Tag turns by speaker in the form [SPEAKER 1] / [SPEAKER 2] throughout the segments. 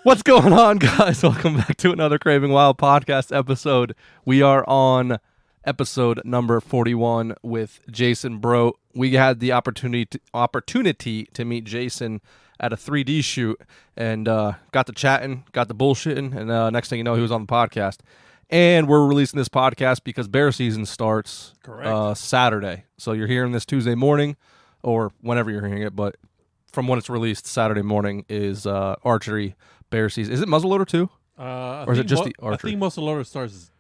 [SPEAKER 1] What's going on, guys? Welcome back to another Craving Wild podcast episode. We are on episode number 41 with Jason Broadt. We had the opportunity to meet Jason at a 3D shoot and got to chatting, got to bullshitting, and next thing you know, he was on the podcast. And we're releasing this podcast because bear season starts Saturday. So you're hearing this Tuesday morning or whenever you're hearing it, but from when it's released, Saturday morning is archery bear season. Is it muzzleloader too? Or is it just the archery?
[SPEAKER 2] I think muzzleloader starts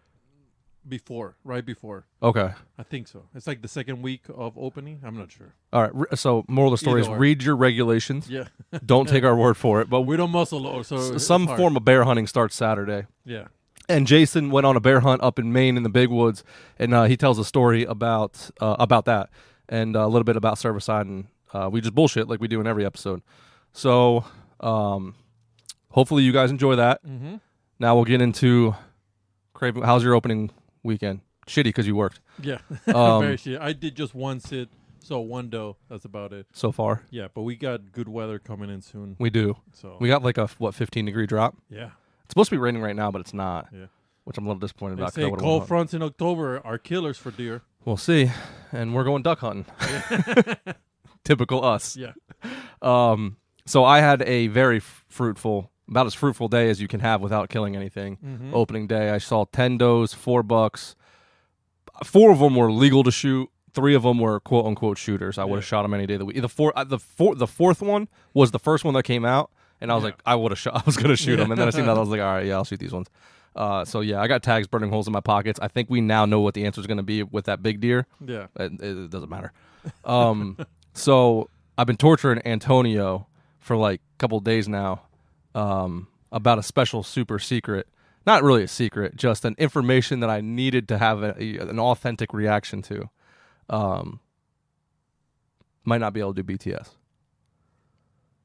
[SPEAKER 2] right before.
[SPEAKER 1] Okay.
[SPEAKER 2] I think so. It's like the second week of opening. I'm not sure.
[SPEAKER 1] All right. So moral of the story is read your regulations.
[SPEAKER 2] Yeah.
[SPEAKER 1] Don't take our word for it. But
[SPEAKER 2] we don't muzzleload. So
[SPEAKER 1] some form of bear hunting starts Saturday.
[SPEAKER 2] Yeah.
[SPEAKER 1] And Jason went on a bear hunt up in Maine in the big woods, and he tells a story about that and a little bit about Cervicide, and we just bullshit like we do in every episode. So hopefully you guys enjoy that.
[SPEAKER 2] Mm-hmm.
[SPEAKER 1] Now we'll get into Craving. How's your opening weekend? Shitty because you worked.
[SPEAKER 2] Yeah. Very shitty. I did just one sit, so one doe. That's about it.
[SPEAKER 1] So far?
[SPEAKER 2] Yeah, but we got good weather coming in soon.
[SPEAKER 1] We do.
[SPEAKER 2] So
[SPEAKER 1] we got like a 15-degree drop?
[SPEAKER 2] Yeah.
[SPEAKER 1] It's supposed to be raining right now, but it's not.
[SPEAKER 2] Yeah.
[SPEAKER 1] Which I'm a little disappointed about.
[SPEAKER 2] They say cold fronts in October are killers for deer.
[SPEAKER 1] We'll see. And we're going duck hunting. Typical us.
[SPEAKER 2] Yeah.
[SPEAKER 1] So I had a very fruitful, about as fruitful day as you can have without killing anything.
[SPEAKER 2] Mm-hmm.
[SPEAKER 1] Opening day, I saw 10 does, 4 bucks. 4 of them were legal to shoot. 3 of them were quote unquote shooters. I would have shot them any day of the week. The fourth one was the first one that came out, and I was like, I was going to shoot them, and then I seen that I was like, all right, yeah, I'll shoot these ones. So yeah, I got tags burning holes in my pockets. I think we now know what the answer is going to be with that big deer.
[SPEAKER 2] Yeah,
[SPEAKER 1] it doesn't matter. So I've been torturing Antonio for like a couple of days now about a special super secret. Not really a secret, just an information that I needed to have an authentic reaction to. Might not be able to do BTS.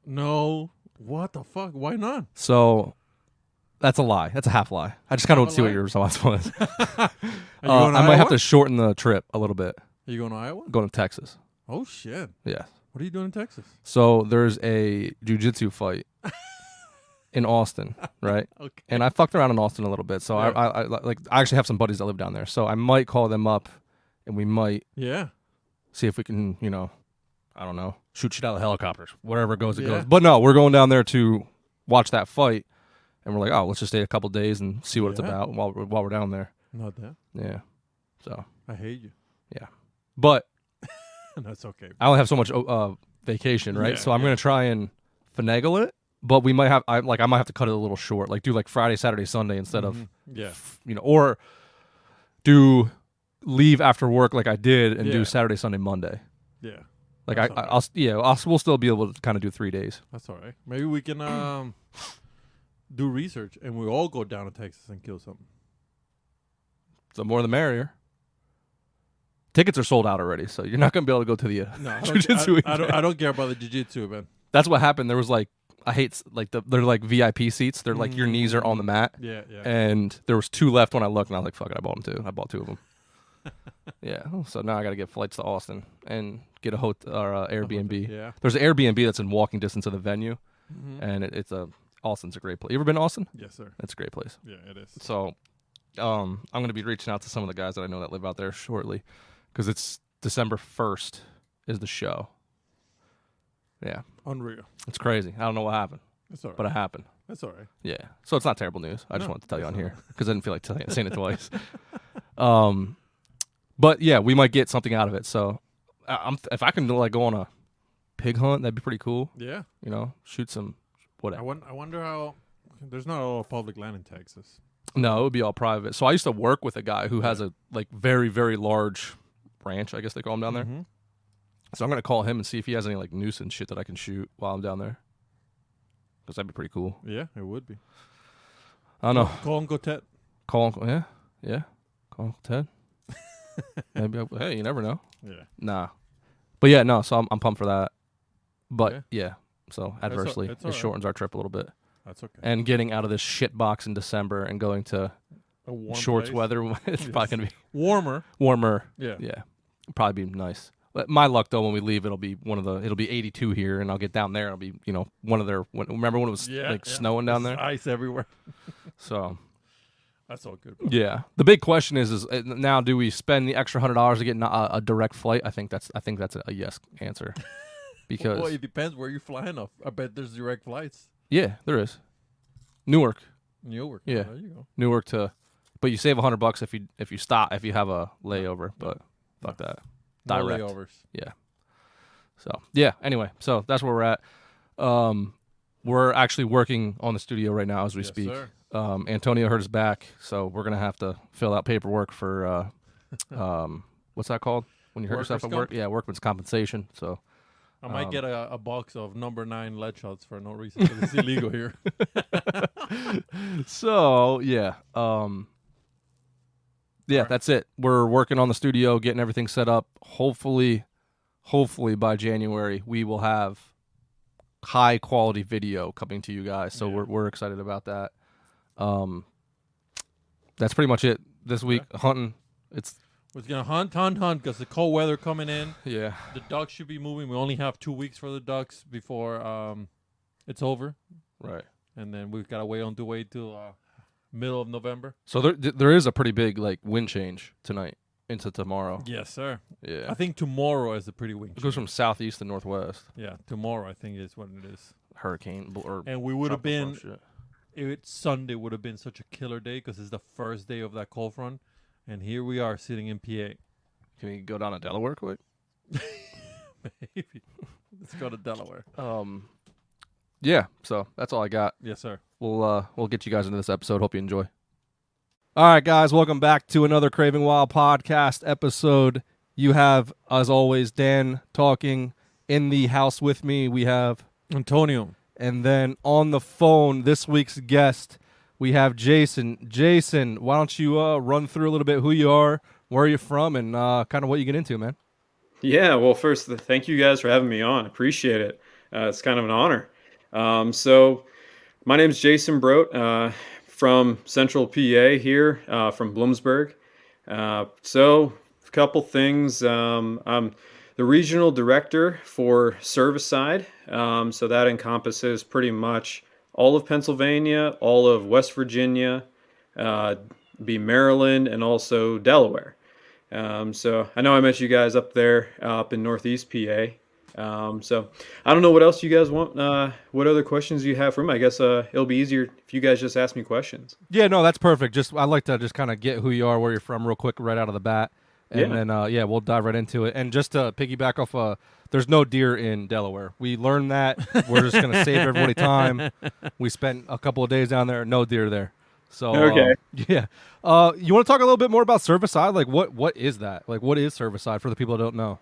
[SPEAKER 2] No, what the fuck? Why not?
[SPEAKER 1] So that's a lie. That's a half lie. I just kind of want to see what your response was. I might have to shorten the trip a little bit.
[SPEAKER 2] Are you going to Iowa?
[SPEAKER 1] Going to Texas.
[SPEAKER 2] Oh shit!
[SPEAKER 1] Yeah.
[SPEAKER 2] What are you doing in Texas?
[SPEAKER 1] So there's a jiu-jitsu fight in Austin, right?
[SPEAKER 2] Okay.
[SPEAKER 1] And I fucked around in Austin a little bit. So I actually have some buddies that live down there. So I might call them up, and we might see if we can, I don't know, shoot shit out of helicopters. Wherever it goes, it goes. But no, we're going down there to watch that fight, and we're like, oh, let's just stay a couple days and see what it's about while we're down there.
[SPEAKER 2] Not that.
[SPEAKER 1] Yeah. So
[SPEAKER 2] I hate you.
[SPEAKER 1] Yeah, but
[SPEAKER 2] that's okay.
[SPEAKER 1] I only have so much vacation, right? So I'm gonna try and finagle it, but we might have I might have to cut it a little short, like do like Friday, Saturday, Sunday instead of or do leave after work like I did and do Saturday, Sunday, Monday.
[SPEAKER 2] Yeah.
[SPEAKER 1] Like we'll still be able to kind of do 3 days.
[SPEAKER 2] That's all right. Maybe we can do research and we all go down to Texas and kill something.
[SPEAKER 1] The more the merrier. Tickets are sold out already, so you're not gonna be able to go to the jiu-jitsu.
[SPEAKER 2] I don't care about the jiu-jitsu, man.
[SPEAKER 1] That's what happened. There was they're like VIP seats. They're like your knees are on the mat.
[SPEAKER 2] Yeah.
[SPEAKER 1] And there was 2 left when I looked, and I was like, fuck it, I bought them too. I bought 2 of them. Yeah. So now I got to get flights to Austin and get a Airbnb.
[SPEAKER 2] Yeah.
[SPEAKER 1] There's an Airbnb that's in walking distance of the venue, and Austin's a great place. You ever been to Austin?
[SPEAKER 2] Yes, sir.
[SPEAKER 1] It's a great place.
[SPEAKER 2] Yeah, it is.
[SPEAKER 1] So, I'm going to be reaching out to some of the guys that I know that live out there shortly, because it's December 1st is the show. Yeah.
[SPEAKER 2] Unreal.
[SPEAKER 1] It's crazy. I don't know what happened.
[SPEAKER 2] That's all right.
[SPEAKER 1] But it happened.
[SPEAKER 2] That's all right.
[SPEAKER 1] Yeah. So it's not terrible news. I just wanted to tell you on here because I didn't feel like saying it twice. But yeah, we might get something out of it. So if I can go on a pig hunt, that'd be pretty cool.
[SPEAKER 2] Yeah.
[SPEAKER 1] Shoot some whatever.
[SPEAKER 2] I wonder how there's not a lot of public land in Texas.
[SPEAKER 1] No, it would be all private. So I used to work with a guy who has a very, very large ranch, I guess they call him down there. So I'm going to call him and see if he has any nuisance shit that I can shoot while I'm down there. Because that'd be pretty cool.
[SPEAKER 2] Yeah, it would be.
[SPEAKER 1] I don't know.
[SPEAKER 2] Call Uncle Ted.
[SPEAKER 1] Call Uncle, yeah. Call Uncle Ted. Maybe, hey, you never know.
[SPEAKER 2] Yeah.
[SPEAKER 1] Nah. But yeah, no, so I'm pumped for that. But yeah, so adversely, it shortens our trip a little bit.
[SPEAKER 2] That's okay.
[SPEAKER 1] And getting out of this shit box in December and going to
[SPEAKER 2] a warm
[SPEAKER 1] shorts
[SPEAKER 2] place.
[SPEAKER 1] Weather, it's probably going to be
[SPEAKER 2] warmer.
[SPEAKER 1] Warmer.
[SPEAKER 2] Yeah.
[SPEAKER 1] Yeah. Probably be nice. But my luck though, when we leave, it'll be 82 here, and I'll get down there. It'll be one of their. Remember when it was snowing down there?
[SPEAKER 2] Ice everywhere.
[SPEAKER 1] So
[SPEAKER 2] that's all good. Bro.
[SPEAKER 1] Yeah, the big question is now, do we spend the extra $100 to get a direct flight? I think that's a yes answer, because
[SPEAKER 2] well, it depends where you're flying off. I bet there's direct flights.
[SPEAKER 1] Yeah, there is. Newark.
[SPEAKER 2] Yeah, there you go.
[SPEAKER 1] Newark but you save $100 if you stop, if you have a layover. But fuck that. Direct.
[SPEAKER 2] No layovers.
[SPEAKER 1] Yeah. So yeah. Anyway, so that's where we're at. We're actually working on the studio right now as we speak.
[SPEAKER 2] Sir.
[SPEAKER 1] Antonio hurt his back, so we're gonna have to fill out paperwork for what's that called when you hurt yourself at work? Yeah, workman's compensation. So
[SPEAKER 2] I might get a box of number 9 lead shots for no reason, because it's illegal here.
[SPEAKER 1] So yeah, that's it. We're working on the studio, getting everything set up. Hopefully by January we will have high quality video coming to you guys. So we're excited about that. That's pretty much it this week. Hunting.
[SPEAKER 2] We're gonna hunt because the cold weather coming in.
[SPEAKER 1] Yeah.
[SPEAKER 2] The ducks should be moving. We only have 2 weeks for the ducks before it's over.
[SPEAKER 1] Right.
[SPEAKER 2] And then we've got to wait till middle of November.
[SPEAKER 1] So there is a pretty big wind change tonight into tomorrow.
[SPEAKER 2] Yes, sir.
[SPEAKER 1] Yeah.
[SPEAKER 2] I think tomorrow is a pretty wind change.
[SPEAKER 1] It goes from southeast to northwest.
[SPEAKER 2] Yeah, tomorrow I think is what it is.
[SPEAKER 1] Hurricane
[SPEAKER 2] and we would have been. Sunday would have been such a killer day because it's the first day of that cold front, and here we are sitting in PA.
[SPEAKER 1] Can we go down to Delaware quick?
[SPEAKER 2] Maybe. Let's go to Delaware.
[SPEAKER 1] Yeah. So that's all I got.
[SPEAKER 2] Yes, sir.
[SPEAKER 1] We'll get you guys into this episode. Hope you enjoy. All right, guys. Welcome back to another Craving Wild podcast episode. You have, as always, Dan talking. In the house with me, we have
[SPEAKER 2] Antonio.
[SPEAKER 1] And then on the phone, this week's guest, we have Jason. Jason, why don't you run through a little bit who you are, where you're from, and kind of what you get into, man?
[SPEAKER 3] Yeah, well, first, thank you guys for having me on. Appreciate it. It's kind of an honor. So my name is Jason Broadt from Central PA here, from Bloomsburg. So a couple things. I'm the regional director for Cervicide. So that encompasses pretty much all of Pennsylvania, all of West Virginia, Maryland, and also Delaware. So I know I met you guys up there, up in Northeast PA. So I don't know what else you guys want. What other questions you have for me? I guess it'll be easier if you guys just ask me questions.
[SPEAKER 1] Yeah, no, that's perfect. I'd like to just kind of get who you are, where you're from, real quick, right out of the bat. And then, we'll dive right into it. And just to piggyback off, there's no deer in Delaware. We learned that. We're just going to save everybody time. We spent a couple of days down there. No deer there. So,
[SPEAKER 3] okay.
[SPEAKER 1] You want to talk a little bit more about Cervicide? Like, what is that? Like, what is Cervicide for the people that don't know?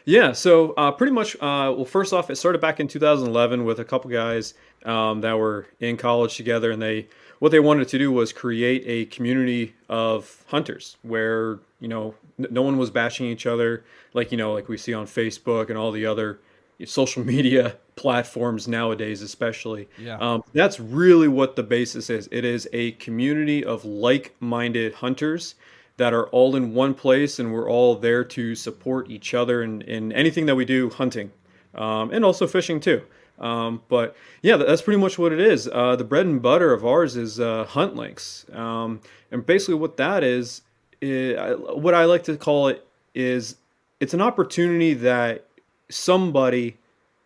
[SPEAKER 3] Yeah, so pretty much, well, first off, it started back in 2011 with a couple guys that were in college together, and what they wanted to do was create a community of hunters where, no one was bashing each other like we see on Facebook and all the other social media platforms nowadays, especially.
[SPEAKER 1] Yeah.
[SPEAKER 3] That's really what the basis is. It is a community of like-minded hunters that are all in one place, and we're all there to support each other in anything that we do hunting, and also fishing too. But yeah, that's pretty much what it is. The bread and butter of ours is hunt links, and basically what that is, what I like to call it is it's an opportunity that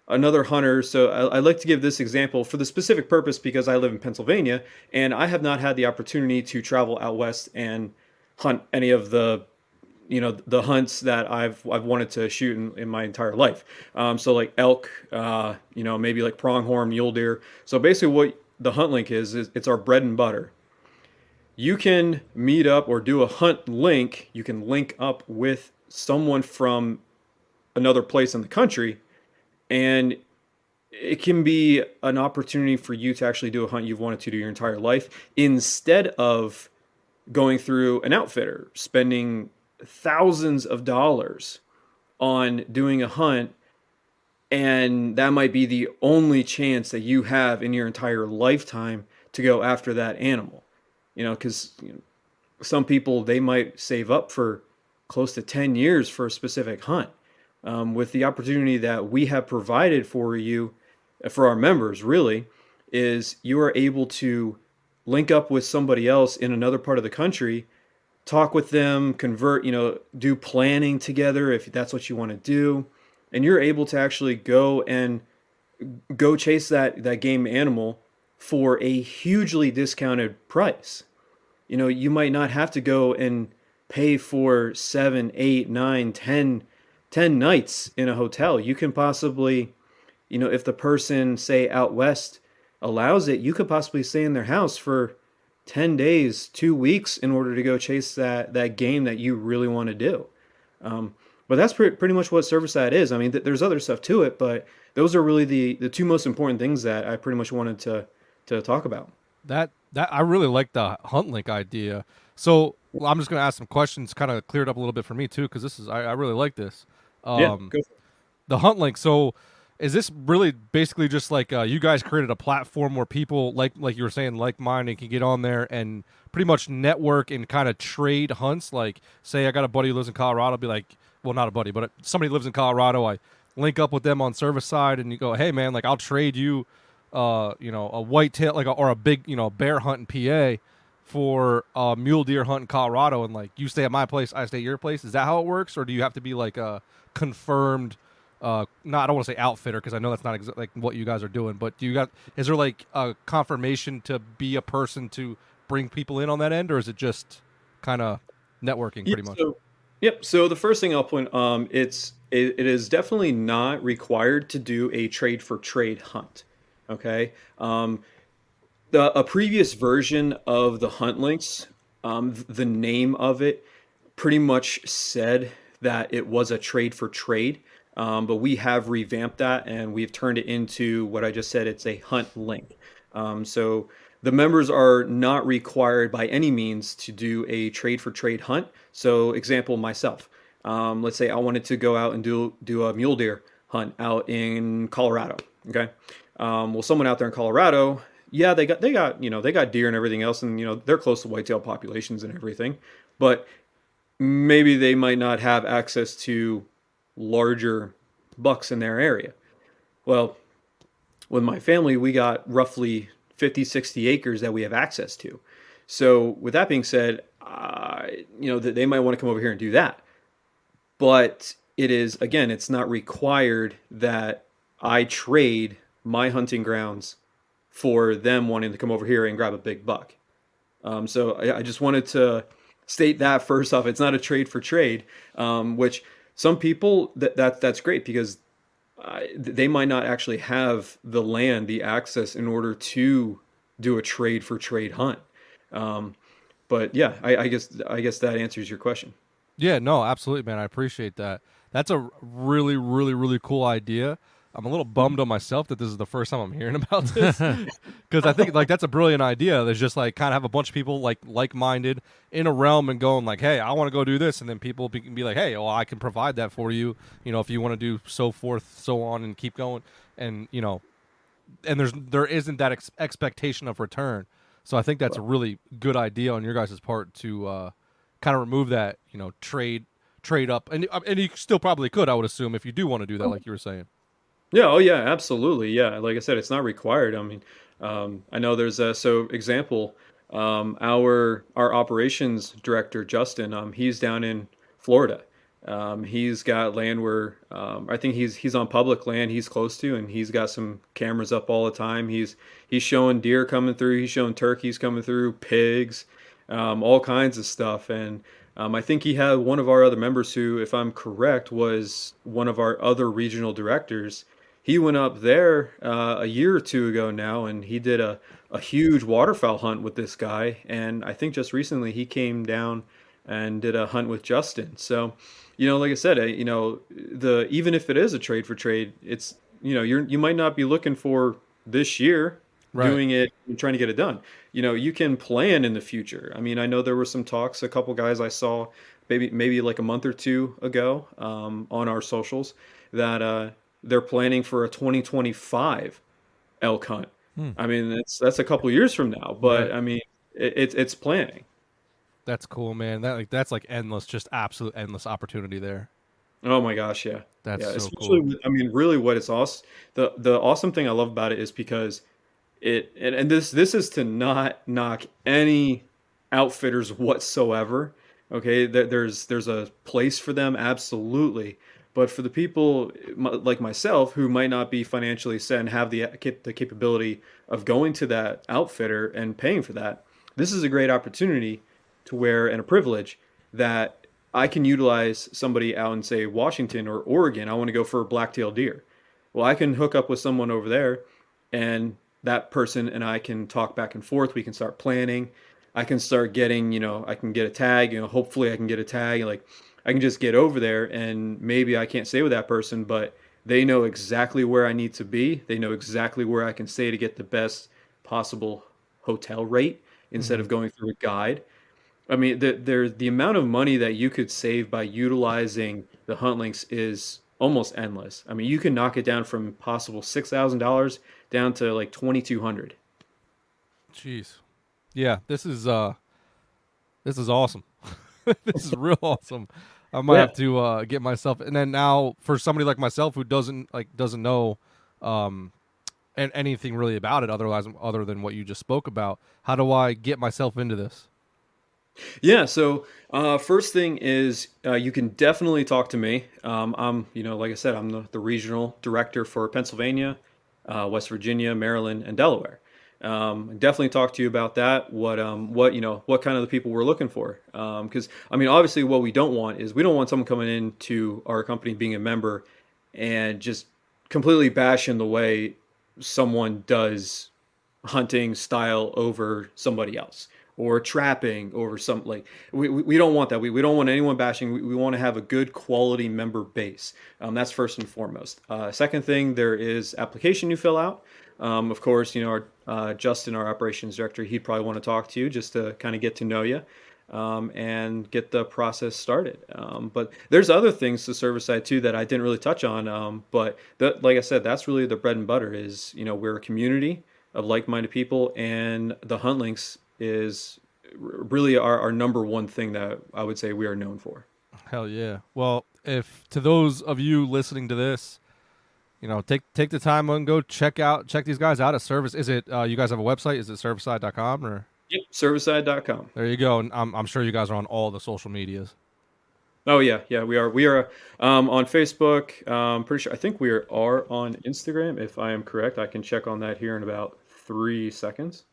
[SPEAKER 3] another hunter. So I like to give this example for the specific purpose because I live in Pennsylvania and I have not had the opportunity to travel out west and hunt any of the hunts that I've wanted to shoot in my entire life. So like elk, maybe like pronghorn, mule deer. So basically what the hunt link is it's our bread and butter. You can meet up or do a hunt link. You can link up with someone from another place in the country, and it can be an opportunity for you to actually do a hunt you've wanted to do your entire life instead of going through an outfitter, spending thousands of dollars on doing a hunt, and that might be the only chance that you have in your entire lifetime to go after that animal. Because some people, they might save up for close to 10 years for a specific hunt. With the opportunity that we have provided for you, for our members, really, is you are able to link up with somebody else in another part of the country, talk with them, convert, do planning together if that's what you want to do, and you're able to actually go chase that game animal for a hugely discounted price. You might not have to go and pay for 7, 8, 9, 10 nights in a hotel. You can possibly, if the person, say, out west allows it, you could possibly stay in their house for 10 days, 2 weeks in order to go chase that game that you really want to do. But that's pretty much what Cervicide is. I mean, there's other stuff to it, but those are really the two most important things that I pretty much wanted to talk about.
[SPEAKER 1] That I really like the hunt link idea. So I'm just going to ask some questions, kind of cleared up a little bit for me too, because this is I really like this.
[SPEAKER 3] Yeah, go for it.
[SPEAKER 1] The hunt link. So is this really basically just like you guys created a platform where people like you were saying, like-minded, can get on there and pretty much network and kind of trade hunts? Like, say I got a buddy who lives in Colorado, be like, well, not a buddy, but somebody lives in Colorado. I link up with them on Cervicide, and you go, hey man, like I'll trade you, a whitetail, or a big, bear hunt in PA for a mule deer hunt in Colorado, and like you stay at my place, I stay at your place. Is that how it works, or do you have to be like a confirmed? I don't want to say outfitter because I know that's not like what you guys are doing, but is there like a confirmation to be a person to bring people in on that end, or is it just kind of networking pretty much?
[SPEAKER 3] Yep. So the first thing I'll point, it is definitely not required to do a trade for trade hunt. Okay. A previous version of the hunt links, the name of it pretty much said that it was a trade for trade. But we have revamped that and we've turned it into what I just said. It's a hunt link. So the members are not required by any means to do a trade for trade hunt. So example, myself, let's say I wanted to go out and do a mule deer hunt out in Colorado. Okay. Well, someone out there in Colorado, yeah, they got deer and everything else, and they're close to whitetail populations and everything, but maybe they might not have access to larger bucks in their area. Well, with my family, we got roughly 50, 60 acres that we have access to. So with that being said, that they might want to come over here and do that. But it's not required that I trade my hunting grounds for them wanting to come over here and grab a big buck. So I just wanted to state that first off. It's not a trade for trade, which some people that's great because they might not actually have the land, the access in order to do a trade for trade hunt. But yeah, I guess that answers your question.
[SPEAKER 1] Yeah, no, absolutely, man. I appreciate that. That's a really, really, really cool idea. I'm a little bummed on myself that this is the first time I'm hearing about this because I think like that's a brilliant idea. There's just like kind of have a bunch of people like-minded in a realm and going like, hey, I want to go do this, and then people can be like, hey, well, I can provide that for you. If you want to do so forth, so on, and keep going, and and there isn't that expectation of return. So I think that's a really good idea on your guys' part to kind of remove that, trade up, and you still probably could, I would assume, if you do want to do that, like you were saying.
[SPEAKER 3] Yeah. Oh, yeah. Absolutely. Yeah. Like I said, it's not required. I mean, I know there's example, our operations director Justin, he's down in Florida. He's got land where I think he's on public land he's close to, and he's got some cameras up all the time. He's showing deer coming through. He's showing turkeys coming through, pigs, all kinds of stuff. And I think he had one of our other members who, if I'm correct, was one of our other regional directors. He went up there a year or two ago now, and he did a huge waterfowl hunt with this guy. And I think just recently he came down and did a hunt with Justin. So, like I said, even if it is a trade for trade, it's you might not be looking for this year doing it and trying to get it done. You can plan in the future. I mean, I know there were some talks, a couple guys I saw maybe like a month or two ago on our socials that they're planning for a 2025 elk hunt. I mean, that's a couple years from now, but I mean, it's planning.
[SPEAKER 1] That's cool, man. That's like endless, just absolute endless opportunity there.
[SPEAKER 3] Oh my gosh, yeah.
[SPEAKER 1] That's
[SPEAKER 3] Yeah,
[SPEAKER 1] so
[SPEAKER 3] especially
[SPEAKER 1] cool.
[SPEAKER 3] I mean really what it's awesome the awesome thing I love about it is because and this is to not knock any outfitters whatsoever. Okay, there's a place for them absolutely, but for the people like myself who might not be financially set and have the capability of going to that outfitter and paying for that, this is a great opportunity to where and a privilege that I can utilize somebody out in say Washington or Oregon. I want to go for a black-tailed deer. Well, I can hook up with someone over there, and that person and I can talk back and forth. We can start planning. I can start getting, I can get a tag, hopefully I can get a tag. Like I can just get over there and maybe I can't stay with that person, but they know exactly where I need to be. They know exactly where I can stay to get the best possible hotel rate instead
[SPEAKER 2] Mm-hmm.
[SPEAKER 3] of going through a guide. I mean, the amount of money that you could save by utilizing the hunt links is almost endless. I mean, you can knock it down from possible $6,000 down to like 2,200.
[SPEAKER 1] Jeez. Yeah, this is awesome. This is real awesome. I might
[SPEAKER 3] Yeah.
[SPEAKER 1] have to get myself, and then now for somebody like myself who doesn't know and anything really about it other than what you just spoke about, how do I get myself into this?
[SPEAKER 3] Yeah, so first thing is you can definitely talk to me. I'm, like I said, I'm the regional director for Pennsylvania, West Virginia, Maryland, and Delaware. Definitely talk to you about that. What kind of the people we're looking for? Because I mean, obviously, what we don't want is we don't want someone coming into our company being a member and just completely bashing the way someone does hunting style over somebody else or trapping over some like we don't want that we don't want anyone bashing we want to have a good quality member base. That's first and foremost. Second thing, there is application you fill out. Of course, our Justin, our operations director, he'd probably want to talk to you just to kind of get to know you, and get the process started. But there's other things to service side too that I didn't really touch on. But like I said, that's really the bread and butter. Is we're a community of like-minded people, and the hunt links is really our number one thing that I would say we are known for.
[SPEAKER 1] Hell yeah. Well, if to those of you listening to this, take the time and go check these guys out at Service. Is it you guys have a website? Is it serviceside.com or?
[SPEAKER 3] Yep, serviceside.com.
[SPEAKER 1] There you go. And I'm sure you guys are on all the social medias.
[SPEAKER 3] Oh yeah, we are on Facebook. Pretty sure. I think we are on Instagram. If I am correct, I can check on that here in about 3 seconds.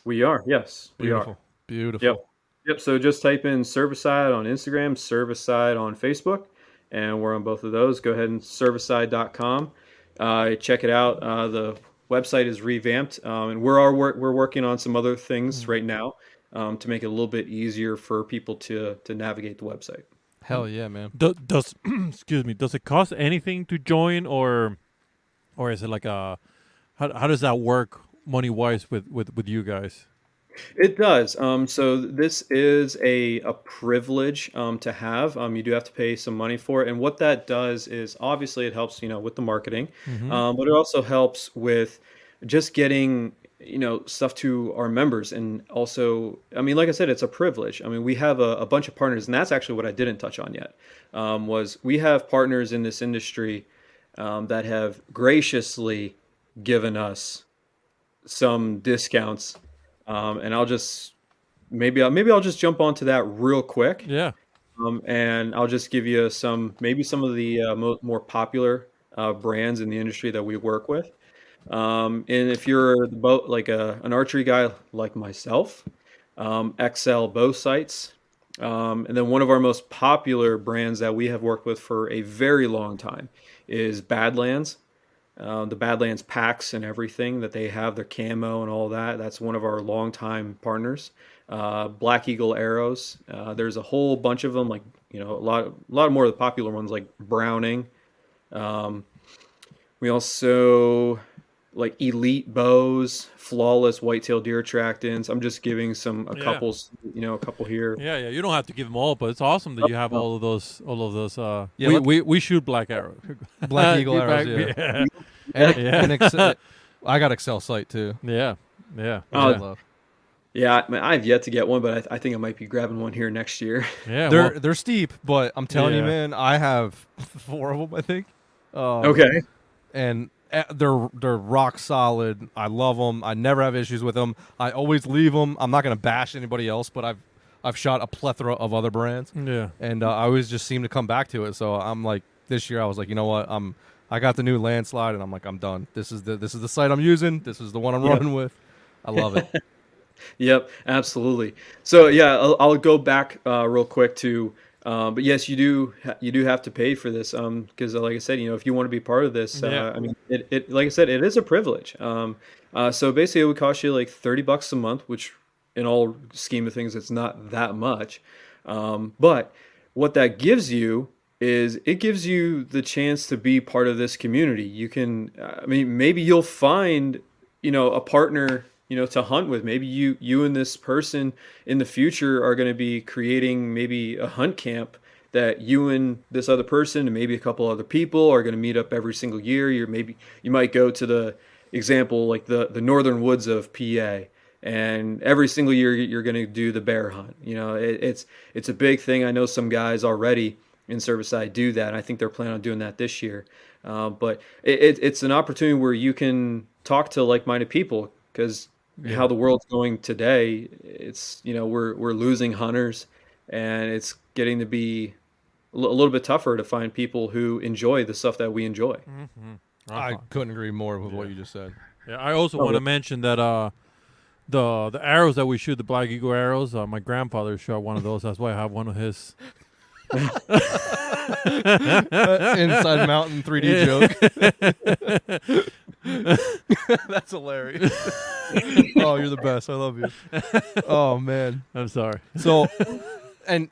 [SPEAKER 3] We are. Yes, we are.
[SPEAKER 1] Beautiful. Beautiful.
[SPEAKER 3] Yep. Yep. So just type in Servicide on Instagram, Servicide on Facebook, and we're on both of those. Go ahead and servicide.com. Check it out. The website is revamped, and we're working on some other things right now, to make it a little bit easier for people to navigate the website.
[SPEAKER 1] Hell yeah, man.
[SPEAKER 2] Does excuse me? Does it cost anything to join, or is it like a how does that work money wise with you guys?
[SPEAKER 3] It does. So this is a privilege to have. You do have to pay some money for it, and what that does is obviously it helps with the marketing,
[SPEAKER 2] Mm-hmm.
[SPEAKER 3] but it also helps with just getting stuff to our members, and also I mean like I said, it's a privilege. I mean we have a bunch of partners, and that's actually what I didn't touch on yet. Was we have partners in this industry that have graciously given us some discounts, and I'll just maybe I'll just jump onto that real quick,
[SPEAKER 2] Yeah.
[SPEAKER 3] and I'll just give you some of the more popular brands in the industry that we work with. And if you're like an archery guy like myself, XL bow sights, and then one of our most popular brands that we have worked with for a very long time is Badlands. The Badlands packs and everything that they have, their camo and all that. That's one of our longtime partners. Black Eagle arrows. There's a whole bunch of them, like a lot more of the popular ones, like Browning. We also like Elite bows, flawless whitetail deer attractants. I'm just giving a
[SPEAKER 2] Yeah.
[SPEAKER 3] couple here.
[SPEAKER 2] Yeah. You don't have to give them all, but it's awesome that you have
[SPEAKER 3] Oh.
[SPEAKER 2] all of those.
[SPEAKER 1] Yeah,
[SPEAKER 2] we shoot black arrow,
[SPEAKER 1] Black Eagle arrows. Yeah. And
[SPEAKER 2] Yeah.
[SPEAKER 1] I got Excel site too.
[SPEAKER 2] Yeah.
[SPEAKER 3] Oh,
[SPEAKER 1] Which I love.
[SPEAKER 3] Yeah, I mean, I've yet to get one, but I think I might be grabbing one here next year.
[SPEAKER 2] Yeah.
[SPEAKER 1] They're steep, but I'm telling you,
[SPEAKER 2] Yeah.
[SPEAKER 1] man, I have 4 of them, I think.
[SPEAKER 3] Okay.
[SPEAKER 1] And they're rock solid. I love them. I never have issues with them. I always leave them. I'm not gonna bash anybody else, but I've shot a plethora of other brands,
[SPEAKER 2] Yeah.
[SPEAKER 1] and I always just seem to come back to it. So I'm like, this year I was like, you know what, I got the new landslide, and I'm like, I'm done. This is the sight I'm using. This is the one I'm
[SPEAKER 3] Yep.
[SPEAKER 1] running with. I love it.
[SPEAKER 3] Yep, absolutely. So yeah, I'll go back real quick to, but yes, you do have to pay for this because like I said, if you want to be part of this,
[SPEAKER 2] Yeah.
[SPEAKER 3] I mean, it like I said, it is a privilege. So basically, it would cost you like $30 a month, which in all scheme of things, it's not that much. But what that gives you is it gives you the chance to be part of this community. You can, I mean, maybe you'll find, a partner, to hunt with. Maybe you and this person in the future are going to be creating maybe a hunt camp that you and this other person and maybe a couple other people are going to meet up every single year. You might go to the example like the northern woods of PA, and every single year you're going to do the bear hunt. It's a big thing. I know some guys already in Cervicide do that. I think they're planning on doing that this year. But it's an opportunity where you can talk to like-minded people because how
[SPEAKER 2] Yeah.
[SPEAKER 3] the world's going today, it's we're losing hunters, and it's getting to be a little bit tougher to find people who enjoy the stuff that we enjoy.
[SPEAKER 2] Mm-hmm.
[SPEAKER 1] I couldn't agree more with what
[SPEAKER 2] Yeah.
[SPEAKER 1] you just said.
[SPEAKER 2] Yeah. I also
[SPEAKER 3] Oh,
[SPEAKER 2] want
[SPEAKER 3] yeah.
[SPEAKER 2] to mention that the arrows that we shoot, the Black Eagle arrows, my grandfather shot one of those. That's why I have one of his.
[SPEAKER 1] Inside Mountain 3D
[SPEAKER 2] Yeah.
[SPEAKER 1] joke. That's hilarious. Oh, you're the best. I love you. Oh man.
[SPEAKER 2] I'm sorry.
[SPEAKER 1] So, and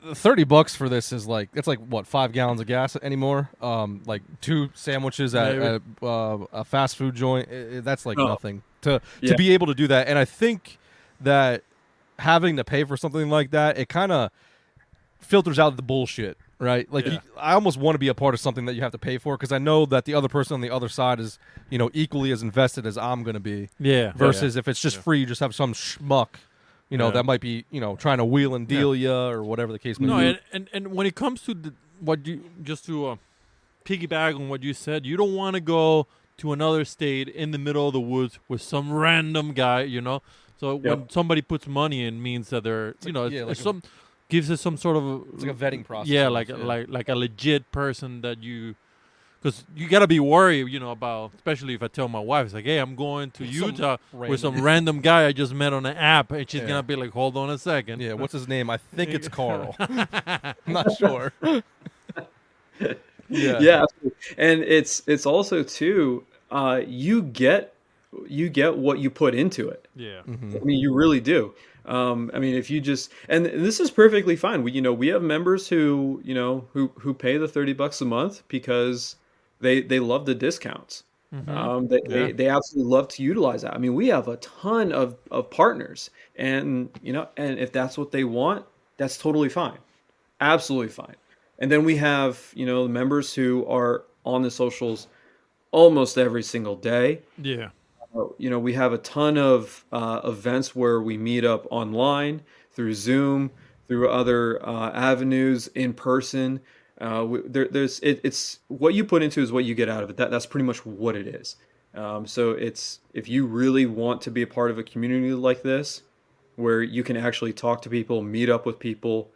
[SPEAKER 1] $30 for this is like it's like what 5 gallons of gas anymore. Like 2 sandwiches at
[SPEAKER 2] Maybe.
[SPEAKER 1] a fast food joint. That's like
[SPEAKER 3] Oh,
[SPEAKER 1] nothing to
[SPEAKER 3] yeah.
[SPEAKER 1] be able to do that. And I think that having to pay for something like that, it kind of filters out the bullshit, right? Like
[SPEAKER 2] Yeah.
[SPEAKER 1] I almost want to be a part of something that you have to pay for because I know that the other person on the other side is equally as invested as I'm going to be.
[SPEAKER 2] Yeah.
[SPEAKER 1] Versus if it's just free, you just have some schmuck,
[SPEAKER 2] Yeah.
[SPEAKER 1] that might be trying to wheel and deal ya or whatever the case may
[SPEAKER 2] No,
[SPEAKER 1] be.
[SPEAKER 2] and when it comes to what you just to piggyback on what you said, you don't want to go to another state in the middle of the woods with some random guy, So when
[SPEAKER 3] Yep.
[SPEAKER 2] somebody puts money in, means that they're
[SPEAKER 1] like- yeah,
[SPEAKER 2] it's
[SPEAKER 1] like
[SPEAKER 2] some gives it some sort of
[SPEAKER 1] It's like a vetting process.
[SPEAKER 2] yeah,
[SPEAKER 1] almost,
[SPEAKER 2] like a legit person that you. Because you gotta be worried, about, especially if I tell my wife, it's like, hey, I'm going to
[SPEAKER 1] Some
[SPEAKER 2] Utah with
[SPEAKER 1] random-
[SPEAKER 2] some random guy I just met on an app, and she's
[SPEAKER 1] Yeah.
[SPEAKER 2] gonna be like, hold on a second.
[SPEAKER 1] Yeah, what's his name? I think it's Carl. I'm not sure. Yeah.
[SPEAKER 3] Yeah, absolutely. And it's also too, you get what you put into it.
[SPEAKER 2] Yeah.
[SPEAKER 1] Mhm.
[SPEAKER 3] I mean, you really do. I mean, if you just, and this is perfectly fine. We have members who pay the $30 a month because they love the discounts. They absolutely love to utilize that. I mean, we have a ton of partners, and and if that's what they want, that's totally fine, absolutely fine. And then we have members who are on the socials almost every single day.
[SPEAKER 2] Yeah.
[SPEAKER 3] We have a ton of events where we meet up online through Zoom, through other avenues, in person. It's what you put into is what you get out of it. That's pretty much what it is. So it's if you really want to be a part of a community like this, where you can actually talk to people, meet up with people,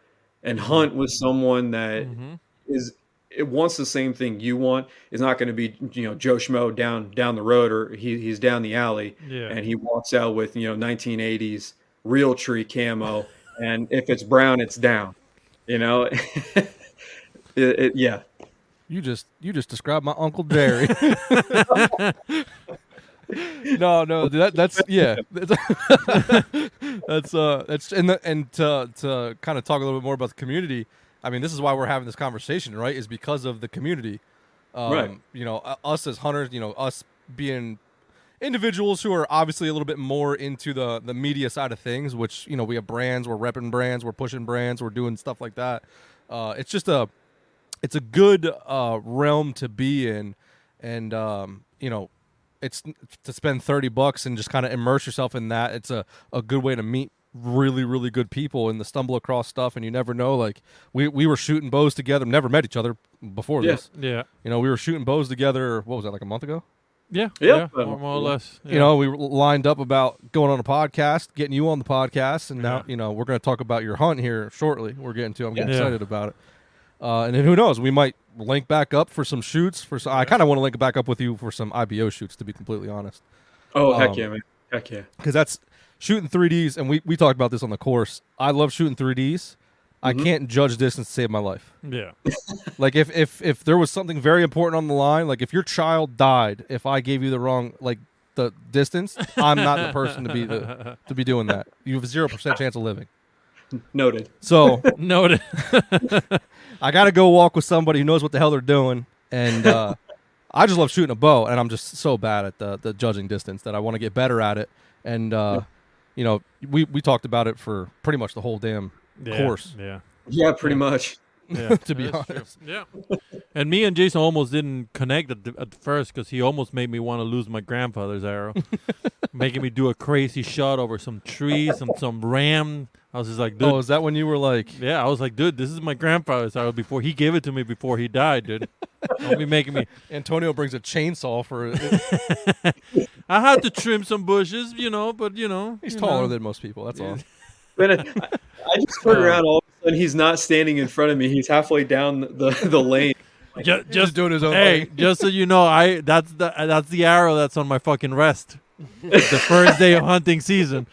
[SPEAKER 3] and hunt with someone that
[SPEAKER 2] Mm-hmm.
[SPEAKER 3] is it wants the same thing you want. Is not going to be Joe Schmo down the road, or he's down the alley
[SPEAKER 2] Yeah.
[SPEAKER 3] and he walks out with 1980s real tree camo, and if it's brown it's down. Yeah.
[SPEAKER 1] You just described my Uncle Jerry. No, that's yeah. That's and to kind of talk a little bit more about the community. I mean, this is why we're having this conversation, right? Is because of the community.
[SPEAKER 3] Right.
[SPEAKER 1] Us as hunters, us being individuals who are obviously a little bit more into the media side of things, which we have brands, we're repping brands, we're pushing brands, we're doing stuff like that. It's a good realm to be in, and it's to spend $30 and just kind of immerse yourself in that. It's a good way to meet really, really good people and to stumble across stuff. And you never know. Like we were shooting bows together, never met each other before this.
[SPEAKER 2] Yeah.
[SPEAKER 1] You know, we were shooting bows together. What was that, like a month ago?
[SPEAKER 2] Yeah.
[SPEAKER 3] Yeah.
[SPEAKER 2] More or less. Yeah.
[SPEAKER 1] You know, we were lined up about going on a podcast, getting you on the podcast, and now, you know, we're going to talk about your hunt here shortly. I'm getting excited about it. And then who knows, we might link back up for some shoots. I kind of want to link back up with you for some IBO shoots, to be completely honest.
[SPEAKER 3] Oh, heck yeah, man. Heck yeah.
[SPEAKER 1] Because that's shooting 3Ds, and we talked about this on the course. I love shooting 3Ds. I can't judge distance to save my life.
[SPEAKER 2] Yeah.
[SPEAKER 1] Like if there was something very important on the line, like if your child died, if I gave you the wrong the distance, I'm not the person to be doing that. You have a 0% chance of living.
[SPEAKER 3] Noted.
[SPEAKER 1] So
[SPEAKER 2] Noted.
[SPEAKER 1] I got to go walk with somebody who knows what the hell they're doing, and I just love shooting a bow, and I'm just so bad at the judging distance that I want to get better at it. And you know, we talked about it for pretty much the whole damn course.
[SPEAKER 2] Yeah.
[SPEAKER 3] Yeah, pretty much.
[SPEAKER 2] Yeah.
[SPEAKER 1] To be
[SPEAKER 2] That's
[SPEAKER 1] honest.
[SPEAKER 2] true. Yeah. And me and Jason almost didn't connect at first because he almost made me want to lose my grandfather's arrow, making me do a crazy shot over some trees and some ram. I was just like, dude.
[SPEAKER 1] Oh, is that when you were like?
[SPEAKER 2] Yeah, I was like, dude, this is my grandfather's arrow before he gave it to me before he died, dude. Don't be making me.
[SPEAKER 1] Antonio brings a chainsaw for it.
[SPEAKER 2] I had to trim some bushes, you know, but you know.
[SPEAKER 1] He's taller than most people. That's all.
[SPEAKER 3] But I just turn around, all of a sudden he's not standing in front of me. He's halfway down the lane.
[SPEAKER 2] Just
[SPEAKER 1] doing his own
[SPEAKER 2] Hey,
[SPEAKER 1] thing.
[SPEAKER 2] just so you know, that's the arrow that's on my fucking rest. The first day of hunting season.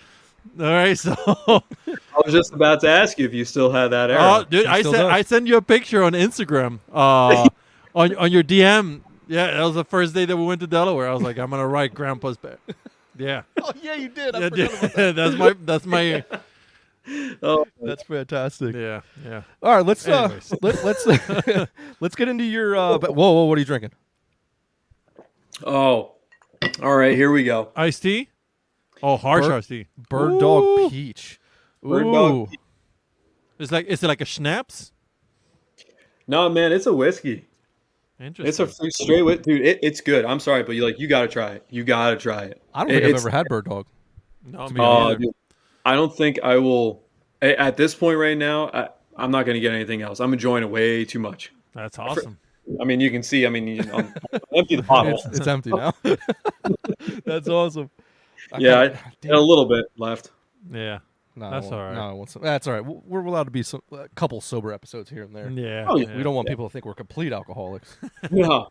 [SPEAKER 2] All right, so
[SPEAKER 3] I was just about to ask you if you still had that arrow.
[SPEAKER 2] oh, dude, I sent you a picture on Instagram, on your DM. Yeah, that was the first day that we went to Delaware. I was like, I'm gonna write Grandpa's back. Yeah,
[SPEAKER 1] Oh yeah, you did. I
[SPEAKER 2] yeah,
[SPEAKER 1] forgot about that.
[SPEAKER 2] that's my.
[SPEAKER 3] Oh,
[SPEAKER 1] That's fantastic.
[SPEAKER 2] Yeah.
[SPEAKER 1] All right, let's
[SPEAKER 2] Anyways.
[SPEAKER 1] let's get into your. Whoa! What are you drinking?
[SPEAKER 3] all right, here we go.
[SPEAKER 2] Iced tea. Oh, harsh
[SPEAKER 1] Bird-
[SPEAKER 2] iced tea.
[SPEAKER 1] Bird
[SPEAKER 2] Ooh.
[SPEAKER 1] Dog Peach.
[SPEAKER 3] Bird
[SPEAKER 1] Ooh.
[SPEAKER 3] Dog
[SPEAKER 2] Is it like a schnapps?
[SPEAKER 3] No, man, it's a whiskey.
[SPEAKER 2] Interesting.
[SPEAKER 3] It's a straight whiskey, dude. It's good. I'm sorry, but you got to try it. You got to try it.
[SPEAKER 1] I don't think I've
[SPEAKER 3] It's-
[SPEAKER 1] ever had Bird Dog.
[SPEAKER 2] No,
[SPEAKER 1] to
[SPEAKER 2] me
[SPEAKER 1] be
[SPEAKER 2] neither.
[SPEAKER 3] Dude, I don't think I will. At this point right now, I'm not going to get anything else. I'm enjoying it way too much.
[SPEAKER 2] That's awesome.
[SPEAKER 3] I mean, you can see. I mean, I'm empty the bottle.
[SPEAKER 1] It's empty now. That's awesome.
[SPEAKER 3] Yeah, I
[SPEAKER 1] Damn.
[SPEAKER 3] had a little bit left.
[SPEAKER 2] Yeah.
[SPEAKER 1] No,
[SPEAKER 2] That's
[SPEAKER 1] I won't-
[SPEAKER 2] all right.
[SPEAKER 1] No, I won't- that's all right. We're allowed to be a couple sober episodes here and there.
[SPEAKER 2] Yeah.
[SPEAKER 3] Oh, yeah.
[SPEAKER 1] We don't want people to think we're complete alcoholics.
[SPEAKER 3] No.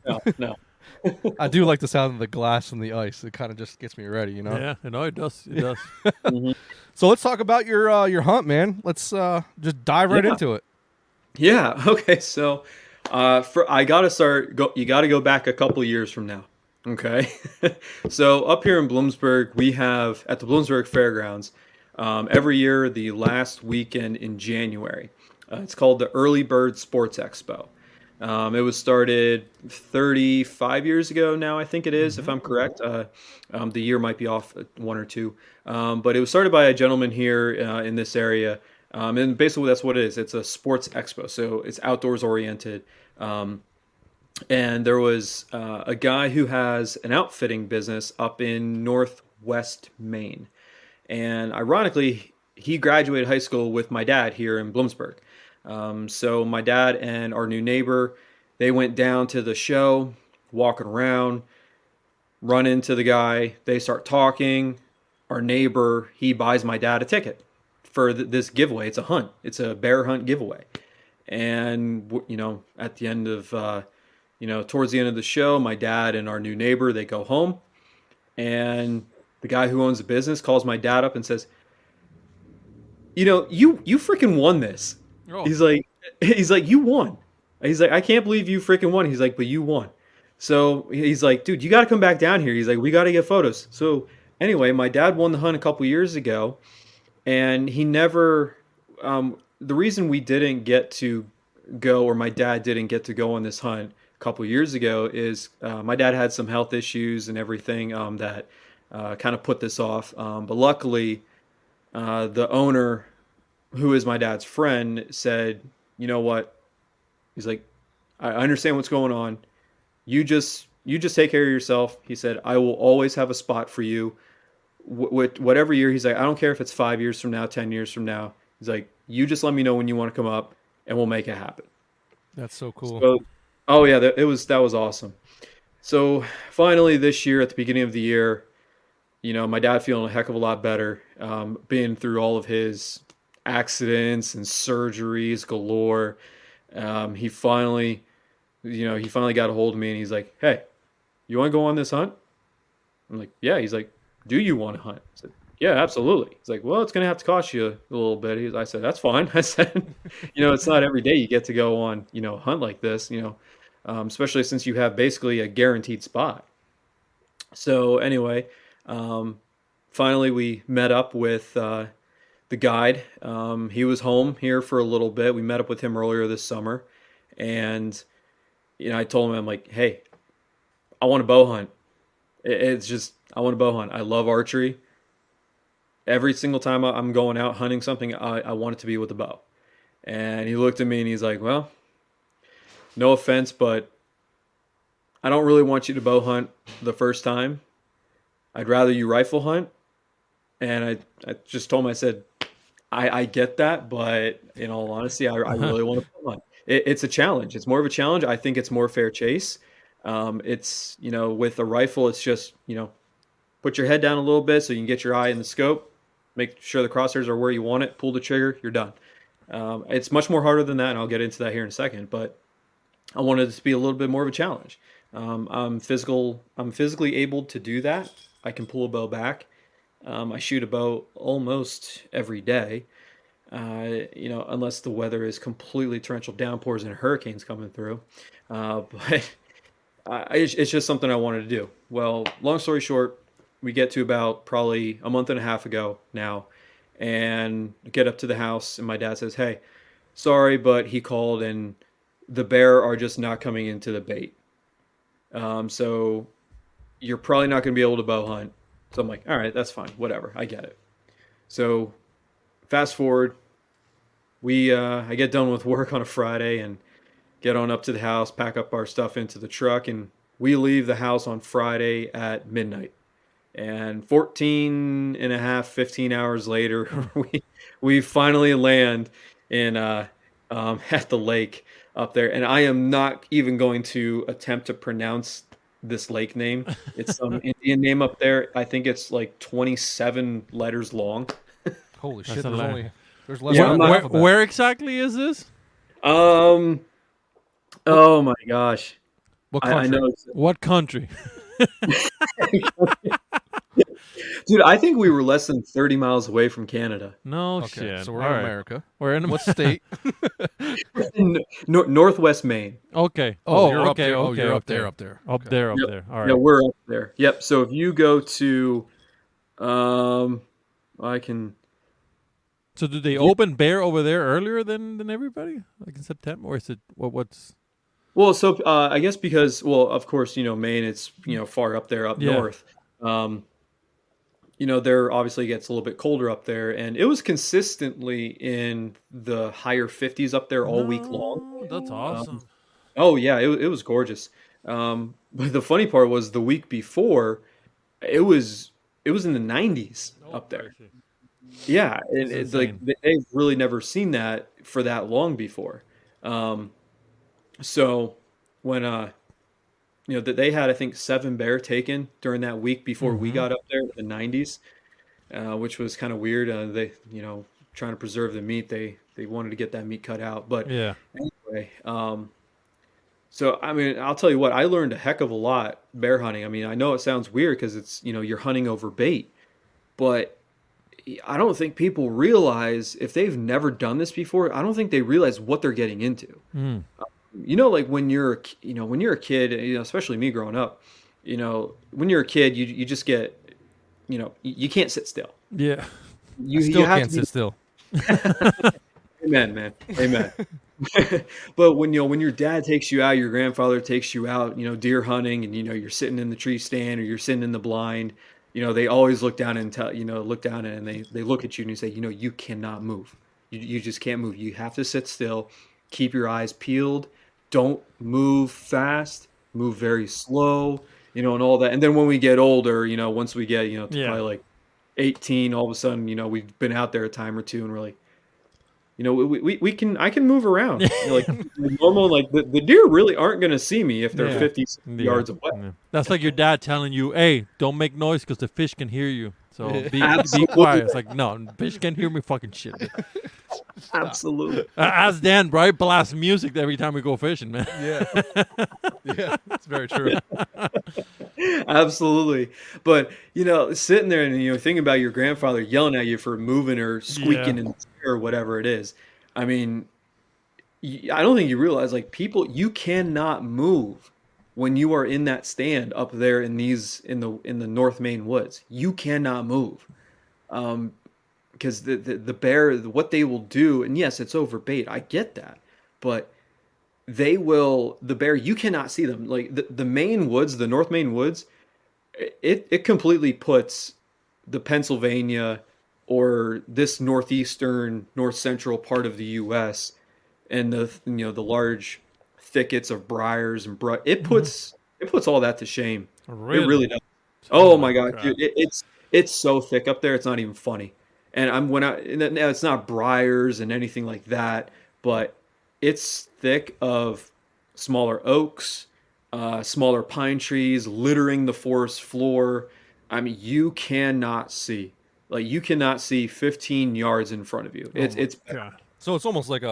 [SPEAKER 1] I do like the sound of the glass and the ice. It kind of just gets me ready, you know.
[SPEAKER 2] Yeah, I know it does. It does.
[SPEAKER 1] So let's talk about your hunt, man. Let's just dive right
[SPEAKER 3] Yeah.
[SPEAKER 1] into it.
[SPEAKER 3] Yeah. Okay. So, I gotta start. You got to go back a couple of years from now. Okay. So up here in Bloomsburg, we have at the Bloomsburg Fairgrounds every year the last weekend in January. It's called the Early Bird Sports Expo. It was started 35 years ago now, I think it is, if I'm correct. The year might be off one or two. But it was started by a gentleman here in this area. And basically that's what it is. It's a sports expo. So it's outdoors oriented. And there was a guy who has an outfitting business up in Northwest Maine. And ironically, he graduated high school with my dad here in Bloomsburg. So my dad and our new neighbor, they went down to the show, walking around, run into the guy. They start talking. Our neighbor, he buys my dad a ticket for this giveaway. It's a hunt. It's a bear hunt giveaway. And, at the end of, towards the end of the show, my dad and our new neighbor, they go home. And the guy who owns the business calls my dad up and says, you freaking won this.
[SPEAKER 2] Oh.
[SPEAKER 3] He's like, you won. He's like, I can't believe you freaking won. He's like, but you won. So he's like, dude, you got to come back down here. He's like, we got to get photos. So anyway, my dad won the hunt a couple years ago, and he never. The reason we didn't get to go, or my dad didn't get to go on this hunt a couple years ago, is my dad had some health issues and everything that kind of put this off. But luckily, the owner, who is my dad's friend, said, you know what? He's like, I understand what's going on. You just you just take care of yourself. He said, I will always have a spot for you. Whatever year, he's like, I don't care if it's 5 years from now, 10 years from now. He's like, you just let me know when you want to come up, and we'll make it happen.
[SPEAKER 1] That's so cool.
[SPEAKER 3] So, oh yeah, that was awesome. So finally this year, at the beginning of the year, my dad feeling a heck of a lot better, being through all of his accidents and surgeries galore. He finally got a hold of me, and he's like, hey, you want to go on this hunt? I'm like, yeah. He's like, do you want to hunt? I said, yeah, absolutely. He's like, well, it's going to have to cost you a little bit. I said, that's fine. I said, it's not every day you get to go on, a hunt like this, especially since you have basically a guaranteed spot. So anyway, finally we met up with the guide. He was home here for a little bit. We met up with him earlier this summer, and I told him, I'm like, hey, I want to bow hunt. It's just, I want to bow hunt. I love archery. Every single time I'm going out hunting something, I want it to be with a bow. And he looked at me and he's like, well, no offense, but I don't really want you to bow hunt the first time. I'd rather you rifle hunt. And I just told him, I said, I get that, but in all honesty, I really want to bow hunt. It's a challenge. It's more of a challenge. I think it's more fair chase. It's, with a rifle, it's just, put your head down a little bit so you can get your eye in the scope, make sure the crosshairs are where you want it, pull the trigger, you're done. It's much more harder than that, and I'll get into that here in a second, but I wanted it to be a little bit more of a challenge. I'm physically able to do that. I can pull a bow back. I shoot a bow almost every day, unless the weather is completely torrential downpours and hurricanes coming through. But it's just something I wanted to do. Well, long story short, we get to about probably a month and a half ago now, and get up to the house, and my dad says, hey, sorry, but he called and the bear are just not coming into the bait. So you're probably not going to be able to bow hunt. So I'm like, all right, that's fine. Whatever. I get it. So fast forward, I get done with work on a Friday and get on up to the house, pack up our stuff into the truck, and we leave the house on Friday at midnight. And 14 and a half, 15 hours later, we finally land in at the lake up there. And I am not even going to attempt to pronounce this lake name. It's some Indian name up there. I think it's like 27 letters long.
[SPEAKER 1] Holy
[SPEAKER 2] That's
[SPEAKER 1] shit!
[SPEAKER 2] a lot.
[SPEAKER 1] There's less than half of that.
[SPEAKER 2] Where exactly is this?
[SPEAKER 3] Oh my gosh.
[SPEAKER 1] What country?
[SPEAKER 3] I know.
[SPEAKER 2] What country?
[SPEAKER 3] Dude, I think we were less than 30 miles away from Canada.
[SPEAKER 2] No
[SPEAKER 1] Okay,
[SPEAKER 2] shit.
[SPEAKER 1] so we're
[SPEAKER 2] All
[SPEAKER 1] in
[SPEAKER 2] right.
[SPEAKER 1] America.
[SPEAKER 2] We're in
[SPEAKER 1] What state?
[SPEAKER 3] Northwest Maine.
[SPEAKER 2] Okay.
[SPEAKER 1] You're
[SPEAKER 2] okay.
[SPEAKER 1] up there.
[SPEAKER 2] Okay.
[SPEAKER 1] You're
[SPEAKER 2] okay.
[SPEAKER 1] up there. Up there.
[SPEAKER 2] Up
[SPEAKER 1] Okay.
[SPEAKER 2] there. Up
[SPEAKER 3] Yep.
[SPEAKER 2] there. All right.
[SPEAKER 3] Yeah, we're up there. Yep. So if you go to, I can.
[SPEAKER 2] So did they open bear over there earlier than everybody? Like in September, or is it what's?
[SPEAKER 3] Well, so I guess because, of course, Maine, it's far up there, up
[SPEAKER 2] Yeah.
[SPEAKER 3] north. There obviously gets a little bit colder up there, and it was consistently in the higher 50s up there all week long.
[SPEAKER 2] That's awesome.
[SPEAKER 3] Oh yeah, it was gorgeous. But the funny part was the week before, it was in the 90s up there. Yeah, it's like they've really never seen that for that long before. So when that they had, I think, 7 bear taken during that week before we got up there in the 90s, which was kind of weird. They trying to preserve the meat, they wanted to get that meat cut out. But
[SPEAKER 2] Yeah.
[SPEAKER 3] anyway, so I mean, I'll tell you what, I learned a heck of a lot bear hunting. I mean, I know it sounds weird because it's you're hunting over bait, but I don't think people realize, if they've never done this before, I don't think they realize what they're getting into. Like when you're a kid, especially me growing up, when you're a kid, you just get, you can't sit still.
[SPEAKER 2] Yeah.
[SPEAKER 1] You still can't sit still.
[SPEAKER 3] Amen, man. Amen. But when your dad takes you out, your grandfather takes you out, deer hunting, and you're sitting in the tree stand or you're sitting in the blind, they always look down and they look at you and you say, you cannot move. You just can't move. You have to sit still, keep your eyes peeled, don't move fast, move very slow, and all that. And then when we get older, once we get, to probably like 18, all of a sudden, we've been out there a time or two and we're like, I can move around. Like normal, like the deer really aren't going to see me if they're 50, 60 yards away.
[SPEAKER 2] Yeah. That's like your dad telling you, hey, don't make noise because the fish can hear you. So be quiet. It's like, no, fish can't hear me fucking shit.
[SPEAKER 3] Absolutely.
[SPEAKER 2] Ask Dan, bro. I blast music every time we go fishing, man.
[SPEAKER 1] Yeah. Yeah, that's very true.
[SPEAKER 3] Absolutely. But, sitting there and, thinking about your grandfather yelling at you for moving or squeaking in the chair or whatever it is. I mean, I don't think you realize, like, you cannot move when you are in that stand up there in the North Maine woods. You cannot move. Because the bear, what they will do, and yes, it's over bait. I get that. But the bear, you cannot see them. Like the Maine woods, the North Maine woods, it completely puts the Pennsylvania or this northeastern, north central part of the U.S. and the large thickets of briars and brush. It puts all that to shame.
[SPEAKER 2] Really?
[SPEAKER 3] It really does. Oh my God, dude, it's so thick up there. It's not even funny. And now it's not briars and anything like that, but it's thick of smaller oaks, smaller pine trees littering the forest floor. I mean, you cannot see 15 yards in front of you. It's bad.
[SPEAKER 1] So it's almost like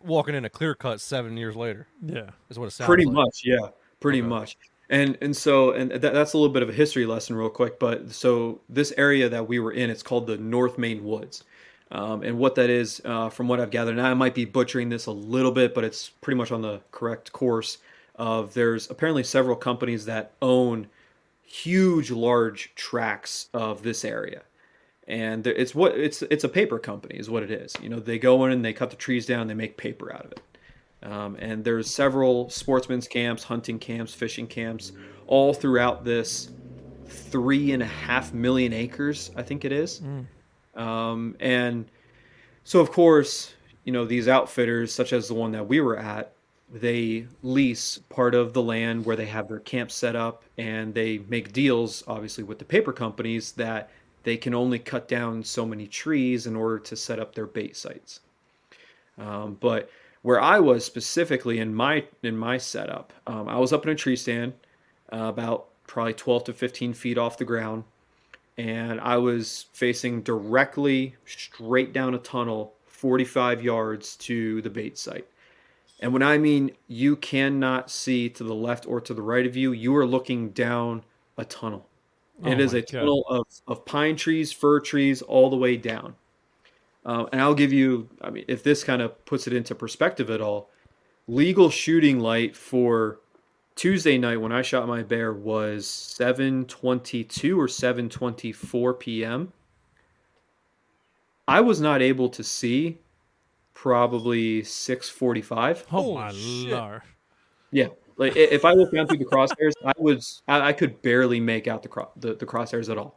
[SPEAKER 1] walking in a clear cut 7 years later.
[SPEAKER 2] Yeah,
[SPEAKER 1] is what it sounds
[SPEAKER 3] pretty
[SPEAKER 1] like.
[SPEAKER 3] much. Yeah, pretty much. And that's a little bit of a history lesson real quick. But so this area that we were in, it's called the North Maine Woods. And what that is, from what I've gathered, and I might be butchering this a little bit, but it's pretty much on the correct course. There's apparently several companies that own huge, large tracts of this area. And it's a paper company is what it is. They go in and they cut the trees down, they make paper out of it. And there's several sportsmen's camps, hunting camps, fishing camps, all throughout this 3.5 million acres, I think it is. And so, of course, these outfitters, such as the one that we were at, they lease part of the land where they have their camp set up, and they make deals, obviously, with the paper companies that they can only cut down so many trees in order to set up their bait sites. But where I was specifically in my setup, I was up in a tree stand, about probably 12 to 15 feet off the ground, and I was facing directly straight down a tunnel, 45 yards to the bait site. And when I mean you cannot see to the left or to the right of you, you are looking down a tunnel. It is a tunnel of pine trees, fir trees, all the way down. And I'll give you, I mean, if this kind of puts it into perspective at all, legal shooting light for Tuesday night when I shot my bear was 7:22 or 7:24 p.m. I was not able to see probably 6:45.
[SPEAKER 2] Oh my Lord.
[SPEAKER 3] Yeah. Like if I looked down through the crosshairs, I could barely make out the crosshairs at all.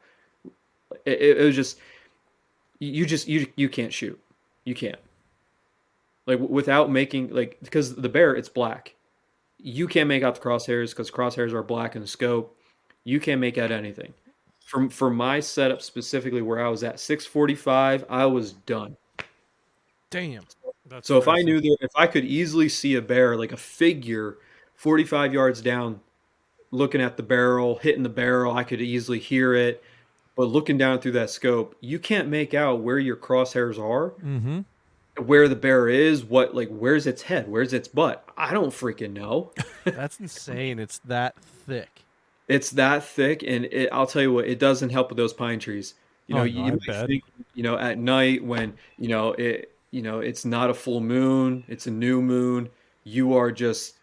[SPEAKER 3] It was just you can't shoot. You can't. Like without making because the bear, it's black. You can't make out the crosshairs because crosshairs are black in the scope. You can't make out anything. For my setup specifically where I was at 6:45, I was done.
[SPEAKER 1] Damn.
[SPEAKER 3] So if I knew that if I could easily see a bear, like a figure 45 yards down, looking at the barrel, hitting the barrel, I could easily hear it. But looking down through that scope, you can't make out where your crosshairs are, where the bear is, where's its head, where's its butt. I don't freaking know.
[SPEAKER 1] That's insane. It's that thick.
[SPEAKER 3] It's that thick, and I'll tell you what, it doesn't help with those pine trees. You might think, at night when it's not a full moon, it's a new moon.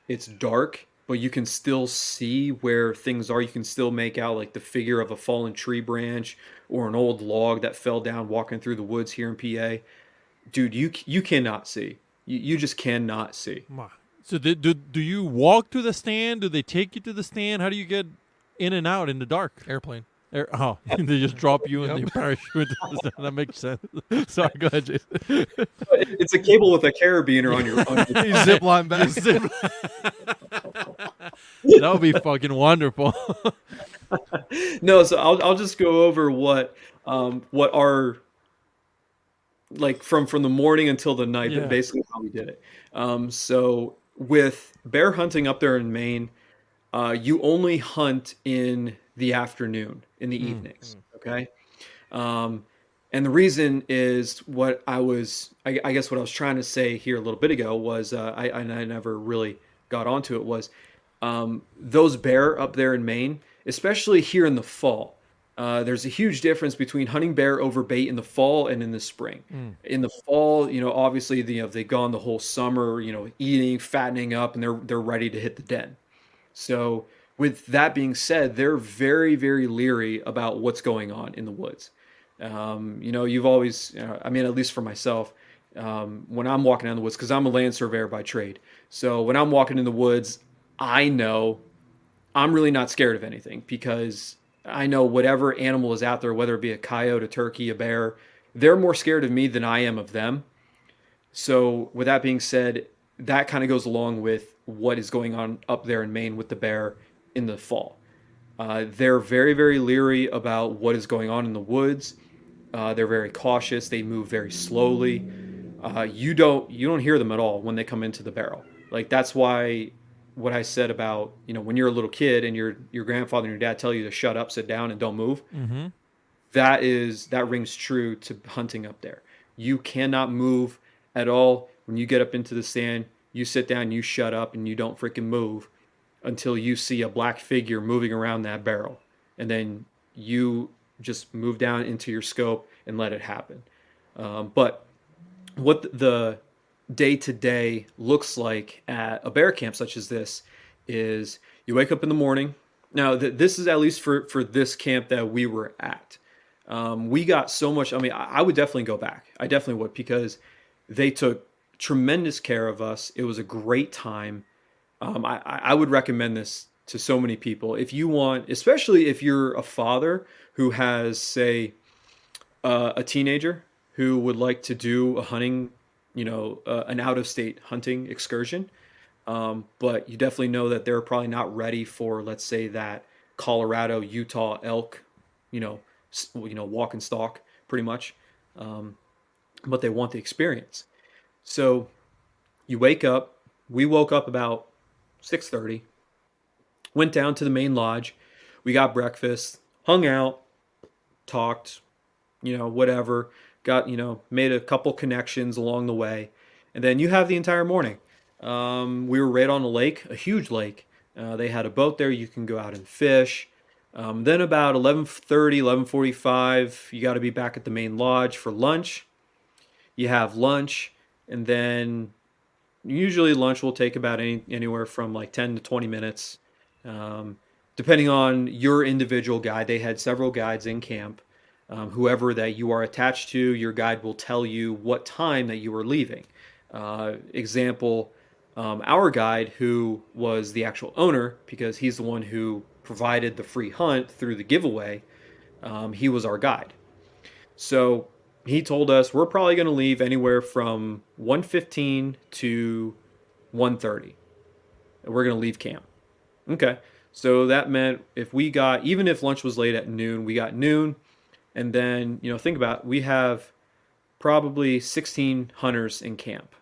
[SPEAKER 3] It's dark, but you can still see where things are. You can still make out like the figure of a fallen tree branch or an old log that fell down walking through the woods here in PA. Dude, you cannot see. You just cannot see.
[SPEAKER 2] So do you walk to the stand? Do they take you to the stand? How do you get in and out in the dark?
[SPEAKER 1] Airplane.
[SPEAKER 2] They just drop you in the parachute. That makes sense. Sorry, go ahead, Jason.
[SPEAKER 3] It's a cable with a carabiner on your
[SPEAKER 1] zip line back.
[SPEAKER 2] That would be fucking wonderful.
[SPEAKER 3] No, so I'll just go over what our like from the morning until the night, but
[SPEAKER 2] Yeah.
[SPEAKER 3] basically how we did it. So with bear hunting up there in Maine, you only hunt in the afternoon, in the
[SPEAKER 2] Mm.
[SPEAKER 3] evenings. Okay. Um, and the reason is I guess what I was trying to say here a little bit ago was, I never really got onto it was, those bear up there in Maine, especially here in the fall. There's a huge difference between hunting bear over bait in the fall and in the spring.
[SPEAKER 2] Mm.
[SPEAKER 3] In the fall, obviously, they've gone the whole summer, eating, fattening up, and they're ready to hit the den. So, with that being said, they're very, very leery about what's going on in the woods. You've always, I mean, at least for myself, when I'm walking down the woods, because I'm a land surveyor by trade. So when I'm walking in the woods, I know I'm really not scared of anything because I know whatever animal is out there, whether it be a coyote, a turkey, a bear, they're more scared of me than I am of them. So with that being said, that kind of goes along with what is going on up there in Maine with the bear in the fall. They're very, very leery about what is going on in the woods. They're very cautious. They move very slowly. You don't hear them at all when they come into the barrel. Like that's why what I said about when you're a little kid and your grandfather and your dad tell you to shut up, sit down, and don't move.
[SPEAKER 2] Mm-hmm.
[SPEAKER 3] That rings true to hunting up there. You cannot move at all when you get up into the stand. You sit down, you shut up, and you don't freaking move until you see a black figure moving around that barrel, and then you just move down into your scope and let it happen. But what the day to day looks like at a bear camp such as this is you wake up in the morning. Now, this is at least for this camp that we were at. We got so much. I mean, I would definitely go back. I definitely would because they took tremendous care of us. It was a great time. I would recommend this to so many people. If you want, especially if you're a father who has, say, a teenager who would like to do a hunting, an out of state hunting excursion. But you definitely know that they're probably not ready for, let's say, that Colorado, Utah elk, walk and stalk pretty much. But they want the experience. So you wake up. We woke up about 6:30. Went down to the main lodge. We got breakfast, hung out, talked, whatever. Got, made a couple connections along the way. And then you have the entire morning. We were right on a lake, a huge lake. They had a boat there. You can go out and fish. Then about 11:30, 11:45, you got to be back at the main lodge for lunch. You have lunch, and then usually lunch will take about anywhere from like 10 to 20 minutes. Depending on your individual guide. They had several guides in camp. Whoever that you are attached to, your guide will tell you what time that you are leaving. Example, our guide, who was the actual owner, because he's the one who provided the free hunt through the giveaway, he was our guide. So he told us we're probably going to leave anywhere from 1:15 to 1:30. We're going to leave camp. Okay. So that meant even if lunch was late at noon, we got noon. And then, think about it, we have probably 16 hunters in camp.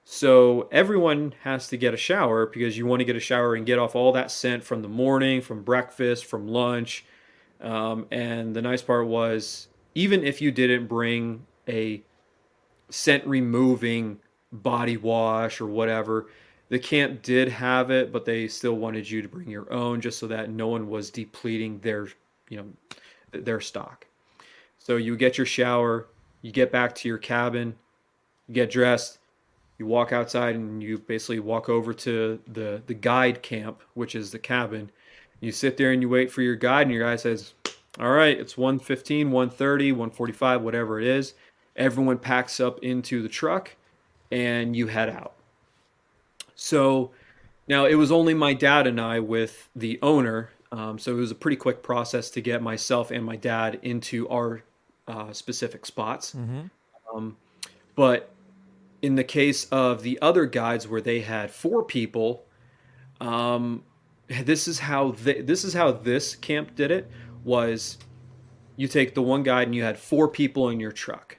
[SPEAKER 3] So everyone has to get a shower because you want to get a shower and get off all that scent from the morning, from breakfast, from lunch. And the nice part was, even if you didn't bring a scent removing body wash or whatever, the camp did have it, but they still wanted you to bring your own just so that no one was depleting their stock. So you get your shower, you get back to your cabin, you get dressed, you walk outside, and you basically walk over to the guide camp, which is the cabin. You sit there and you wait for your guide, and your guide says, all right, it's 1:15, 1:30, 1:45, whatever it is. Everyone packs up into the truck, and you head out. So now it was only my dad and I with the owner. So it was a pretty quick process to get myself and my dad into our specific spots.
[SPEAKER 2] Mm-hmm.
[SPEAKER 3] But in the case of the other guides where they had 4 people, This is how this camp did it. Was you take the one guide and you had 4 people in your truck.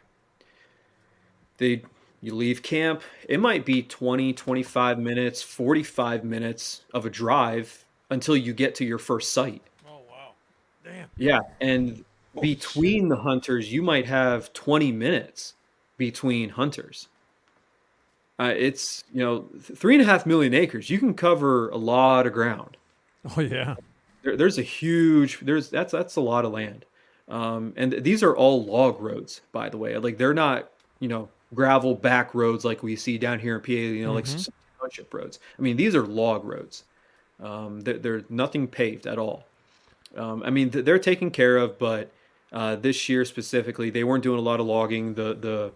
[SPEAKER 3] You leave camp. It might be 20, 25 minutes, 45 minutes of a drive until you get to your first site.
[SPEAKER 2] Oh wow, damn.
[SPEAKER 3] Yeah, and between the hunters, you might have 20 minutes between hunters. It's 3.5 million acres. You can cover a lot of ground.
[SPEAKER 2] Oh yeah.
[SPEAKER 3] There's a huge that's a lot of land. And these are all log roads, by the way. Like they're not gravel back roads like we see down here in PA. Like township roads. I mean, these are log roads. They're nothing paved at all. I mean, they're taken care of, but this year specifically, they weren't doing a lot of logging. The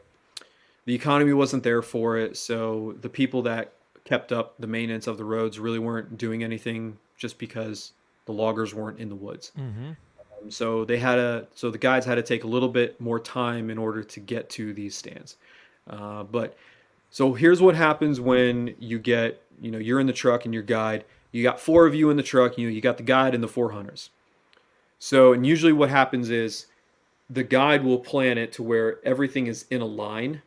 [SPEAKER 3] economy wasn't there for it, so the people that kept up the maintenance of the roads really weren't doing anything just because the loggers weren't in the woods. So the guides had to take a little bit more time in order to get to these stands. But so here's what happens when you get, you're in the truck and your guide. You got 4 of you in the truck. You got the guide and the 4 hunters. So, and usually what happens is the guide will plan it to where everything is in a line.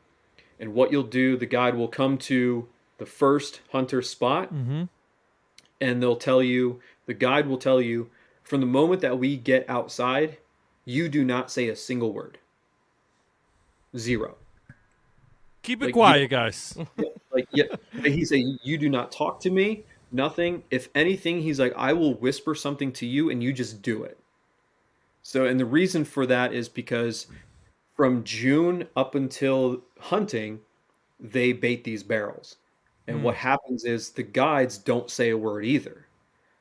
[SPEAKER 3] And what you'll do, the guide will come to the first hunter spot, and the guide will tell you, from the moment that we get outside, you do not say a single word. 0.
[SPEAKER 2] Keep it quiet, guys.
[SPEAKER 3] He said, you do not talk to me, nothing. If anything, he's like, I will whisper something to you and you just do it. So, and the reason for that is because from June up until hunting, they bait these barrels. And what happens is the guides don't say a word either.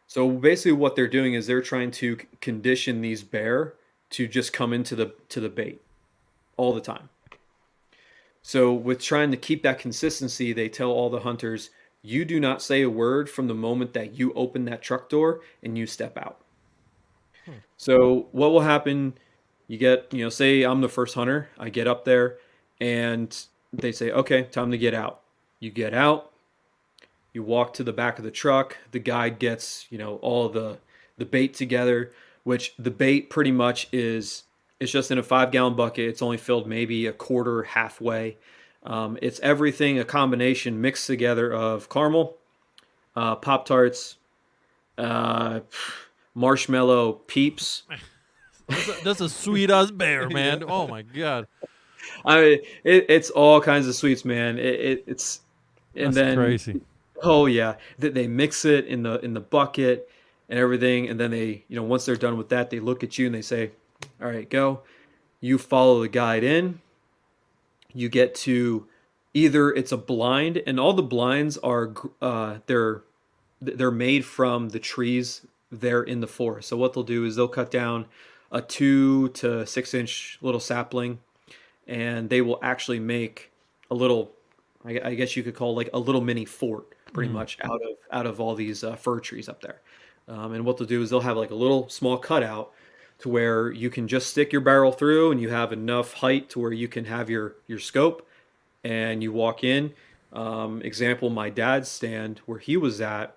[SPEAKER 3] So basically what they're doing is they're trying to condition these bear to just come into the bait all the time. So with trying to keep that consistency, they tell all the hunters, you do not say a word from the moment that you open that truck door and you step out. So what will happen, you get, say I'm the first hunter, I get up there and they say, okay, time to get out. You get out, you walk to the back of the truck, the guide gets, all the bait together, which the bait pretty much it's just in a 5-gallon bucket. It's only filled maybe a quarter, halfway. It's everything, a combination mixed together of caramel, Pop-Tarts, marshmallow Peeps.
[SPEAKER 2] That's a sweet ass bear, man. Oh my god.
[SPEAKER 3] I mean, it's all kinds of sweets, man. It's and
[SPEAKER 2] That's
[SPEAKER 3] then
[SPEAKER 2] crazy.
[SPEAKER 3] Oh yeah, they mix it in the bucket and everything, and then they, once they're done with that, they look at you and they say, "All right, go." You follow the guide in. You get to either it's a blind, and all the blinds are they're made from the trees there in the forest. So what they'll do is they'll cut down a 2 to 6 inch little sapling, and they will actually make a little, I guess you could call like a little mini fort, pretty much out of all these fir trees up there. And what they'll do is they'll have like a little small cutout to where you can just stick your barrel through, and you have enough height to where you can have your scope, and you walk in. Example, my dad's stand where he was at,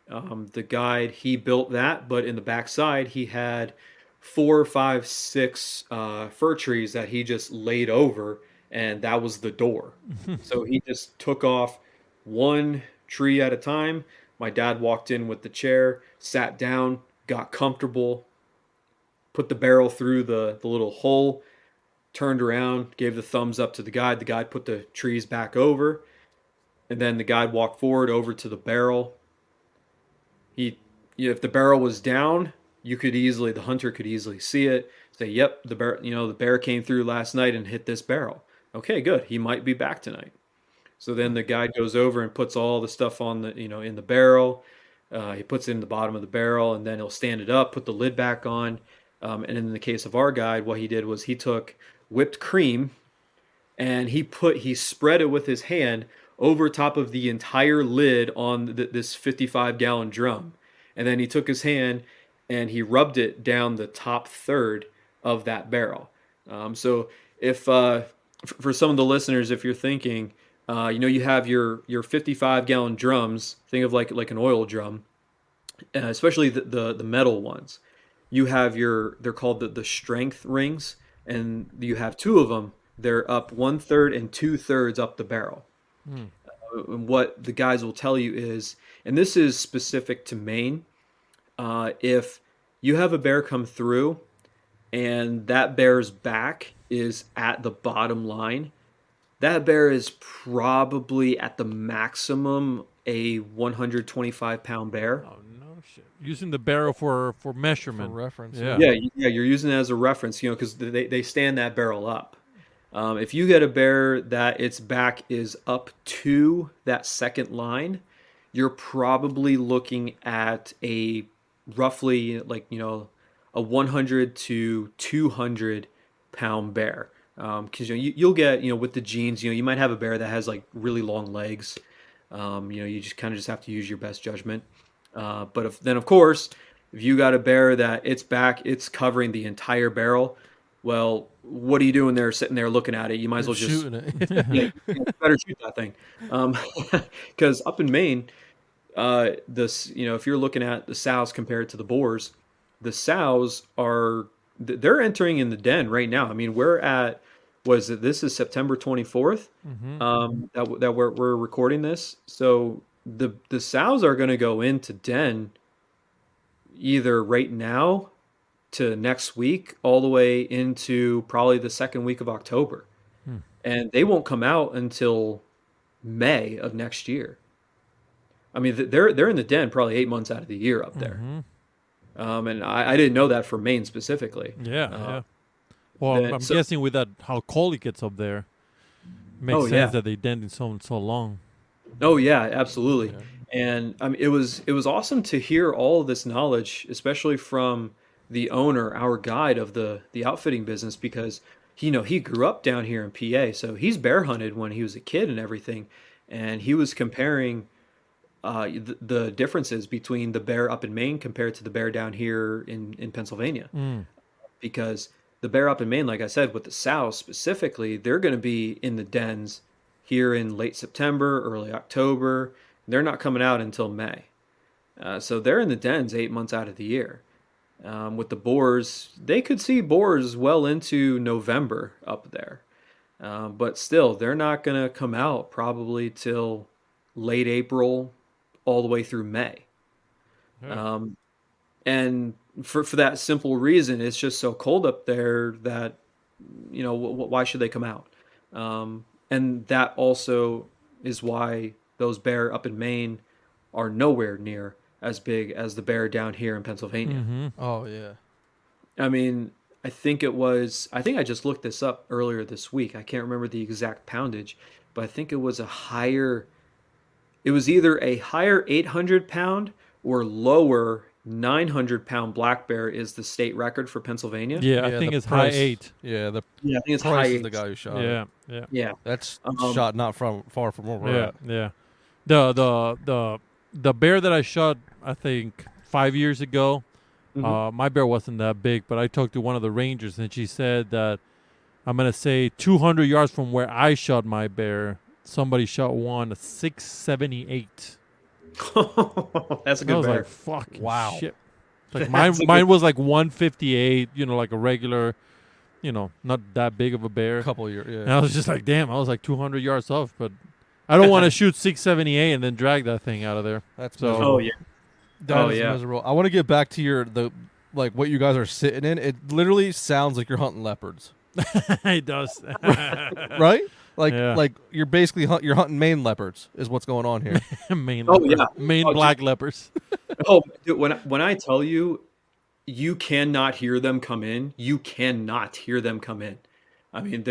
[SPEAKER 3] the guide, he built that, but in the backside he had 4, 5, 6 fir trees that he just laid over, and that was the door. So he just took off one tree at a time. My dad walked in with the chair, sat down, got comfortable, put the barrel through the little hole, turned around, gave the thumbs up to the guide. The guide put the trees back over, and then the guide walked forward over to the barrel. If the barrel was down, the hunter could easily see it, say, yep, the bear came through last night and hit this barrel. Okay, good. He might be back tonight. So then the guide goes over and puts all the stuff on in the barrel. He puts it in the bottom of the barrel, and then he'll stand it up, put the lid back on. And in the case of our guide, what he did was he took whipped cream and he spread it with his hand over top of the entire lid on this 55-gallon drum. And then he took his hand and he rubbed it down the top third of that barrel. So if for some of the listeners, if you're thinking, you have your 55-gallon drums, think of like an oil drum, especially the metal ones. You have they're called the strength rings, and you have two of them. They're up 1/3 and 2/3 up the barrel.
[SPEAKER 2] Hmm.
[SPEAKER 3] And what the guys will tell you is, and this is specific to Maine, if you have a bear come through and that bear's back is at the bottom line, that bear is probably at the maximum a 125-pound bear.
[SPEAKER 2] Oh no shit! Using the barrel for
[SPEAKER 1] For
[SPEAKER 2] measurement.
[SPEAKER 1] reference.
[SPEAKER 2] Yeah.
[SPEAKER 3] Yeah, you're using it as a reference, because they stand that barrel up. If you get a bear that its back is up to that second line, you're probably looking at a roughly like, a 100 to 200 pound bear. Because you'll get, with the genes, you might have a bear that has like really long legs. You just kind of just have to use your best judgment. But then of course, if you got a bear that its back, it's covering the entire barrel, well, what are you doing there, sitting there looking at it? You might as well just
[SPEAKER 1] Shooting it.
[SPEAKER 3] yeah, you better shoot that thing. Because up in Maine, if you're looking at the sows compared to the boars, the sows they're entering in the den right now. I mean, this is September 24th,
[SPEAKER 2] Mm-hmm.
[SPEAKER 3] that we're recording this. So the sows are going to go into den either right now to next week, all the way into probably the second week of October.
[SPEAKER 2] Hmm.
[SPEAKER 3] And they won't come out until May of next year. I mean, they're in the den probably 8 months out of the year up there.
[SPEAKER 2] Mm-hmm.
[SPEAKER 3] And I didn't know that for Maine specifically.
[SPEAKER 2] Yeah,
[SPEAKER 3] Uh,
[SPEAKER 2] yeah. Well, I'm
[SPEAKER 3] so-
[SPEAKER 2] guessing with that how cold it gets up there, makes
[SPEAKER 3] Oh,
[SPEAKER 2] sense
[SPEAKER 3] yeah.
[SPEAKER 2] that they dent in so long.
[SPEAKER 3] Oh yeah, absolutely.
[SPEAKER 1] Yeah.
[SPEAKER 3] And I mean, it was awesome to hear all of this knowledge, especially from the owner, our guide of the outfitting business, because he grew up down here in PA, so he's bear hunted when he was a kid and everything, and he was comparing the differences between the bear up in Maine compared to the bear down here in Pennsylvania,
[SPEAKER 2] Mm.
[SPEAKER 3] because the bear up in Maine, like I said, with the sows specifically, they're going to be in the dens here in late September, early October. They're not coming out until May. So they're in the dens 8 months out of the year. With the boars, they could see boars well into November up there. But still, they're not going to come out probably till late April, all the way through May.
[SPEAKER 2] Yeah.
[SPEAKER 3] And for that simple reason, it's just so cold up there that, why should they come out? And that also is why those bear up in Maine are nowhere near as big as the bear down here in Pennsylvania.
[SPEAKER 2] Mm-hmm.
[SPEAKER 1] Oh yeah.
[SPEAKER 3] I mean, I think I just looked this up earlier this week. I can't remember the exact poundage, but I think it was either a higher 800 pound or lower 900-pound black bear is the state record for Pennsylvania.
[SPEAKER 2] Yeah, I
[SPEAKER 1] Yeah,
[SPEAKER 2] think
[SPEAKER 1] the
[SPEAKER 2] it's high
[SPEAKER 1] price-
[SPEAKER 2] 8.
[SPEAKER 1] Yeah, the
[SPEAKER 3] Yeah, I think it's high
[SPEAKER 1] Price is
[SPEAKER 3] eight.
[SPEAKER 1] the guy who shot it.
[SPEAKER 2] Yeah, yeah,
[SPEAKER 3] Yeah.
[SPEAKER 1] That's
[SPEAKER 3] Um,
[SPEAKER 1] shot not far from where we're
[SPEAKER 2] yeah,
[SPEAKER 1] at.
[SPEAKER 2] yeah. The bear that I shot, I think 5 years ago.
[SPEAKER 3] Mhm.
[SPEAKER 2] My bear wasn't that big, but I talked to one of the rangers, and she said that I'm gonna say 200 yards from where I shot my bear, somebody shot one at 678.
[SPEAKER 3] That's a
[SPEAKER 2] I
[SPEAKER 3] good
[SPEAKER 2] was
[SPEAKER 3] bear.
[SPEAKER 2] like, "Fucking
[SPEAKER 1] Wow.
[SPEAKER 2] shit!" Like
[SPEAKER 3] That's a
[SPEAKER 2] mine was like 158. Like a regular, not that big of a bear.
[SPEAKER 1] A couple of years.
[SPEAKER 2] And
[SPEAKER 1] Yeah.
[SPEAKER 2] I was just like, "Damn!" I was like 200 yards off, but I don't want to shoot 678 and then drag that thing out of there.
[SPEAKER 1] That's
[SPEAKER 2] So-
[SPEAKER 1] miserable.
[SPEAKER 3] Oh yeah.
[SPEAKER 1] That is
[SPEAKER 3] yeah.
[SPEAKER 1] miserable. I want to get back to what you guys are sitting in. It literally sounds like you're hunting leopards,
[SPEAKER 2] It does.
[SPEAKER 1] right? Like
[SPEAKER 2] Yeah.
[SPEAKER 1] like you're basically you're hunting Maine leopards is what's going on here.
[SPEAKER 2] Maine
[SPEAKER 3] Oh,
[SPEAKER 2] leopards.
[SPEAKER 3] yeah.
[SPEAKER 2] Maine
[SPEAKER 3] Oh,
[SPEAKER 2] black leopards.
[SPEAKER 3] Oh, dude, when I tell you, you cannot hear them come in. You cannot hear them come in. I mean,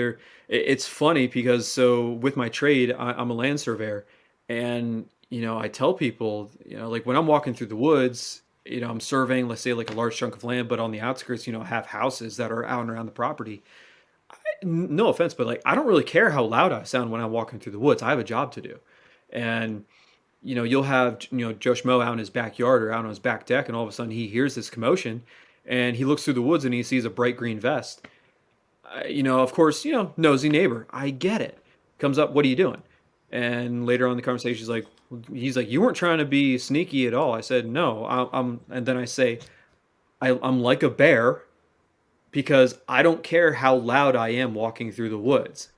[SPEAKER 3] it's funny because so with my trade, I'm a land surveyor, and I tell people, like when I'm walking through the woods, I'm surveying, let's say like a large chunk of land, but on the outskirts, I have houses that are out and around the property. No offense, but like I don't really care how loud I sound when I'm walking through the woods. I have a job to do, and you'll have Joe Schmo out in his backyard or out on his back deck, and all of a sudden he hears this commotion, and he looks through the woods and he sees a bright green vest. Of course, nosy neighbor. I get it. Comes up, what are you doing? And later on in the conversation, he's like, you weren't trying to be sneaky at all. I said, no, and then I say, I'm like a bear because I don't care how loud I am walking through the woods.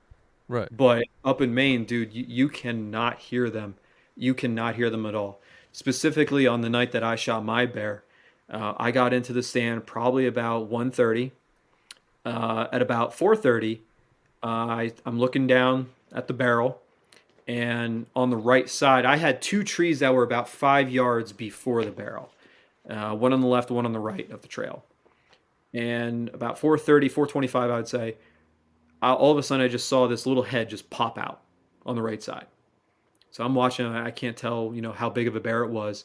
[SPEAKER 1] Right.
[SPEAKER 3] But up in Maine, dude, you cannot hear them. You cannot hear them at all. Specifically on the night that I shot my bear, I got into the stand probably about 1:30. At about 4:30, I'm looking down at the barrel, and on the right side, I had two trees that were about 5 yards before the barrel. One on the left, one on the right of the trail. And about 4:30, 4:25, I would say, all of a sudden I just saw this little head just pop out on the right side. So I'm watching. I can't tell, how big of a bear it was.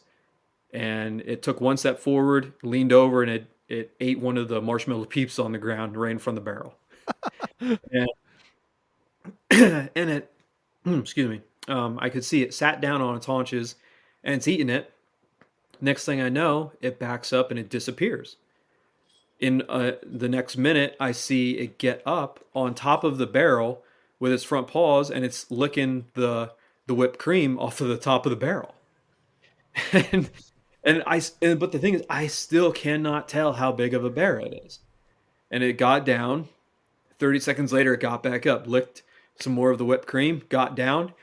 [SPEAKER 3] And it took one step forward, leaned over, and it ate one of the marshmallow peeps on the ground right in front of the barrel. And, and it, excuse me, I could see it sat down on its haunches and it's eating it. Next thing I know, it backs up and it disappears. In the next minute, I see it get up on top of the barrel with its front paws, and it's licking the whipped cream off of the top of the barrel. and but the thing is, I still cannot tell how big of a bear it is. And it got down. 30 seconds later, it got back up, licked some more of the whipped cream, got down.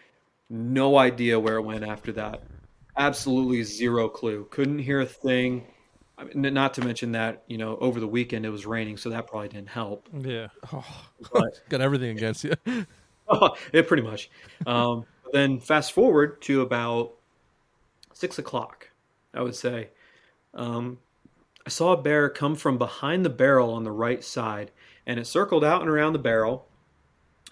[SPEAKER 3] No idea where it went after that. Absolutely zero clue. Couldn't hear a thing. I mean, not to mention that, over the weekend it was raining, so that probably didn't help.
[SPEAKER 2] Yeah.
[SPEAKER 3] But
[SPEAKER 1] Got everything against you.
[SPEAKER 3] it pretty much. Then fast forward to about 6 o'clock, I would say. I saw a bear come from behind the barrel on the right side, and it circled out and around the barrel.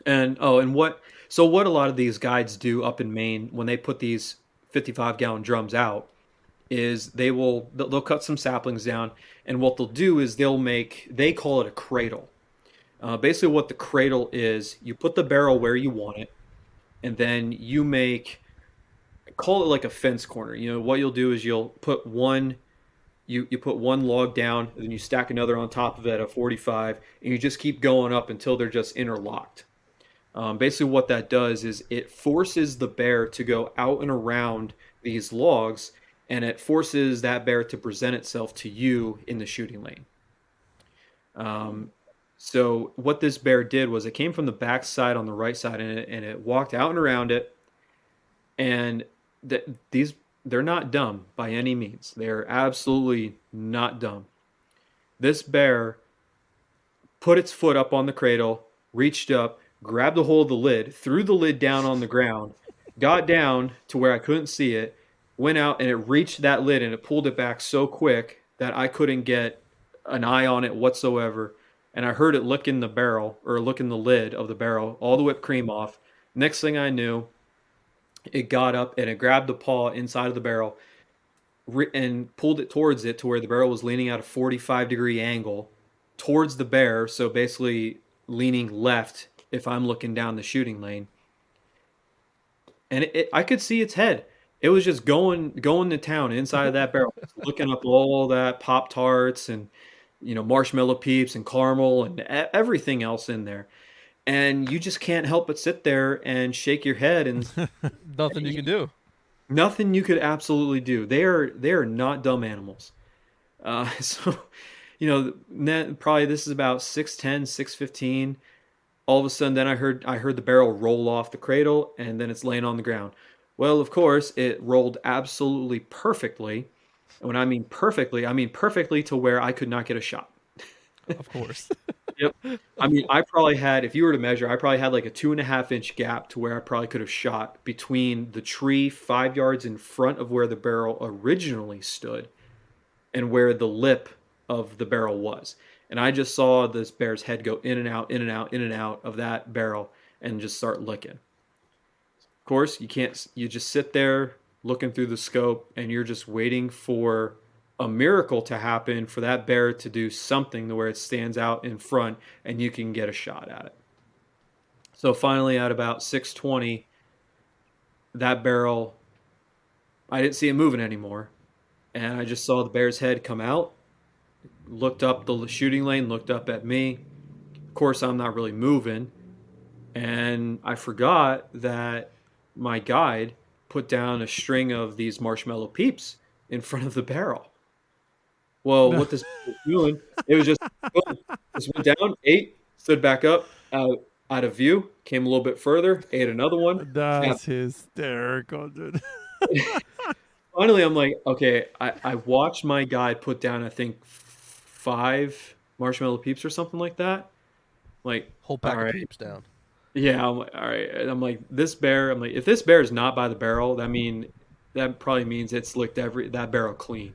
[SPEAKER 3] And what a lot of these guides do up in Maine when they put these 55-gallon drums out is they'll cut some saplings down, and what they'll do is they call it a cradle. Basically what the cradle is, you put the barrel where you want it, and then call it like a fence corner. What you'll do is you'll put you put one log down, and then you stack another on top of it at a 45, and you just keep going up until they're just interlocked. Basically what that does is it forces the bear to go out and around these logs, and it forces that bear to present itself to you in the shooting lane. So what this bear did was it came from the back side on the right side, and it walked out and around it. And they're not dumb by any means. They're absolutely not dumb. This bear put its foot up on the cradle, reached up, grabbed a hold of the lid, threw the lid down on the ground, got down to where I couldn't see it, went out, and it reached that lid and it pulled it back so quick that I couldn't get an eye on it whatsoever. And I heard it licking the barrel, or licking the lid of the barrel, all the whipped cream off. Next thing I knew, it got up and it grabbed the paw inside of the barrel and pulled it towards it to where the barrel was leaning at a 45-degree angle towards the bear. So basically leaning left if I'm looking down the shooting lane. And I could see its head. It was just going to town inside of that barrel, looking up all that Pop-Tarts and marshmallow peeps and caramel and everything else in there. And you just can't help but sit there and shake your head, and
[SPEAKER 1] Nothing you can do.
[SPEAKER 3] nothing you could absolutely do. They are not dumb animals. So, probably this is about 6:10, 6:15. All of a sudden, then I heard the barrel roll off the cradle, and then it's laying on the ground. Well, of course, it rolled absolutely perfectly. And when I mean perfectly to where I could not get a shot.
[SPEAKER 1] Of course.
[SPEAKER 3] Yep. I mean, I probably had, if you were to measure, I probably had like a 2.5-inch gap to where I probably could have shot between the tree 5 yards in front of where the barrel originally stood and where the lip of the barrel was. And I just saw this bear's head go in and out, in and out, in and out of that barrel and just start licking. Of course, you just sit there looking through the scope, and you're just waiting for a miracle to happen for that bear to do something to where it stands out in front and you can get a shot at it. So finally at about 6:20, that barrel, I didn't see it moving anymore. And I just saw the bear's head come out, looked up the shooting lane, looked up at me. Of course, I'm not really moving. And I forgot that my guide put down a string of these marshmallow peeps in front of the barrel. Well, what this was doing, it was just, boom, just went down, ate, stood back up, out of view, came a little bit further, ate another one.
[SPEAKER 2] That's hysterical, dude.
[SPEAKER 3] Finally, I'm like, okay, I watched my guy put down, I think, 5 marshmallow peeps or something like that. Like,
[SPEAKER 1] Whole
[SPEAKER 3] all
[SPEAKER 1] pack of
[SPEAKER 3] right.
[SPEAKER 1] peeps down.
[SPEAKER 3] Yeah, I'm like, all right. And I'm like, this bear, I'm like, if this bear is not by the barrel, that probably means it's licked that barrel clean.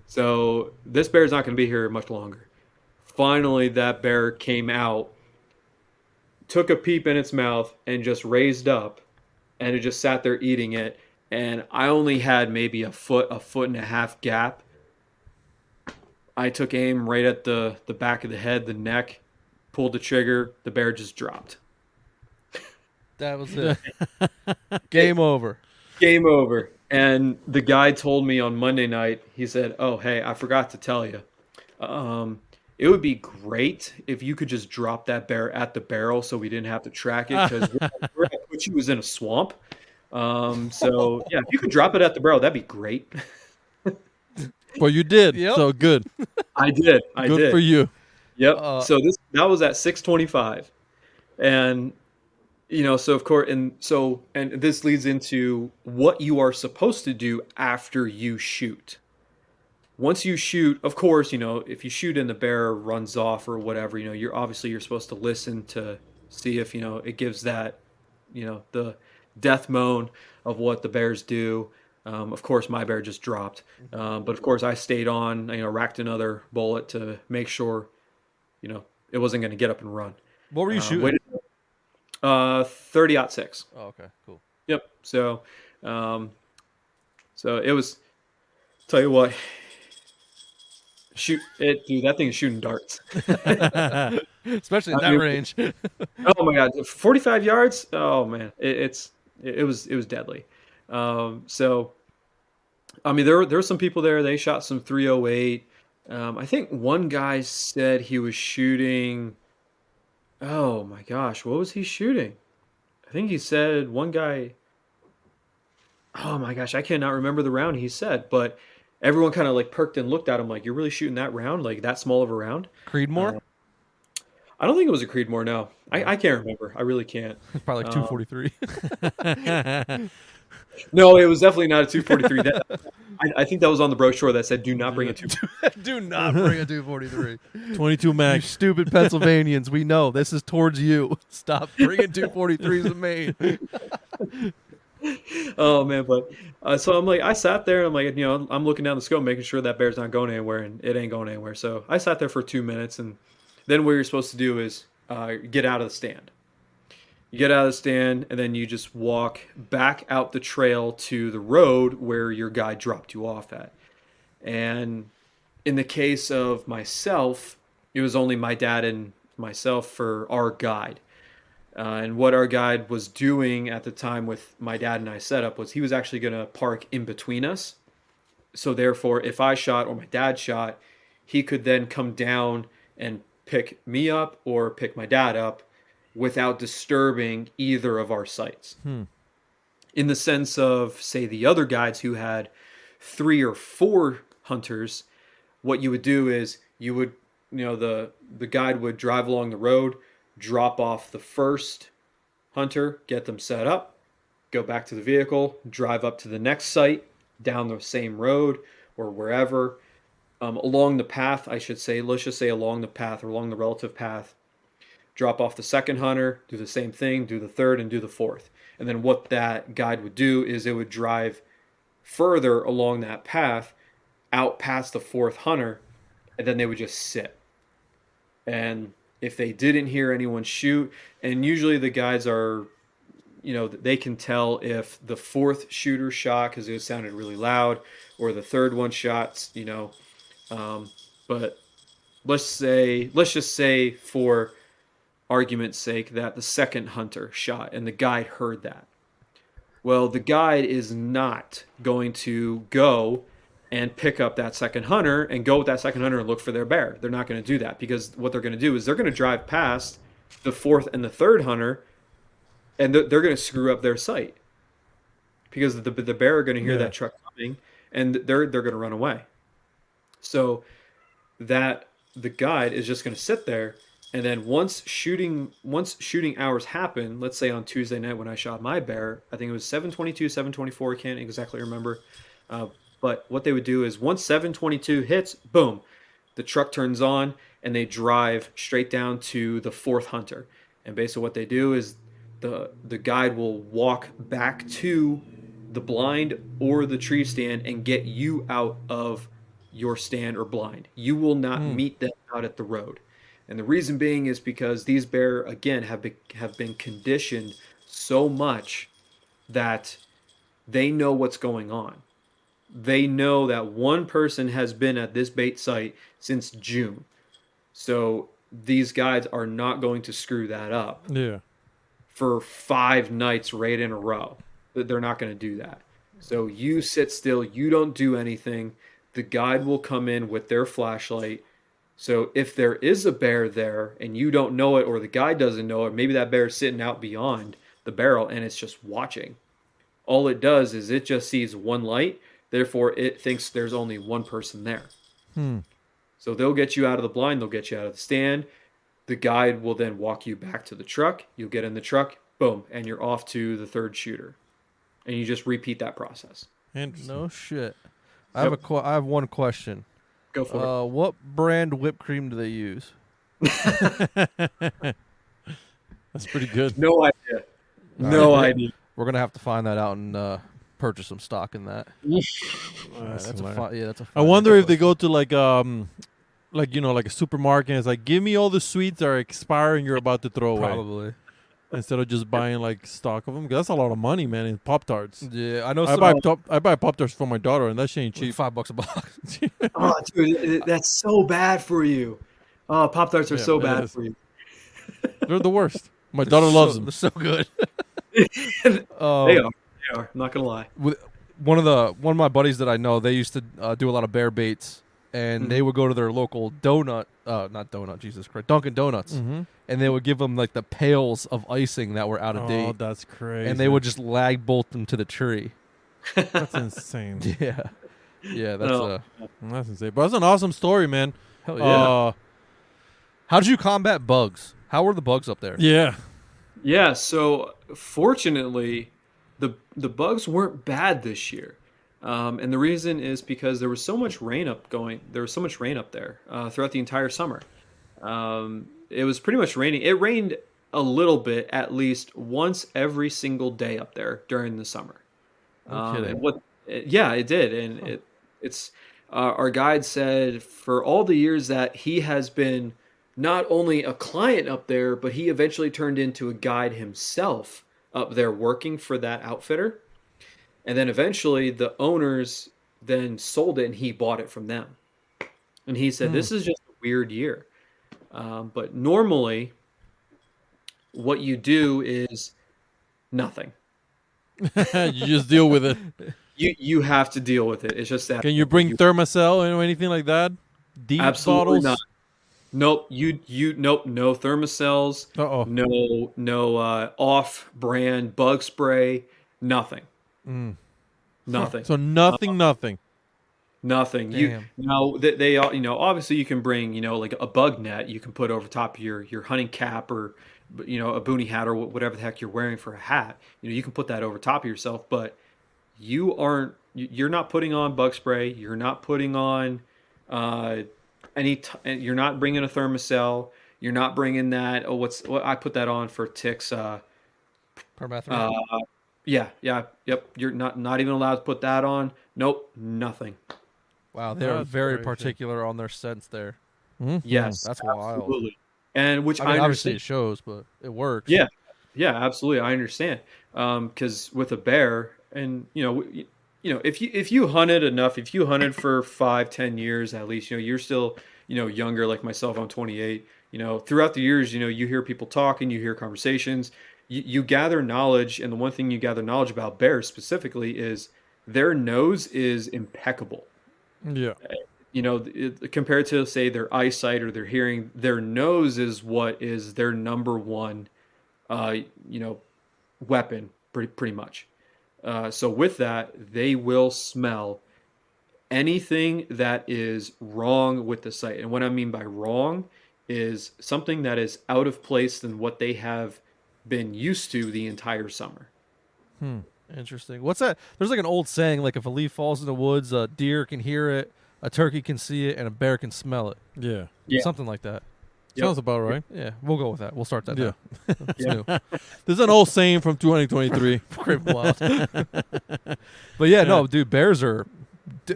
[SPEAKER 3] So this bear's not going to be here much longer. Finally, that bear came out, took a peep in its mouth, and just raised up, and it just sat there eating it. And I only had maybe a foot and a half gap. I took aim right at the back of the head, the neck, pulled the trigger. The bear just dropped.
[SPEAKER 1] That was it. Game over.
[SPEAKER 3] Game over. And the guy told me on Monday night, he said, "Oh, hey, I forgot to tell you. It would be great if you could just drop that bear at the barrel so we didn't have to track it, because where I put you was in a swamp. So, yeah, if you could drop it at the barrel, that'd be great."
[SPEAKER 2] Well, you did.
[SPEAKER 1] Yep.
[SPEAKER 2] So good.
[SPEAKER 3] I did.
[SPEAKER 2] Good for you.
[SPEAKER 3] Yep. So that was at 6:25. And so of course, and this leads into what you are supposed to do after you shoot. Once you shoot, of course, if you shoot and the bear runs off or whatever, you're supposed to listen to see if, it gives that, the death moan of what the bears do. Of course, my bear just dropped. But of course, I stayed on, racked another bullet to make sure, it wasn't going to get up and run.
[SPEAKER 2] What were you shooting?
[SPEAKER 3] 30-06.
[SPEAKER 1] Oh, okay, cool.
[SPEAKER 3] Yep. So it was, tell you what, shoot it, dude. That thing is shooting darts.
[SPEAKER 1] Especially at that range.
[SPEAKER 3] Oh my God, 45 yards. Oh man, it was deadly. So, I mean, there were some people there. They shot some 308. I think one guy said he was shooting. Oh my gosh, what was he shooting? I think he said one guy. Oh my gosh, I cannot remember the round he said, but everyone kind of like perked and looked at him like, "You're really shooting that round, like that small of a round?"
[SPEAKER 1] Creedmoor?
[SPEAKER 3] I don't think it was a Creedmoor. No, I can't remember. I really can't.
[SPEAKER 1] Probably like 243.
[SPEAKER 3] No, it was definitely not a 243. I think that was on the brochure that said, "Do not bring a 243."
[SPEAKER 1] Do not bring a 243.
[SPEAKER 2] 22
[SPEAKER 1] You
[SPEAKER 2] mag.
[SPEAKER 1] stupid Pennsylvanians. We know this is towards you. Stop bringing 243s in Maine.
[SPEAKER 3] Oh man, but so I'm like, I sat there and I'm like, I'm looking down the scope, making sure that bear's not going anywhere, and it ain't going anywhere. So I sat there for 2 minutes, and then what you're supposed to do is get out of the stand. You get out of the stand, and then you just walk back out the trail to the road where your guide dropped you off at. And in the case of myself, it was only my dad and myself for our guide. And what our guide was doing at the time with my dad and I set up was he was actually going to park in between us. So therefore, if I shot or my dad shot, he could then come down and pick me up or pick my dad up without disturbing either of our sights. In the sense of, say, the other guides who had 3 or 4 hunters, what you would do is you would, the guide would drive along the road, drop off the first hunter, get them set up, go back to the vehicle, drive up to the next site, down the same road or wherever, along the path, I should say, let's just say along the path or along the relative path, drop off the second hunter, do the same thing, do the third, and do the fourth. And then what that guide would do is it would drive further along that path, out past the fourth hunter, and then they would just sit. And if they didn't hear anyone shoot, and usually the guides are, they can tell if the fourth shooter shot because it sounded really loud, or the third one shot, but let's just say for argument's sake that the second hunter shot and the guide heard that. Well, the guide is not going to go and pick up that second hunter and go with that second hunter and look for their bear. They're not going to do that, because what they're going to do is they're going to drive past the fourth and the third hunter and they're going to screw up their sight because the bear are going to hear that truck coming, and they're going to run away. So that the guide is just going to sit there, and then once shooting hours happen, let's say on Tuesday night when I shot my bear, I think it was 7:22, 7:24, I can't exactly remember. But what they would do is once 7:22 hits, boom, the truck turns on and they drive straight down to the fourth hunter. And basically what they do is the guide will walk back to the blind or the tree stand and get you out of your stand or blind. You will not meet them out at the road. And the reason being is because these bear, again, have been conditioned so much that they know what's going on. They know that one person has been at this bait site since June. So these guides are not going to screw that up for 5 nights right in a row. They're not going to do that. So you sit still, you don't do anything. The guide will come in with their flashlight. So if there is a bear there and you don't know it, or the guide doesn't know it, maybe that bear is sitting out beyond the barrel and it's just watching. All it does is it just sees one light. Therefore, it thinks there's only one person there. So they'll get you out of the blind. They'll get you out of the stand. The guide will then walk you back to the truck. You'll get in the truck, boom, and you're off to the third shooter. And you just repeat that process.
[SPEAKER 1] No shit. I have one question.
[SPEAKER 3] Go for it.
[SPEAKER 1] What brand whipped cream do they use?
[SPEAKER 2] That's pretty good.
[SPEAKER 3] No idea. No idea.
[SPEAKER 1] We're gonna have to find that out and purchase some stock in that. That's a
[SPEAKER 2] I wonder if they go to like a supermarket and it's like, give me all the sweets that are expiring you're about to throw away.
[SPEAKER 1] Probably.
[SPEAKER 2] Instead of just buying like stock of them. 'Cause that's a lot of money, man, in Pop-Tarts.
[SPEAKER 1] Yeah, I know.
[SPEAKER 2] I buy Pop-Tarts for my daughter, and that shit ain't cheap.
[SPEAKER 1] $5 a box.
[SPEAKER 3] Oh, dude, that's so bad for you. Oh, Pop-Tarts are so bad for you.
[SPEAKER 2] They're the worst. My daughter loves them.
[SPEAKER 1] They're so good.
[SPEAKER 3] They are. I'm not gonna lie.
[SPEAKER 1] One of my buddies that I know, they used to do a lot of bear baits, and they would go to their local Dunkin' Donuts, and they would give them like the pails of icing that were out of date.
[SPEAKER 2] Oh, that's crazy.
[SPEAKER 1] And they would just lag bolt them to the tree.
[SPEAKER 2] That's insane.
[SPEAKER 1] Yeah,
[SPEAKER 2] That's insane. But that's an awesome story, man.
[SPEAKER 1] Hell yeah. How did you combat bugs? How were the bugs up there?
[SPEAKER 3] Yeah. So fortunately, the bugs weren't bad this year. And the reason is because there was so much rain up there throughout the entire summer. It was pretty much raining. It rained a little bit, at least once every single day up there during the summer.
[SPEAKER 1] No kidding.
[SPEAKER 3] It did. And it's our guide said for all the years that he has been not only a client up there, but he eventually turned into a guide himself up there working for that outfitter. And then eventually the owners then sold it and he bought it from them. And he said, this is just a weird year. But normally what you do is nothing.
[SPEAKER 2] You just deal with it.
[SPEAKER 3] You have to deal with it. It's just that.
[SPEAKER 2] Can you bring Thermacell or anything like that? Deep
[SPEAKER 3] Absolutely
[SPEAKER 2] bottles?
[SPEAKER 3] not. Nope. Nope. No Thermacells. No off-brand bug spray. Nothing. Nothing.
[SPEAKER 2] So nothing.
[SPEAKER 3] Nothing.
[SPEAKER 1] Damn.
[SPEAKER 3] They obviously you can bring like a bug net you can put over top of your hunting cap or a boonie hat or whatever the heck you're wearing for a hat. You can put that over top of yourself, but you're not putting on bug spray. You're not putting on you're not bringing a Thermacell. You're not bringing that. What I put that on for ticks.
[SPEAKER 1] Permethrin.
[SPEAKER 3] Yep. You're not even allowed to put that on. Nope, nothing.
[SPEAKER 1] Wow, they're
[SPEAKER 2] That's
[SPEAKER 1] very
[SPEAKER 2] crazy.
[SPEAKER 1] particular on their scents there.
[SPEAKER 3] Yes,
[SPEAKER 1] That's wild.
[SPEAKER 3] absolutely. And which
[SPEAKER 1] I mean,
[SPEAKER 3] I
[SPEAKER 1] obviously
[SPEAKER 3] understand.
[SPEAKER 1] it shows, but it works.
[SPEAKER 3] Yeah, absolutely. I understand. Because with a bear, and if you hunted enough, if you hunted for 5-10 years at least, you're still younger like myself. I'm 28. Throughout the years, you hear people talking, you hear conversations, you gather knowledge, and the one thing you gather knowledge about bears specifically is their nose is impeccable.
[SPEAKER 2] Yeah.
[SPEAKER 3] Compared to say their eyesight or their hearing, their nose is what is their number one, weapon, pretty much. So with that, they will smell anything that is wrong with the site. And what I mean by wrong is something that is out of place than what they have been used to the entire summer.
[SPEAKER 1] Interesting. What's that? There's like an old saying, like if a leaf falls in the woods, a deer can hear it, a turkey can see it, and a bear can smell it.
[SPEAKER 2] Yeah.
[SPEAKER 1] Something like that.
[SPEAKER 3] Yep.
[SPEAKER 2] Sounds about right.
[SPEAKER 1] Yeah, we'll go with that. We'll start that.
[SPEAKER 2] Yeah.
[SPEAKER 1] It's new.
[SPEAKER 2] There's an old saying from 2023.
[SPEAKER 1] Craven Wild. But yeah, no, dude, bears are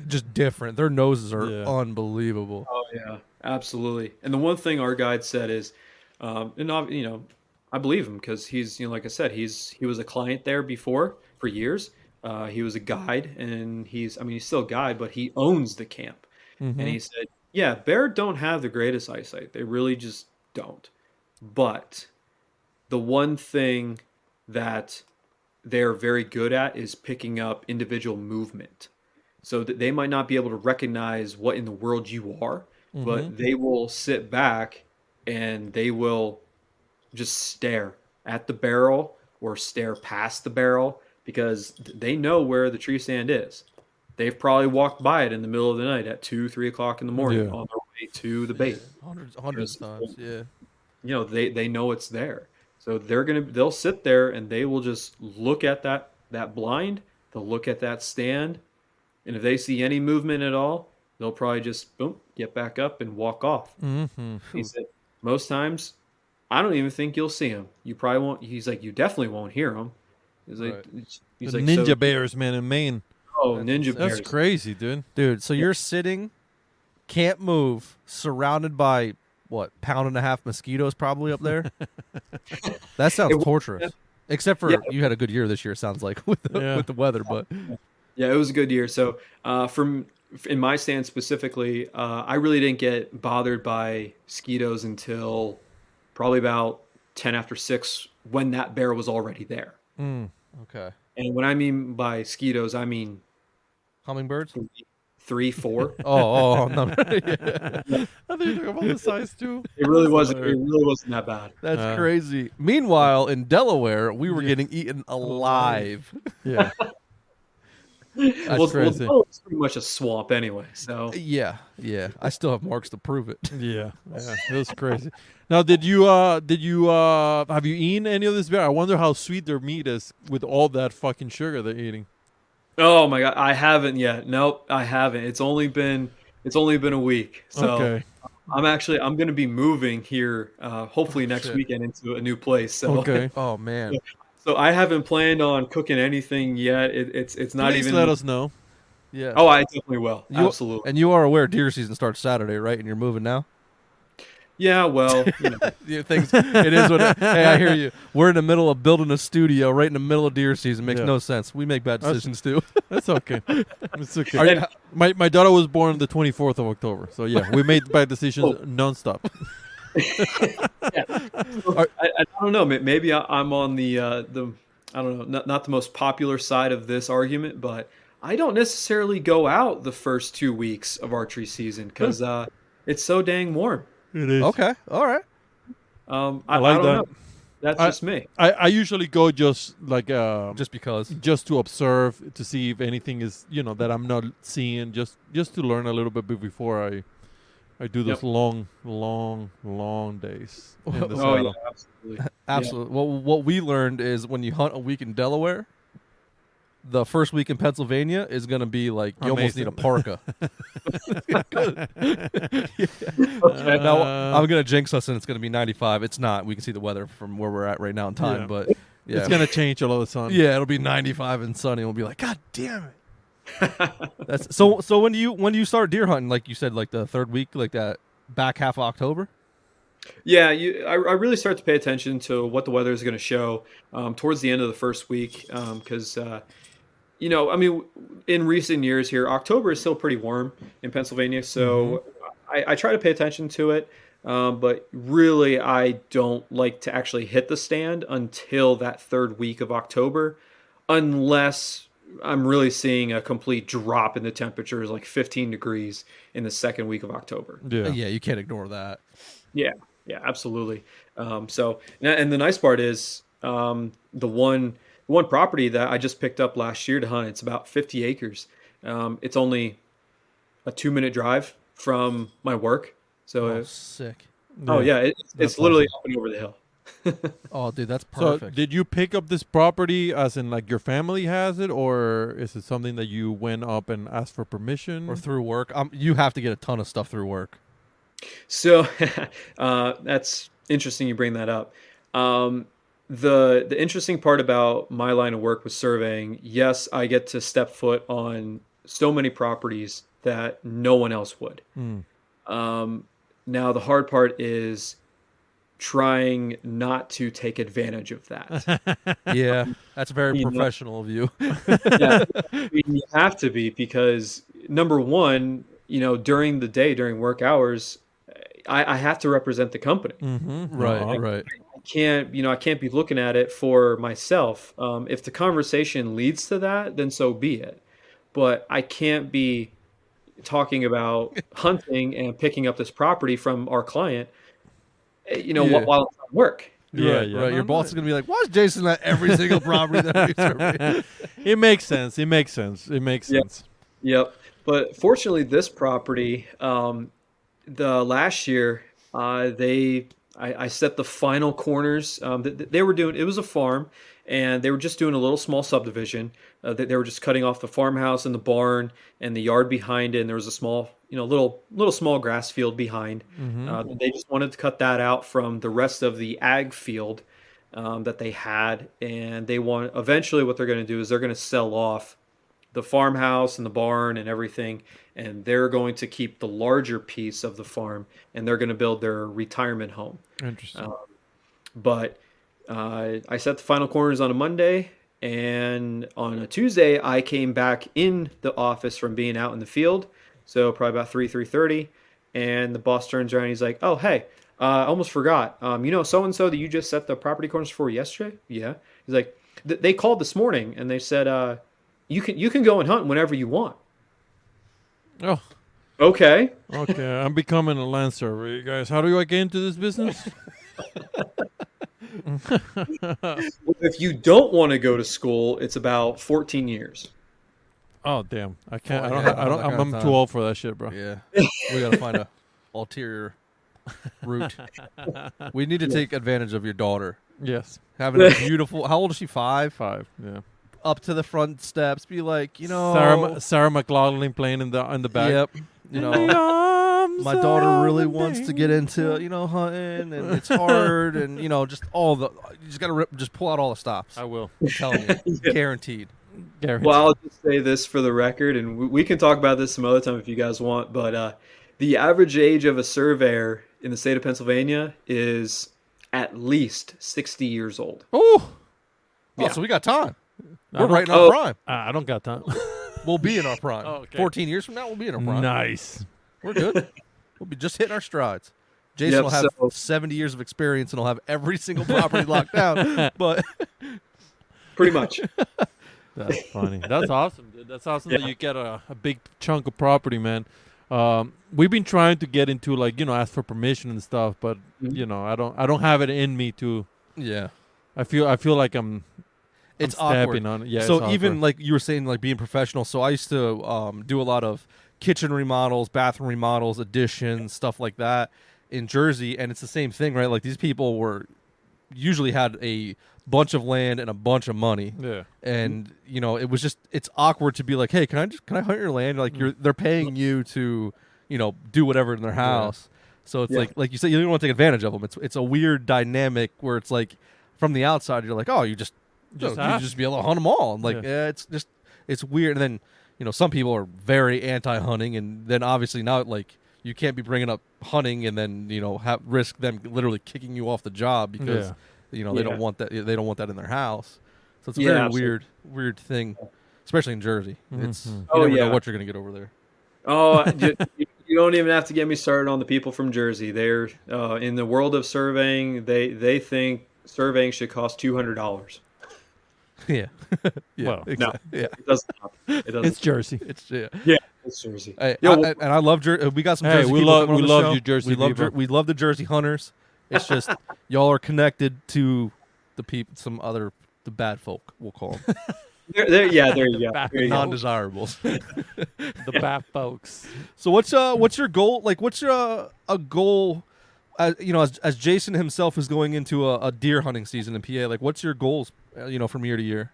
[SPEAKER 1] just different. Their noses are unbelievable.
[SPEAKER 3] Oh yeah, absolutely. And the one thing our guide said is, I believe him because he's, like I said, he was a client there before for years. He was a guide, and he's still a guide, but he owns the camp.
[SPEAKER 2] Mm-hmm.
[SPEAKER 3] And he said, yeah, bear don't have the greatest eyesight. They really just don't. But the one thing that they're very good at is picking up individual movement. So that they might not be able to recognize what in the world you are, but they will sit back and they will just stare at the barrel or stare past the barrel because they know where the tree stand is. They've probably walked by it in the middle of the night at 2-3 o'clock in the morning on their way to the bait.
[SPEAKER 1] Hundreds of times, yeah.
[SPEAKER 3] They know it's there. So they'll sit there and they will just look at that blind, they'll look at that stand, and if they see any movement at all, they'll probably just boom, get back up and walk off.
[SPEAKER 2] Mm-hmm.
[SPEAKER 3] He said most times I don't even think you'll see him. You probably won't. He's like, you definitely won't hear him. He's like,
[SPEAKER 2] the ninja bears, man, in Maine.
[SPEAKER 3] Oh, ninja bears.
[SPEAKER 2] That's crazy, dude.
[SPEAKER 1] So you're sitting, can't move, surrounded by what, 1.5 pound mosquitoes probably up there? That sounds torturous. Except for you had a good year this year, it sounds like, with the weather. But
[SPEAKER 3] yeah, it was a good year. So in my stand specifically, I really didn't get bothered by mosquitoes until probably about 10 after 6 when that bear was already there.
[SPEAKER 1] Okay.
[SPEAKER 3] And when I mean by mosquitoes, I mean
[SPEAKER 1] hummingbirds?
[SPEAKER 3] 3, 4.
[SPEAKER 1] Oh, no.
[SPEAKER 2] I think you're talking about the size too.
[SPEAKER 3] It really wasn't that bad.
[SPEAKER 1] That's crazy. Meanwhile, in Delaware, we were getting eaten alive.
[SPEAKER 2] Yeah.
[SPEAKER 3] That's crazy. It's pretty much a swamp anyway. So
[SPEAKER 1] yeah. I still have marks to prove it.
[SPEAKER 2] Yeah, it was crazy. Now, have you eaten any of this bear? I wonder how sweet their meat is with all that fucking sugar they're eating.
[SPEAKER 3] Oh my god, I haven't yet. Nope, I haven't. It's only been a week. So
[SPEAKER 2] okay.
[SPEAKER 3] I'm going to be moving here hopefully next weekend into a new place. So
[SPEAKER 2] okay.
[SPEAKER 1] Oh man.
[SPEAKER 3] So I haven't planned on cooking anything yet. It's not
[SPEAKER 2] Please
[SPEAKER 3] even.
[SPEAKER 2] let us know.
[SPEAKER 1] Yeah.
[SPEAKER 3] Oh, I definitely will. Absolutely.
[SPEAKER 1] And you are aware deer season starts Saturday, right? And you're moving now.
[SPEAKER 3] Yeah. Well,
[SPEAKER 1] it is what. Hey, I hear you. We're in the middle of building a studio right in the middle of deer season. Makes no sense. We make bad decisions too.
[SPEAKER 2] That's okay. It's okay. My daughter was born on the 24th of October, so yeah, we made bad decisions nonstop.
[SPEAKER 3] I don't know. Maybe I'm on the I don't know, not the most popular side of this argument, but I don't necessarily go out the first 2 weeks of archery season because it's so dang warm.
[SPEAKER 2] It is.
[SPEAKER 1] Okay. All right.
[SPEAKER 3] I like that. Know. That's just me.
[SPEAKER 2] I usually go just like just to observe to see if anything is that I'm not seeing just to learn a little bit before I do those long days. In the saddle.
[SPEAKER 3] Yeah, absolutely.
[SPEAKER 1] Absolutely. Well, what we learned is when you hunt a week in Delaware, the first week in Pennsylvania is going to be like you almost need a parka. Now, I'm going to jinx us and it's going to be 95. It's not. We can see the weather from where we're at right now in time, but yeah.
[SPEAKER 2] It's going to change all of a sudden.
[SPEAKER 1] Yeah, it'll be 95 and sunny. We'll be like, God damn it. That's so when do you start deer hunting, like you said, like the third week, like that back half of October?
[SPEAKER 3] Yeah, I really start to pay attention to what the weather is going to show towards the end of the first week because in recent years here, October is still pretty warm in Pennsylvania, so I try to pay attention to it. But really, I don't like to actually hit the stand until that third week of October, unless I'm really seeing a complete drop in the temperatures, like 15 degrees in the second week of October.
[SPEAKER 1] Yeah, you can't ignore that.
[SPEAKER 3] Yeah, absolutely. And the nice part is The one property that I just picked up last year to hunt, it's about 50 acres. It's only a 2-minute drive from my work. So,
[SPEAKER 1] Oh, sick.
[SPEAKER 3] it's literally up and over the hill.
[SPEAKER 1] Oh, dude, that's
[SPEAKER 2] So
[SPEAKER 1] perfect.
[SPEAKER 2] did you pick up this property as in like your family has it, or is it something that you went up and asked for permission?
[SPEAKER 1] Or through work? You have to get a ton of stuff through work.
[SPEAKER 3] So that's interesting you bring that up. The interesting part about my line of work with surveying, yes, I get to step foot on so many properties that no one else would. Now the hard part is trying not to take advantage of that.
[SPEAKER 1] Yeah, that's very
[SPEAKER 3] You know-
[SPEAKER 1] professional of you.
[SPEAKER 3] Yeah, I mean, you have to be because number one, during the day, during work hours, I have to represent the company.
[SPEAKER 1] Right, right.
[SPEAKER 3] I can't be looking at it for myself. If the conversation leads to that, then so be it. But I can't be talking about hunting and picking up this property from our client,
[SPEAKER 1] Yeah.
[SPEAKER 3] while I'm at work.
[SPEAKER 2] Yeah,
[SPEAKER 1] right,
[SPEAKER 2] yeah.
[SPEAKER 1] right. Your boss is gonna be like, "Why is Jason at every single property that we survey?"
[SPEAKER 2] It makes sense. It makes sense. It makes
[SPEAKER 3] Yeah.
[SPEAKER 2] sense.
[SPEAKER 3] Yep. But fortunately, this property, the last year, I set the final corners. They were doing. It was a farm, and they were just doing a little small subdivision. They were just cutting off the farmhouse and the barn and the yard behind it. And there was a small, little small grass field behind. They just wanted to cut that out from the rest of the ag field that they had, and eventually what they're going to do is they're going to sell off the farmhouse and the barn and everything, and they're going to keep the larger piece of the farm, and they're going to build their retirement home.
[SPEAKER 2] Interesting.
[SPEAKER 3] But I set the final corners on a Monday, and on a Tuesday I came back in the office from being out in the field, so probably about 3:30, and the boss turns around and he's like, "Oh, hey, I almost forgot. So-and-so that you just set the property corners for yesterday?" Yeah. He's like, "They called this morning and they said you can go and hunt whenever you want."
[SPEAKER 2] Oh,
[SPEAKER 3] Okay.
[SPEAKER 2] okay. I'm becoming a land surveyor, you guys. How do I get into this business?
[SPEAKER 3] If you don't want to go to school, it's about 14 years.
[SPEAKER 2] Oh, damn. I can't.
[SPEAKER 1] Oh,
[SPEAKER 2] I don't.
[SPEAKER 1] yeah,
[SPEAKER 2] I don't.
[SPEAKER 1] that kind of
[SPEAKER 2] I'm
[SPEAKER 1] time.
[SPEAKER 2] too old for that shit, bro.
[SPEAKER 1] Yeah, we gotta find a ulterior route. We need to take advantage of your daughter
[SPEAKER 2] Yes.
[SPEAKER 1] having a beautiful. How old is she? 5.
[SPEAKER 2] 5. Yeah.
[SPEAKER 1] Up to the front steps, be like,
[SPEAKER 2] Sarah McLaughlin playing in the back.
[SPEAKER 1] Yep. My daughter really wants to get into hunting, and it's hard, and just all the. You just gotta just pull out all the stops.
[SPEAKER 2] I will.
[SPEAKER 1] I'm telling you, guaranteed.
[SPEAKER 2] Guaranteed.
[SPEAKER 3] Well, I'll just say this for the record, and we can talk about this some other time if you guys want, but the average age of a surveyor in the state of Pennsylvania is at least 60 years old.
[SPEAKER 1] Oh,
[SPEAKER 3] Yeah.
[SPEAKER 1] so we got time.
[SPEAKER 2] I
[SPEAKER 1] We're
[SPEAKER 2] don't-
[SPEAKER 1] right in our prime.
[SPEAKER 2] I don't got time.
[SPEAKER 1] We'll be in our prime.
[SPEAKER 2] Oh, okay.
[SPEAKER 1] 14 years from now, we'll be in our prime.
[SPEAKER 2] Nice.
[SPEAKER 1] We're good. We'll be just hitting our strides. Jason
[SPEAKER 3] Yep,
[SPEAKER 1] will have
[SPEAKER 3] so-
[SPEAKER 1] 70 years of experience and he'll have every single property locked down. But
[SPEAKER 3] Pretty much.
[SPEAKER 2] That's funny. That's awesome, dude. That's awesome that
[SPEAKER 3] Yeah.
[SPEAKER 2] you get a big chunk of property, man. We've been trying to get into ask for permission and stuff, but
[SPEAKER 3] Mhm.
[SPEAKER 2] I don't have it in me to.
[SPEAKER 1] yeah,
[SPEAKER 2] I feel like I'm
[SPEAKER 1] it's
[SPEAKER 2] stepping
[SPEAKER 1] awkward.
[SPEAKER 2] on it. Yeah.
[SPEAKER 1] So
[SPEAKER 2] it's
[SPEAKER 1] even
[SPEAKER 2] awkward.
[SPEAKER 1] like you were saying, like being professional. So I used to do a lot of kitchen remodels, bathroom remodels, additions, stuff like that in Jersey. And it's the same thing, right? Like these people usually had a bunch of land and a bunch of money.
[SPEAKER 2] Yeah.
[SPEAKER 1] And it was it's awkward to be like, hey, can I hunt your land? Like they're paying you to do whatever in their house. So it's
[SPEAKER 3] Yeah.
[SPEAKER 1] like you said, you don't want to take advantage of them. It's a weird dynamic where it's like from the outside you're like, oh, you just be able to hunt them all. I'm like,
[SPEAKER 2] Yeah.
[SPEAKER 1] it's weird. And then some people are very anti-hunting, and then obviously now like you can't be bringing up hunting and then risk them literally kicking you off the job because they don't want that. They don't want that in their house. So it's a very
[SPEAKER 3] absolutely.
[SPEAKER 1] weird thing, especially in Jersey. It's you
[SPEAKER 3] Oh,
[SPEAKER 1] never know
[SPEAKER 3] yeah.
[SPEAKER 1] what you're gonna get over there.
[SPEAKER 3] Oh, you don't even have to get me started on the people from Jersey. They're in the world of surveying. They think surveying should cost $200.
[SPEAKER 1] Yeah, yeah,
[SPEAKER 2] Well,
[SPEAKER 1] exactly. Yeah,
[SPEAKER 3] It doesn't. It doesn't.
[SPEAKER 2] It's Jersey.
[SPEAKER 1] it's yeah.
[SPEAKER 3] Yeah, it's Jersey.
[SPEAKER 1] Hey,
[SPEAKER 3] Yo,
[SPEAKER 1] and I love Jersey. We got some
[SPEAKER 2] Hey,
[SPEAKER 1] Jersey
[SPEAKER 2] we
[SPEAKER 1] people
[SPEAKER 2] love-
[SPEAKER 1] coming on
[SPEAKER 2] we
[SPEAKER 1] the
[SPEAKER 2] love
[SPEAKER 1] show.
[SPEAKER 2] you Jersey
[SPEAKER 1] we love
[SPEAKER 2] people.
[SPEAKER 1] we love the Jersey hunters. It's just y'all are connected to the bad folk, we'll call them.
[SPEAKER 3] There you go.
[SPEAKER 2] Back
[SPEAKER 3] There you go.
[SPEAKER 1] Non-desirables.
[SPEAKER 2] The bat folks.
[SPEAKER 1] So what's your goal? Like, what's your a goal? As Jason himself is going into a deer hunting season in PA, like, what's your goals? From year to year.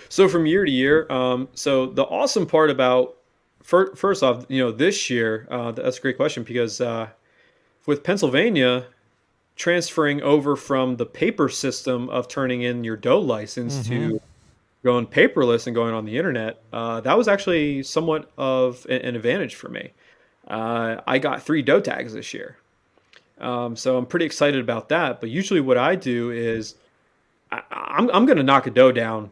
[SPEAKER 3] So from year to year, so the awesome part about first off, this year, that's a great question because with Pennsylvania transferring over from the paper system of turning in your doe license to going paperless and going on the internet, that was actually somewhat of an advantage for me. I got 3 doe tags this year. So I'm pretty excited about that. But usually what I do is I'm going to knock a doe down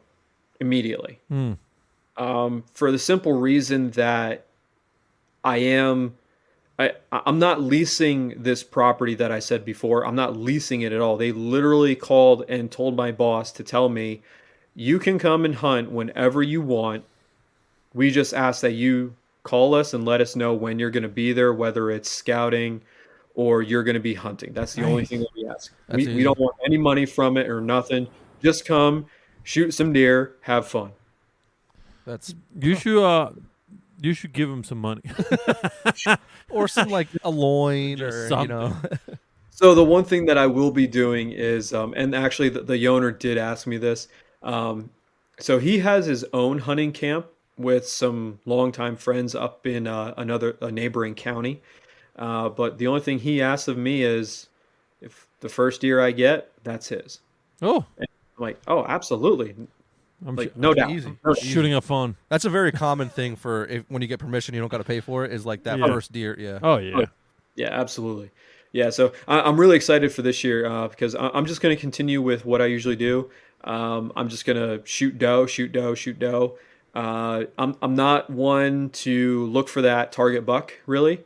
[SPEAKER 3] immediately. For the simple reason that I'm not leasing this property that I said before. I'm not leasing it at all. They literally called and told my boss to tell me, you can come and hunt whenever you want. We just ask that you call us and let us know when you're going to be there, whether it's scouting or you're going to be hunting. That's the only thing that we ask. We don't want any money from it or nothing. Just come, shoot some deer, have fun.
[SPEAKER 2] You should give him some money.
[SPEAKER 1] Or some like a loin or
[SPEAKER 2] something.
[SPEAKER 3] So the one thing that I will be doing is, and actually the owner did ask me this. So he has his own hunting camp with some longtime friends up in a neighboring county. But the only thing he asked of me is, if the first deer I get, that's his.
[SPEAKER 2] Oh,
[SPEAKER 3] and I'm like, oh, absolutely.
[SPEAKER 1] No doubt.
[SPEAKER 2] Easy. Shooting a phone.
[SPEAKER 1] That's a very common thing for when you get permission, you don't got to pay for it. Is like that first deer. Yeah.
[SPEAKER 2] Oh yeah.
[SPEAKER 3] Yeah, absolutely. Yeah, so I'm really excited for this year because I'm just going to continue with what I usually do. I'm just going to shoot doe. I'm not one to look for that target buck really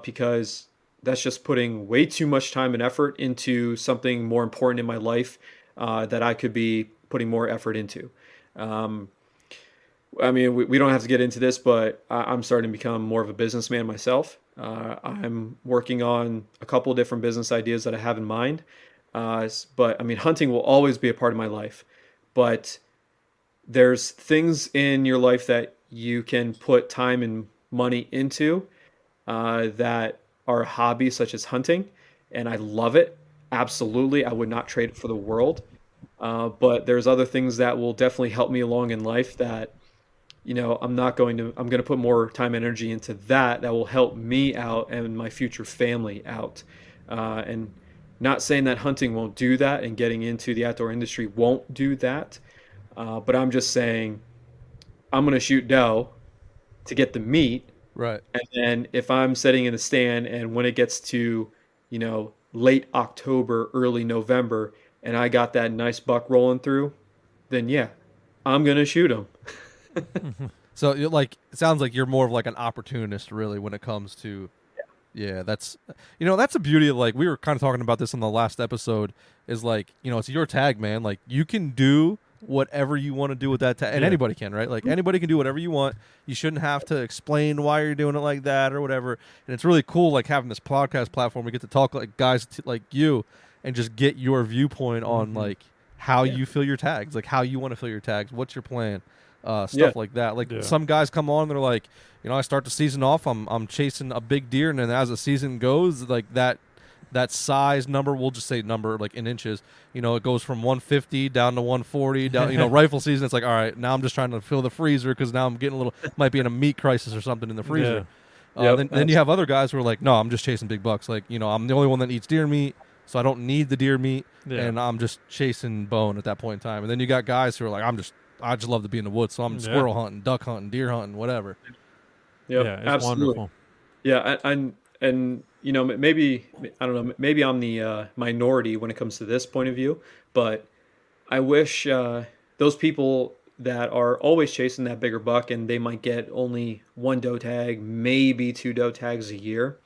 [SPEAKER 3] because that's just putting way too much time and effort into something more important in my life that I could be putting more effort into. I mean, we don't have to get into this, but I'm starting to become more of a businessman myself. I'm working on a couple of different business ideas that I have in mind. But I mean, hunting will always be a part of my life. But there's things in your life that you can put time and money into that are a hobby, such as hunting. And I love it. Absolutely. I would not trade it for the world. But there's other things that will definitely help me along in life that, I'm going to put more time and energy into that will help me out and my future family out. And not saying that hunting won't do that and getting into the outdoor industry won't do that. But I'm just saying I'm going to shoot doe to get the meat.
[SPEAKER 1] Right.
[SPEAKER 3] And then if I'm sitting in the stand and when it gets to, late October, early November, and I got that nice buck rolling through, then yeah, I'm going to shoot him.
[SPEAKER 1] So it sounds like you're more of like an opportunist really when it comes to that's that's the beauty of, like, we were kind of talking about this on the last episode, is like, it's your tag, man. Like, you can do whatever you want to do with that tag, and anybody can, right? Like, anybody can do whatever you want. You shouldn't have to explain why you're doing it like that or whatever. And it's really cool, like, having this podcast platform. We get to talk like guys like you and just get your viewpoint on like how you fill your tags, like how you want to fill your tags, what's your plan. Stuff like that. Like some guys come on, they're like, I start the season off, I'm chasing a big deer, and then as the season goes, like that size number, we'll just say number like in inches, it goes from 150 down to 140 down. Rifle season, it's like, all right, now I'm just trying to fill the freezer because now I'm getting might be in a meat crisis or something in the freezer. Then you have other guys who are like, no, I'm just chasing big bucks. Like, I'm the only one that eats deer meat, so I don't need the deer meat, and I'm just chasing bone at that point in time. And then you got guys who are like, I just love to be in the woods, so I'm squirrel hunting, duck hunting, deer hunting, whatever.
[SPEAKER 3] Yep,
[SPEAKER 2] yeah, it's
[SPEAKER 3] absolutely.
[SPEAKER 2] wonderful.
[SPEAKER 3] Yeah, and maybe I don't know, maybe I'm the minority when it comes to this point of view, but I wish those people that are always chasing that bigger buck and they might get only 1 doe tag, maybe 2 doe tags a year.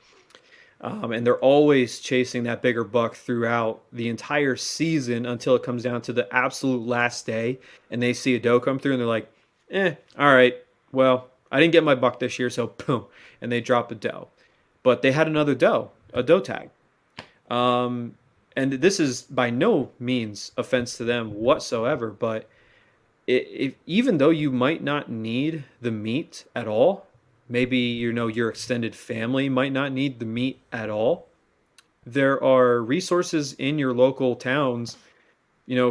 [SPEAKER 3] And they're always chasing that bigger buck throughout the entire season until it comes down to the absolute last day and they see a doe come through and they're like, all right, well, I didn't get my buck this year, so boom, and they drop a doe. But they had another doe, a doe tag. and this is by no means offense to them whatsoever, but if even though you might not need the meat at all, maybe your extended family might not need the meat at all, there are resources in your local towns,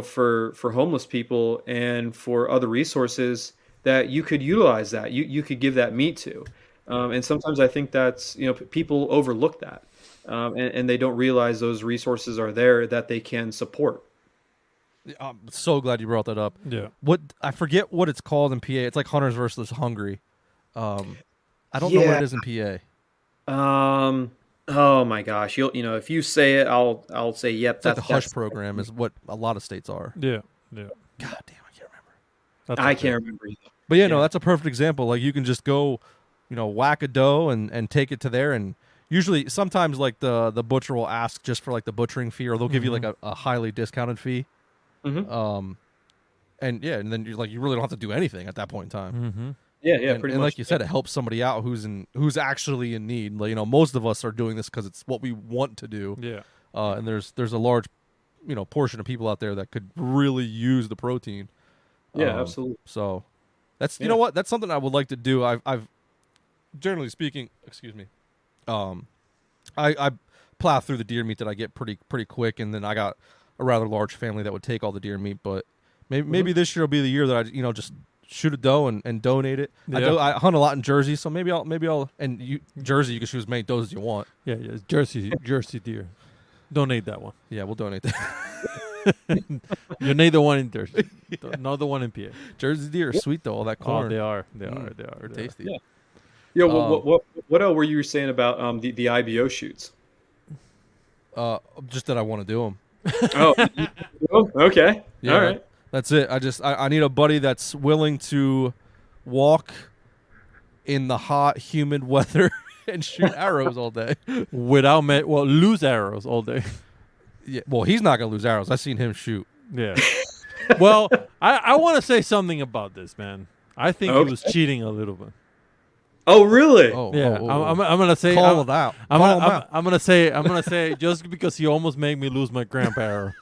[SPEAKER 3] for homeless people and for other resources that you could utilize, that you could give that meat to. And sometimes I think that's, people overlook that, and they don't realize those resources are there that they can support.
[SPEAKER 1] I'm so glad you brought that up.
[SPEAKER 2] Yeah.
[SPEAKER 1] I forget what it's called in PA. It's like Hunters versus Hungry. I don't know what it is in PA.
[SPEAKER 3] Oh my gosh, if you say it, I'll say yep.
[SPEAKER 1] It's like the Hush program is what a lot of states are.
[SPEAKER 2] Yeah.
[SPEAKER 1] God damn, I can't remember.
[SPEAKER 3] I can't remember either.
[SPEAKER 1] But no, that's a perfect example. Like you can just go, whack a doe and take it to there, and usually sometimes like the butcher will ask just for like the butchering fee, or they'll give you like a highly discounted fee.
[SPEAKER 3] Mm-hmm.
[SPEAKER 1] And then you really don't have to do anything at that point in time.
[SPEAKER 2] Mm-hmm.
[SPEAKER 3] Yeah,
[SPEAKER 1] pretty much. And like you said, it helps somebody out who's actually in need. Like, most of us are doing this because it's what we want to do.
[SPEAKER 2] Yeah.
[SPEAKER 1] And there's a large, portion of people out there that could really use the protein.
[SPEAKER 3] Yeah, absolutely.
[SPEAKER 1] So that's you know what, that's something I would like to do. I've generally speaking, excuse me, I plow through the deer meat that I get pretty quick, and then I got a rather large family that would take all the deer meat. But maybe this year will be the year that I just shoot a doe and donate it.
[SPEAKER 2] Yeah.
[SPEAKER 1] I hunt a lot in Jersey, so maybe I'll and Jersey you can shoot as many does as you want.
[SPEAKER 2] Yeah. Jersey deer. Donate that one.
[SPEAKER 1] Yeah, we'll donate that.
[SPEAKER 2] You need the one in Jersey, not the one in PA.
[SPEAKER 1] Jersey deer are sweet though. All that corn.
[SPEAKER 2] Oh, they are.
[SPEAKER 1] They're tasty.
[SPEAKER 3] Yeah. Yeah. What else were you saying about the IBO shoots?
[SPEAKER 1] Just that I want to do them.
[SPEAKER 3] Oh, okay.
[SPEAKER 1] Yeah,
[SPEAKER 3] all right.
[SPEAKER 1] That's it. I need a buddy that's willing to walk in the hot, humid weather and shoot arrows all day
[SPEAKER 2] Without lose arrows all day.
[SPEAKER 1] Yeah. Well, he's not gonna lose arrows. I've seen him shoot.
[SPEAKER 2] Yeah. Well, I want to say something about this, man. I think he was cheating a little bit.
[SPEAKER 3] Oh, really?
[SPEAKER 2] Yeah. I'm gonna say
[SPEAKER 1] call it out.
[SPEAKER 2] I'm gonna say just because he almost made me lose my grandpa arrow,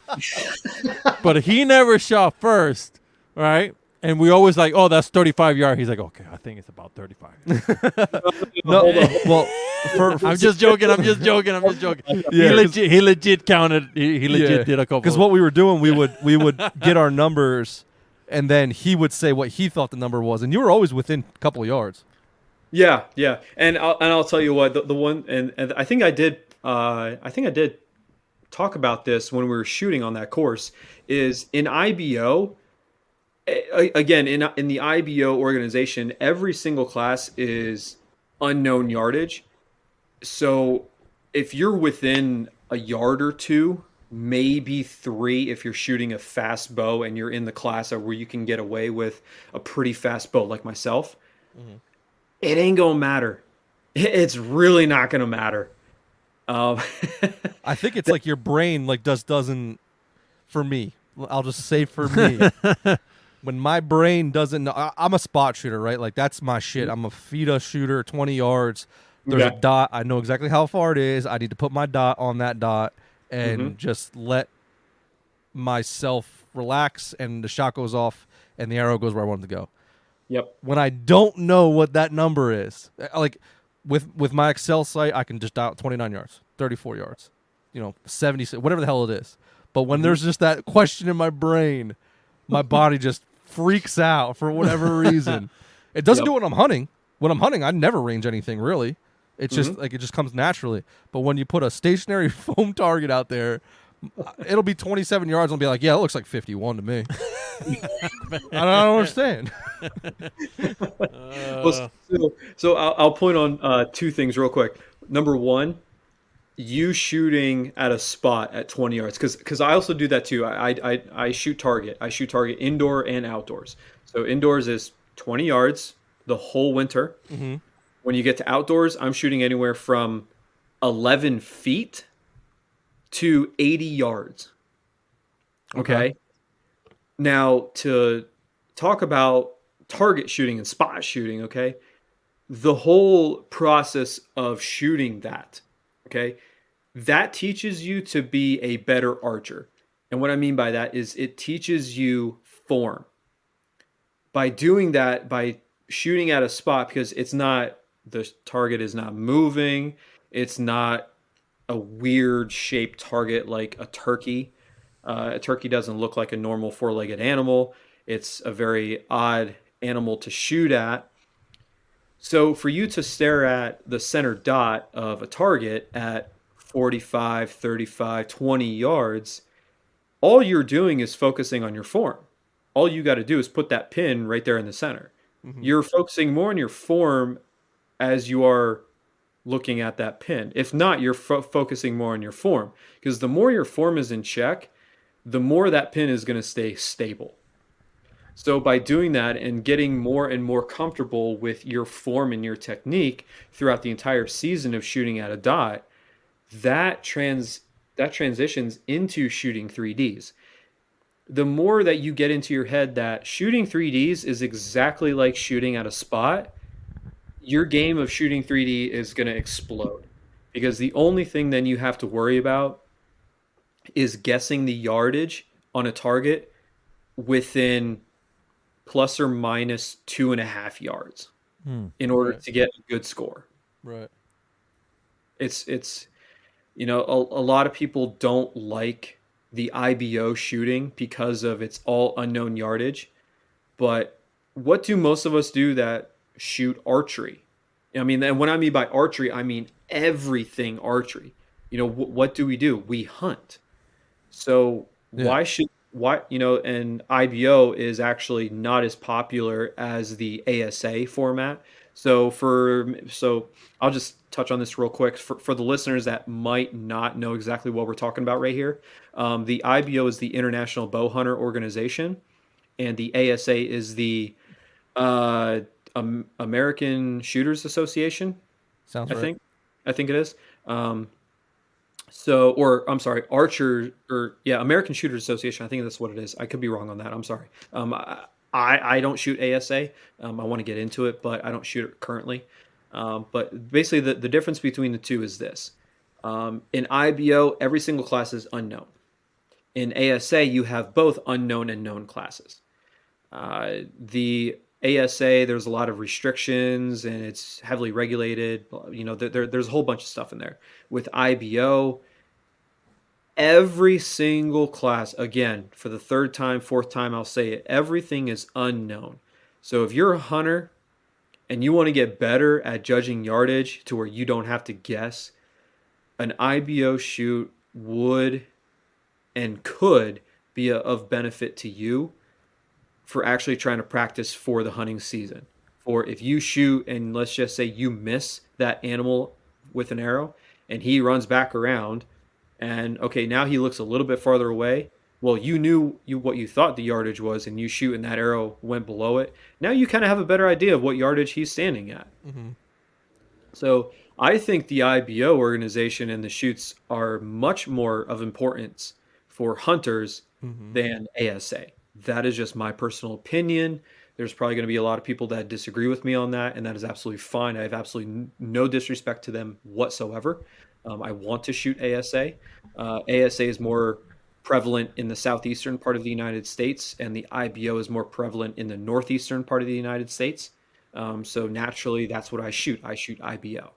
[SPEAKER 2] but he never shot first, right? And we always like, oh, that's 35 yards. He's like, okay, I think it's about 35.
[SPEAKER 1] No, well,
[SPEAKER 2] I'm just joking. Yeah, he legit counted. He legit did a couple.
[SPEAKER 1] Because what we were doing, we would get our numbers, and then he would say what he thought the number was, and you were always within a couple of yards.
[SPEAKER 3] Yeah, and I'll tell you what, the one, and I think I did talk about this when we were shooting on that course, is in IBO. Again, in the IBO organization, every single class is unknown yardage. So if you're within a yard or two, maybe 3, if you're shooting a fast bow and you're in the class where you can get away with a pretty fast bow like myself, it ain't gonna matter. It's really not gonna matter.
[SPEAKER 1] I think it's like your brain doesn't. For me, I'll just say for me. When my brain doesn't know, I'm a spot shooter, right? Like, that's my shit. I'm a FIDA shooter, 20 yards. There's a dot. I know exactly how far it is. I need to put my dot on that dot and just let myself relax, and the shot goes off, and the arrow goes where I want it to go.
[SPEAKER 3] Yep.
[SPEAKER 1] When I don't know what that number is, like with my Excel site, I can just dot 29 yards, 34 yards, 70, whatever the hell it is. But when there's just that question in my brain, my body just freaks out for whatever reason. It doesn't do it when I'm hunting. When I'm hunting, I never range anything really. It's just like it just comes naturally. But when you put a stationary foam target out there, it'll be 27 yards and I'll be like, yeah, it looks like 51 to me. I don't understand.
[SPEAKER 3] So I'll point on 2 things real quick. Number 1, you shooting at a spot at 20 yards, because I also do that too. I shoot target. I shoot target indoor and outdoors. So indoors is 20 yards the whole winter. When you get to outdoors, I'm shooting anywhere from 11 feet to 80 yards. Okay. Now, to talk about target shooting and spot shooting, okay, the whole process of shooting that, okay, that teaches you to be a better archer. And what I mean by that is it teaches you form. By doing that, by shooting at a spot, because the target is not moving, it's not a weird shaped target like a turkey. A turkey doesn't look like a normal four-legged animal. It's a very odd animal to shoot at. So for you to stare at the center dot of a target at 45, 35, 20 yards, all you're doing is focusing on your form. All you got to do is put that pin right there in the center.
[SPEAKER 1] Mm-hmm.
[SPEAKER 3] You're focusing more on your form as you are looking at that pin. If not, you're focusing more on your form, because the more your form is in check, the more that pin is going to stay stable. So by doing that and getting more and more comfortable with your form and your technique throughout the entire season of shooting at a dot, that transitions into shooting 3Ds. The more that you get into your head that shooting 3Ds is exactly like shooting at a spot, your game of shooting 3D is going to explode, because the only thing then you have to worry about is guessing the yardage on a target within plus or minus 2.5 yards in order to get a good score.
[SPEAKER 1] Right.
[SPEAKER 3] It's a lot of people don't like the IBO shooting because of its all unknown yardage. But what do most of us do that shoot archery? I mean, and when I mean by archery, I mean everything archery. What do? We hunt. So and IBO is actually not as popular as the ASA format. So I'll just touch on this real quick for the listeners that might not know exactly what we're talking about right here. The IBO is the International Bow Hunter Organization, and the ASA is the American Shooters Association.
[SPEAKER 1] Sounds right.
[SPEAKER 3] I think it is. I'm sorry, American Shooters Association. I think that's what it is. I could be wrong on that. I'm sorry. I don't shoot ASA. I want to get into it, but I don't shoot it currently. But basically, the difference between the two is this. In IBO, every single class is unknown. In ASA, you have both unknown and known classes. The ASA, there's a lot of restrictions and it's heavily regulated. There's a whole bunch of stuff in there. With IBO, every single class, again, for the third time, fourth time, I'll say it, everything is unknown. So if you're a hunter and you want to get better at judging yardage to where you don't have to guess, an IBO shoot would and could be of benefit to you for actually trying to practice for the hunting season. Or if you shoot and let's just say you miss that animal with an arrow and he runs back around and okay, now he looks a little bit farther away. Well, you knew what you thought the yardage was and you shoot and that arrow went below it. Now you kind of have a better idea of what yardage he's standing at.
[SPEAKER 1] Mm-hmm.
[SPEAKER 3] So I think the IBO organization and the shoots are much more of importance for hunters than ASA. That is just my personal opinion. There's probably going to be a lot of people that disagree with me on that, and that is absolutely fine. I have absolutely no disrespect to them whatsoever. I want to shoot ASA. ASA is more prevalent in the southeastern part of the United States, and the IBO is more prevalent in the northeastern part of the United States. So naturally, that's what I shoot. I shoot IBO.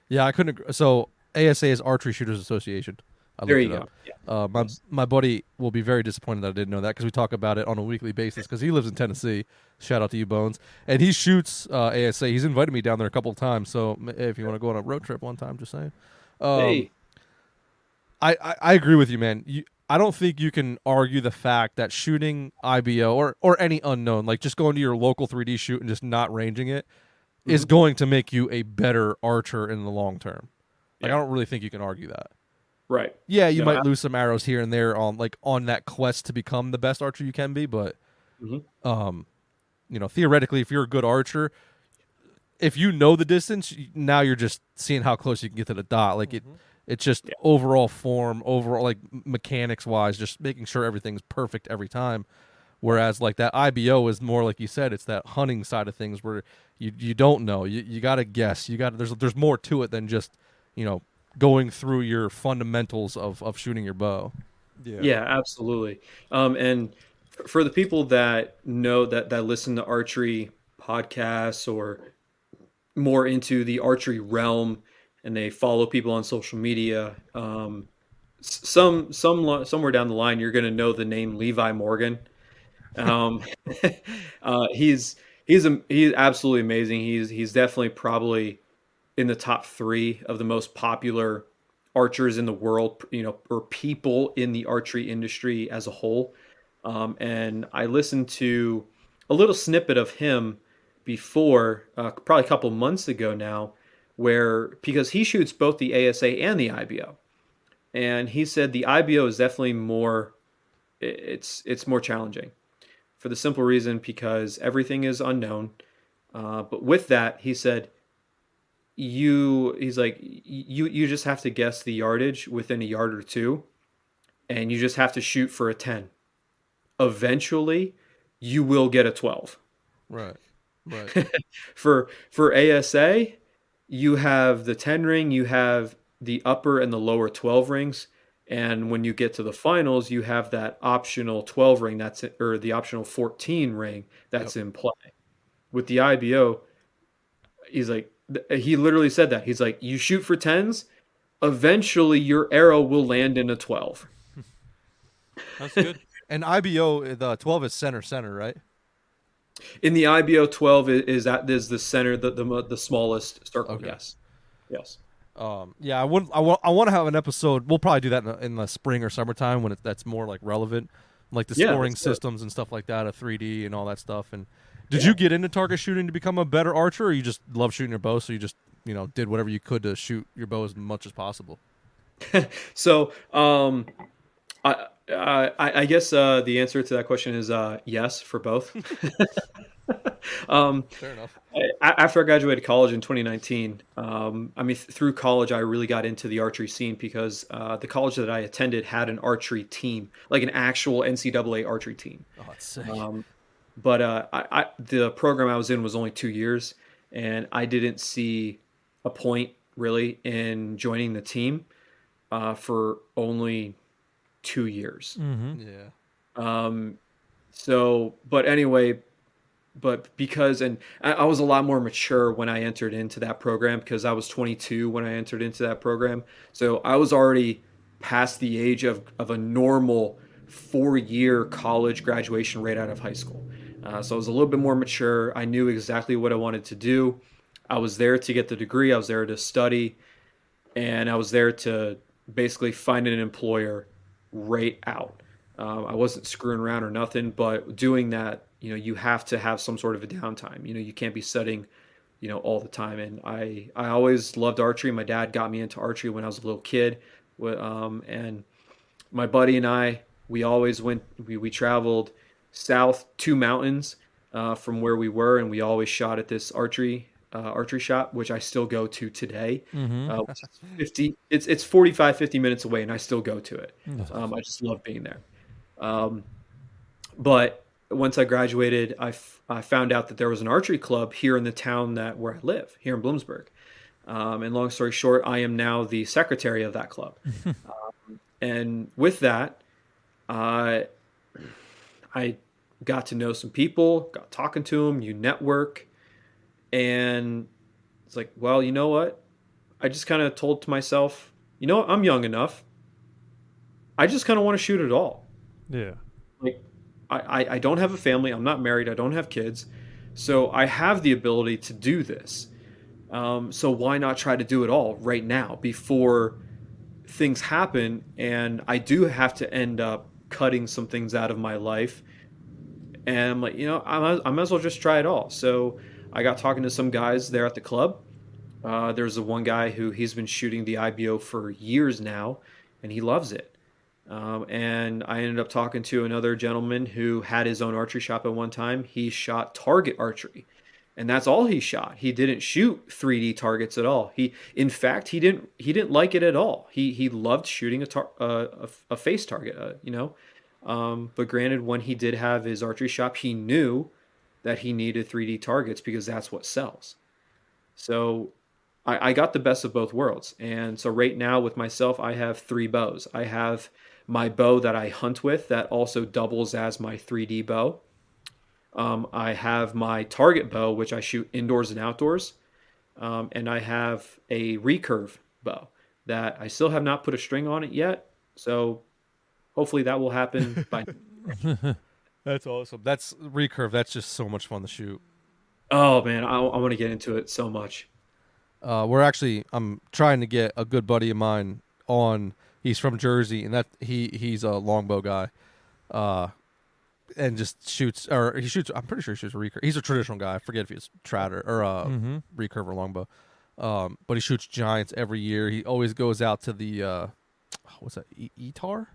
[SPEAKER 1] Yeah, I couldn't agree. So ASA is Archery Shooters Association.
[SPEAKER 3] There you go. Yeah.
[SPEAKER 1] My buddy will be very disappointed that I didn't know that because we talk about it on a weekly basis because he lives in Tennessee. Shout out to you, Bones. And he shoots ASA. He's invited me down there a couple of times. So if you want to go on a road trip one time, just saying.
[SPEAKER 3] Hey.
[SPEAKER 1] I agree with you, man. I don't think you can argue the fact that shooting IBO or any unknown, like just going to your local 3D shoot and just not ranging it, is going to make you a better archer in the long term. Like I don't really think you can argue that.
[SPEAKER 3] Right.
[SPEAKER 1] Yeah, you might lose some arrows here and there on that quest to become the best archer you can be, but theoretically, if you're a good archer, if you know the distance, now you're just seeing how close you can get to the dot. Like it's just overall form, overall like mechanics wise, just making sure everything's perfect every time. Whereas like that IBO is more like you said, it's that hunting side of things where you don't know. You got to guess. There's more to it than just going through your fundamentals of shooting your bow.
[SPEAKER 3] Yeah, absolutely. And for the people that know that listen to archery podcasts or more into the archery realm, and they follow people on social media, somewhere down the line, you're going to know the name Levi Morgan. Um, he's he's absolutely amazing. He's definitely probably in the top three of the most popular archers in the world, or people in the archery industry as a whole. And I listened to a little snippet of him before, probably a couple months ago now, where because he shoots both the ASA and the IBO, and he said the IBO is definitely more, it's more challenging for the simple reason because everything is unknown. But with that, he said he's like you just have to guess the yardage within a yard or two, and you just have to shoot for a 10. Eventually you will get a 12.
[SPEAKER 1] Right.
[SPEAKER 3] For ASA, you have the 10 ring, you have the upper and the lower 12 rings, and when you get to the finals you have that optional 12 ring or the optional 14 ring that's in play. With the IBO, he's like, he literally said that. He's like, you shoot for 10s, eventually your arrow will land in a 12.
[SPEAKER 2] That's good.
[SPEAKER 1] And IBO, the 12 is center, right?
[SPEAKER 3] In the IBO, 12 is the center, the smallest circle.
[SPEAKER 1] Okay.
[SPEAKER 3] Yes.
[SPEAKER 1] Yeah, I want to have an episode. We'll probably do that in the spring or summertime when that's more like relevant, like the scoring systems and stuff like that, a 3D and all that stuff. And did you get into target shooting to become a better archer, or you just love shooting your bow, so you just did whatever you could to shoot your bow as much as possible?
[SPEAKER 3] So, I guess the answer to that question is yes for both.
[SPEAKER 1] Fair enough.
[SPEAKER 3] After I graduated college in 2019, through college, I really got into the archery scene because the college that I attended had an archery team, like an actual NCAA archery team.
[SPEAKER 1] Oh, that's sick.
[SPEAKER 3] But the program I was in was only 2 years, and I didn't see a point really in joining the team for only 2 years.
[SPEAKER 2] Mm-hmm.
[SPEAKER 1] Yeah.
[SPEAKER 3] But anyway, because, and I was a lot more mature when I entered into that program because I was 22 when I entered into that program. So I was already past the age of a normal 4-year college graduation rate out of high school. So I was a little bit more mature. I knew exactly what I wanted to do. I was there to get the degree. I was there to study, and I was there to basically find an employer right out. I wasn't screwing around or nothing, but doing that, you have to have some sort of a downtime. You can't be studying, all the time. And I always loved archery. My dad got me into archery when I was a little kid. And my buddy and I, we always we traveled south 2 mountains from where we were, and we always shot at this archery shop, which I still go to today.
[SPEAKER 2] Mm-hmm.
[SPEAKER 3] It's 45, 50 minutes away, and I still go to it. I just love being there. But once I graduated, I found out that there was an archery club here in the town where I live, here in Bloomsburg. And long story short, I am now the secretary of that club. And with that, I got to know some people, got talking to them, you network. And it's like, well, you know what? I just kind of told to myself, I'm young enough. I just kind of want to shoot it all.
[SPEAKER 2] Yeah.
[SPEAKER 3] Like, I don't have a family. I'm not married. I don't have kids. So I have the ability to do this. So why not try to do it all right now before things happen and I do have to end up cutting some things out of my life? And I'm like, I might as well just try it all. So I got talking to some guys there at the club. There's the one guy who he's been shooting the IBO for years now, and he loves it. And I ended up talking to another gentleman who had his own archery shop at one time. He shot target archery, and that's all he shot. He didn't shoot 3D targets at all. In fact, he didn't like it at all. He loved shooting a face target, But granted, when he did have his archery shop, he knew that he needed 3D targets because that's what sells. So I got the best of both worlds. And so right now with myself, I have 3 bows. I have my bow that I hunt with that also doubles as my 3D bow. I have my target bow, which I shoot indoors and outdoors. And I have a recurve bow that I still have not put a string on it yet. So hopefully that will happen by.
[SPEAKER 1] That's awesome. That's recurve. That's just so much fun to shoot.
[SPEAKER 3] Oh man, I want to get into it so much.
[SPEAKER 1] I'm trying to get a good buddy of mine on. He's from Jersey, and he's a longbow guy, and just shoots. Or he shoots. I'm pretty sure he shoots a recurve. He's a traditional guy. I forget if he's trout or recurve or longbow. But he shoots giants every year. He always goes out to the what's that? Etar?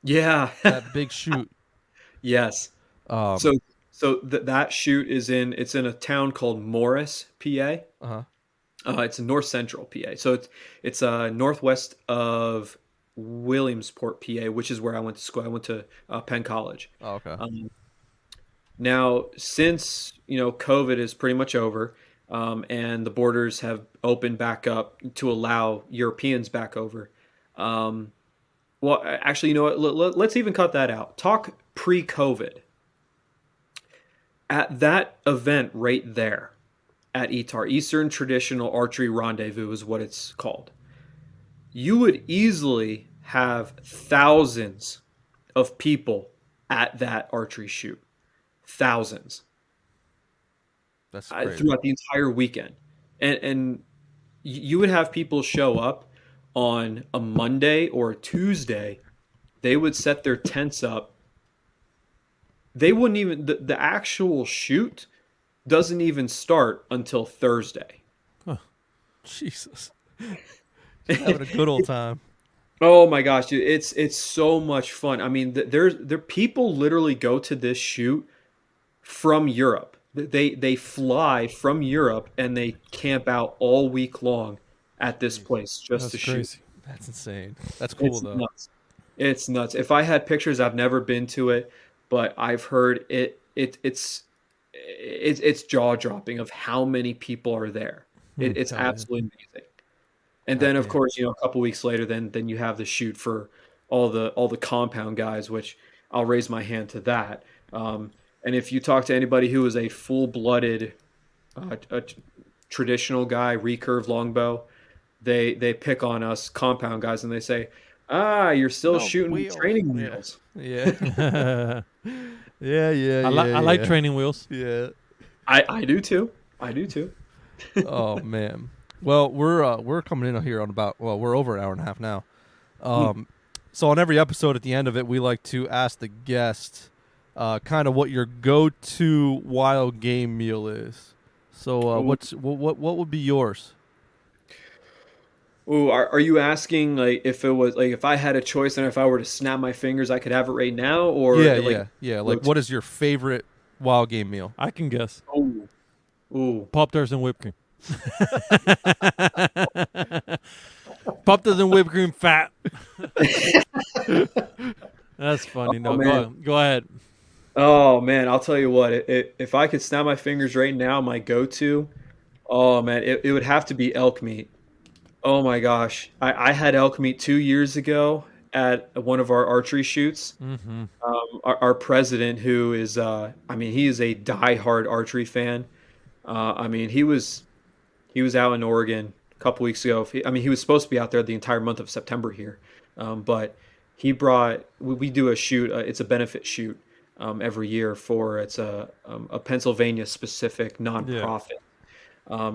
[SPEAKER 3] Yeah,
[SPEAKER 1] That big shoot.
[SPEAKER 3] yes. So that shoot is in a town called Morris, PA.
[SPEAKER 1] Uh-huh.
[SPEAKER 3] It's in north central PA. So it's northwest of Williamsport, PA, which is where I went to school. I went to Penn College.
[SPEAKER 1] Oh, okay.
[SPEAKER 3] Now, since COVID is pretty much over, and the borders have opened back up to allow Europeans back over. Well, actually, you know what? Let's even cut that out. Talk pre-COVID. At that event right there at ETAR, Eastern Traditional Archery Rendezvous is what it's called. You would easily have thousands of people at that archery shoot. Thousands.
[SPEAKER 1] That's crazy.
[SPEAKER 3] Throughout the entire weekend. And you would have people show up on a Monday or a Tuesday. They would set their tents up. They wouldn't even, the actual shoot doesn't even start until Thursday.
[SPEAKER 1] Huh. Jesus. Having a good old time.
[SPEAKER 3] Oh my gosh, dude, it's so much fun. I mean, there people literally go to this shoot from Europe. They fly from Europe and they camp out all week long at this place just to shoot.
[SPEAKER 1] That's insane. That's cool though.
[SPEAKER 3] Nuts. It's nuts. If I had pictures, I've never been to it, but I've heard it's jaw dropping of how many people are there. It's absolutely amazing. And then of course, a couple weeks later, then you have the shoot for all the compound guys, which I'll raise my hand to that. And if you talk to anybody who is a full-blooded traditional guy, recurve longbow, they pick on us compound guys and they say, you're still shooting with training wheels.
[SPEAKER 1] Yeah. Yeah.
[SPEAKER 2] I like training wheels.
[SPEAKER 1] Yeah.
[SPEAKER 3] I do too.
[SPEAKER 1] Oh man. Well, we're coming in here on we're over an hour and a half now. So on every episode at the end of it, we like to ask the guest kind of what your go-to wild game meal is. So what would be yours?
[SPEAKER 3] Ooh, are you asking like if it was like if I had a choice and if I were to snap my fingers I could have it right now, or
[SPEAKER 1] yeah. Like what is your favorite wild game meal?
[SPEAKER 2] I can guess.
[SPEAKER 3] Ooh.
[SPEAKER 2] Pop-Tarts and whipped cream. Pop-Tarts and whipped cream fat. That's funny. Go ahead.
[SPEAKER 3] Oh man, I'll tell you what. If I could snap my fingers right now, my go-to, oh man, it would have to be elk meat. Oh my gosh, I had elk meat 2 years ago at one of our archery shoots.
[SPEAKER 2] Mm-hmm.
[SPEAKER 3] Our president, who is, he is a diehard archery fan. He was out in Oregon a couple weeks ago. He was supposed to be out there the entire month of September here, but he brought. We do a shoot. It's a benefit shoot every year it's a Pennsylvania specific nonprofit. Yeah.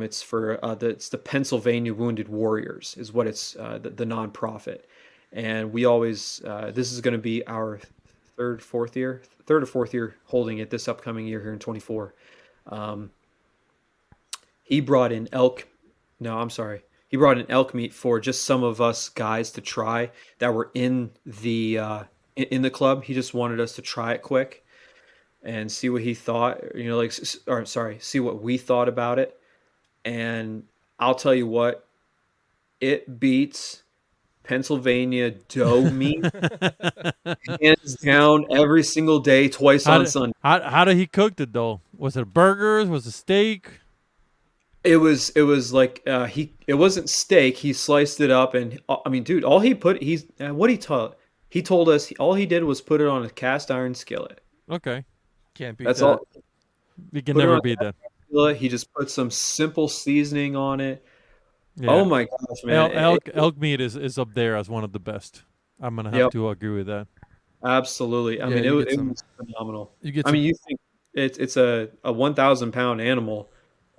[SPEAKER 3] It's for it's the Pennsylvania Wounded Warriors is what it's the nonprofit, and we always this is going to be our third or fourth year holding it this upcoming year here in 24. He brought in elk meat for just some of us guys to try that were in the club. He just wanted us to try it quick and see what he thought, see what we thought about it. And I'll tell you what, it beats Pennsylvania doe meat hands down every single day, twice on Sunday.
[SPEAKER 2] How did he cook it though? Was it burgers? Was it steak?
[SPEAKER 3] It was like it wasn't steak. He sliced it up, and I mean, dude, all he put what he told us all he did was put it on a cast iron skillet.
[SPEAKER 2] Okay.
[SPEAKER 1] Can't beat
[SPEAKER 3] That's
[SPEAKER 1] that.
[SPEAKER 3] all.
[SPEAKER 2] We can
[SPEAKER 3] Put it
[SPEAKER 2] never
[SPEAKER 3] on a
[SPEAKER 2] beat that.
[SPEAKER 3] skillet. He just put some simple seasoning on it.
[SPEAKER 2] Yeah.
[SPEAKER 3] Oh my gosh, man!
[SPEAKER 2] Elk meat is up there as one of the best. I'm gonna have
[SPEAKER 3] Yep.
[SPEAKER 2] to agree with that.
[SPEAKER 3] Absolutely. I
[SPEAKER 1] Yeah,
[SPEAKER 3] mean,
[SPEAKER 1] you
[SPEAKER 3] it
[SPEAKER 1] get some-
[SPEAKER 3] was phenomenal.
[SPEAKER 1] You get
[SPEAKER 3] I
[SPEAKER 1] some,
[SPEAKER 3] mean, you think it's a 1,000-pound animal,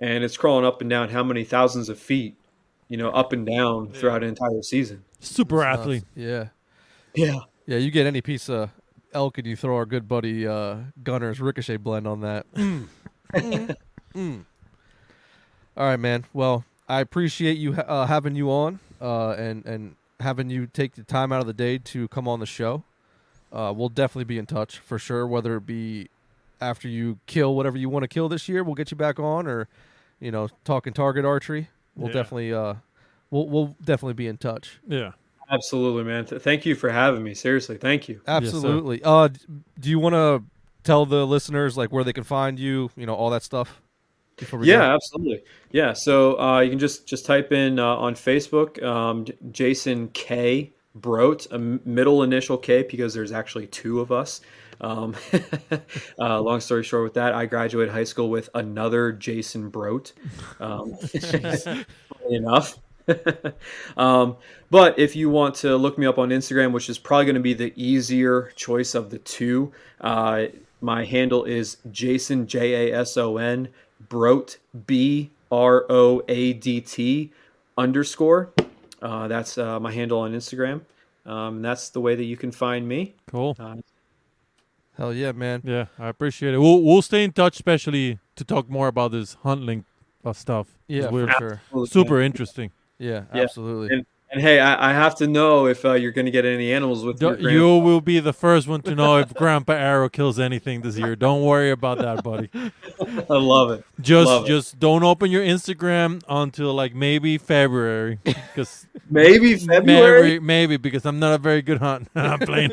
[SPEAKER 3] and it's crawling up and down how many thousands of feet, up and down throughout an entire season.
[SPEAKER 2] Super
[SPEAKER 1] it's nuts.
[SPEAKER 2] athlete.
[SPEAKER 1] Yeah.
[SPEAKER 3] Yeah.
[SPEAKER 1] Yeah, you get any piece of elk and you throw our good buddy Gunner's Ricochet blend on that. All right, man. Well, I appreciate you having you on and having you take the time out of the day to come on the show. We'll definitely be in touch for sure, whether it be after you kill whatever you want to kill this year, we'll get you back on, or talking target archery. We'll definitely we'll definitely be in touch.
[SPEAKER 2] Yeah.
[SPEAKER 3] Absolutely, man. Thank you for having me. Seriously, thank you.
[SPEAKER 1] Absolutely. Do you want to tell the listeners like where they can find you, all that stuff before we go?
[SPEAKER 3] Yeah, absolutely. Yeah, so you can just type in on Facebook, Jason K. Broadt, a middle initial K, because there's actually two of us. Long story short with that, I graduated high school with another Jason Broadt. Funny enough. But if you want to look me up on Instagram, which is probably going to be the easier choice of the two, my handle is Jason, Jason, Broadt, Broadt _. That's my handle on Instagram. That's the way that you can find me.
[SPEAKER 2] Cool.
[SPEAKER 1] Hell yeah, man.
[SPEAKER 2] Yeah, I appreciate it. We'll stay in touch, especially to talk more about this hunting stuff.
[SPEAKER 1] Yeah,
[SPEAKER 2] We're
[SPEAKER 1] for sure.
[SPEAKER 2] super interesting.
[SPEAKER 1] Yeah,
[SPEAKER 3] Yeah.
[SPEAKER 1] absolutely.
[SPEAKER 3] And hey, I have to know if you're going to get any animals with your grandpa.
[SPEAKER 2] You will be the first one to know if Grandpa Arrow kills anything this year. Don't worry about that, buddy.
[SPEAKER 3] I love it.
[SPEAKER 2] Just don't open your Instagram until like maybe February, because
[SPEAKER 3] Maybe February.
[SPEAKER 2] maybe because I'm not a very good hunter. I'm playing.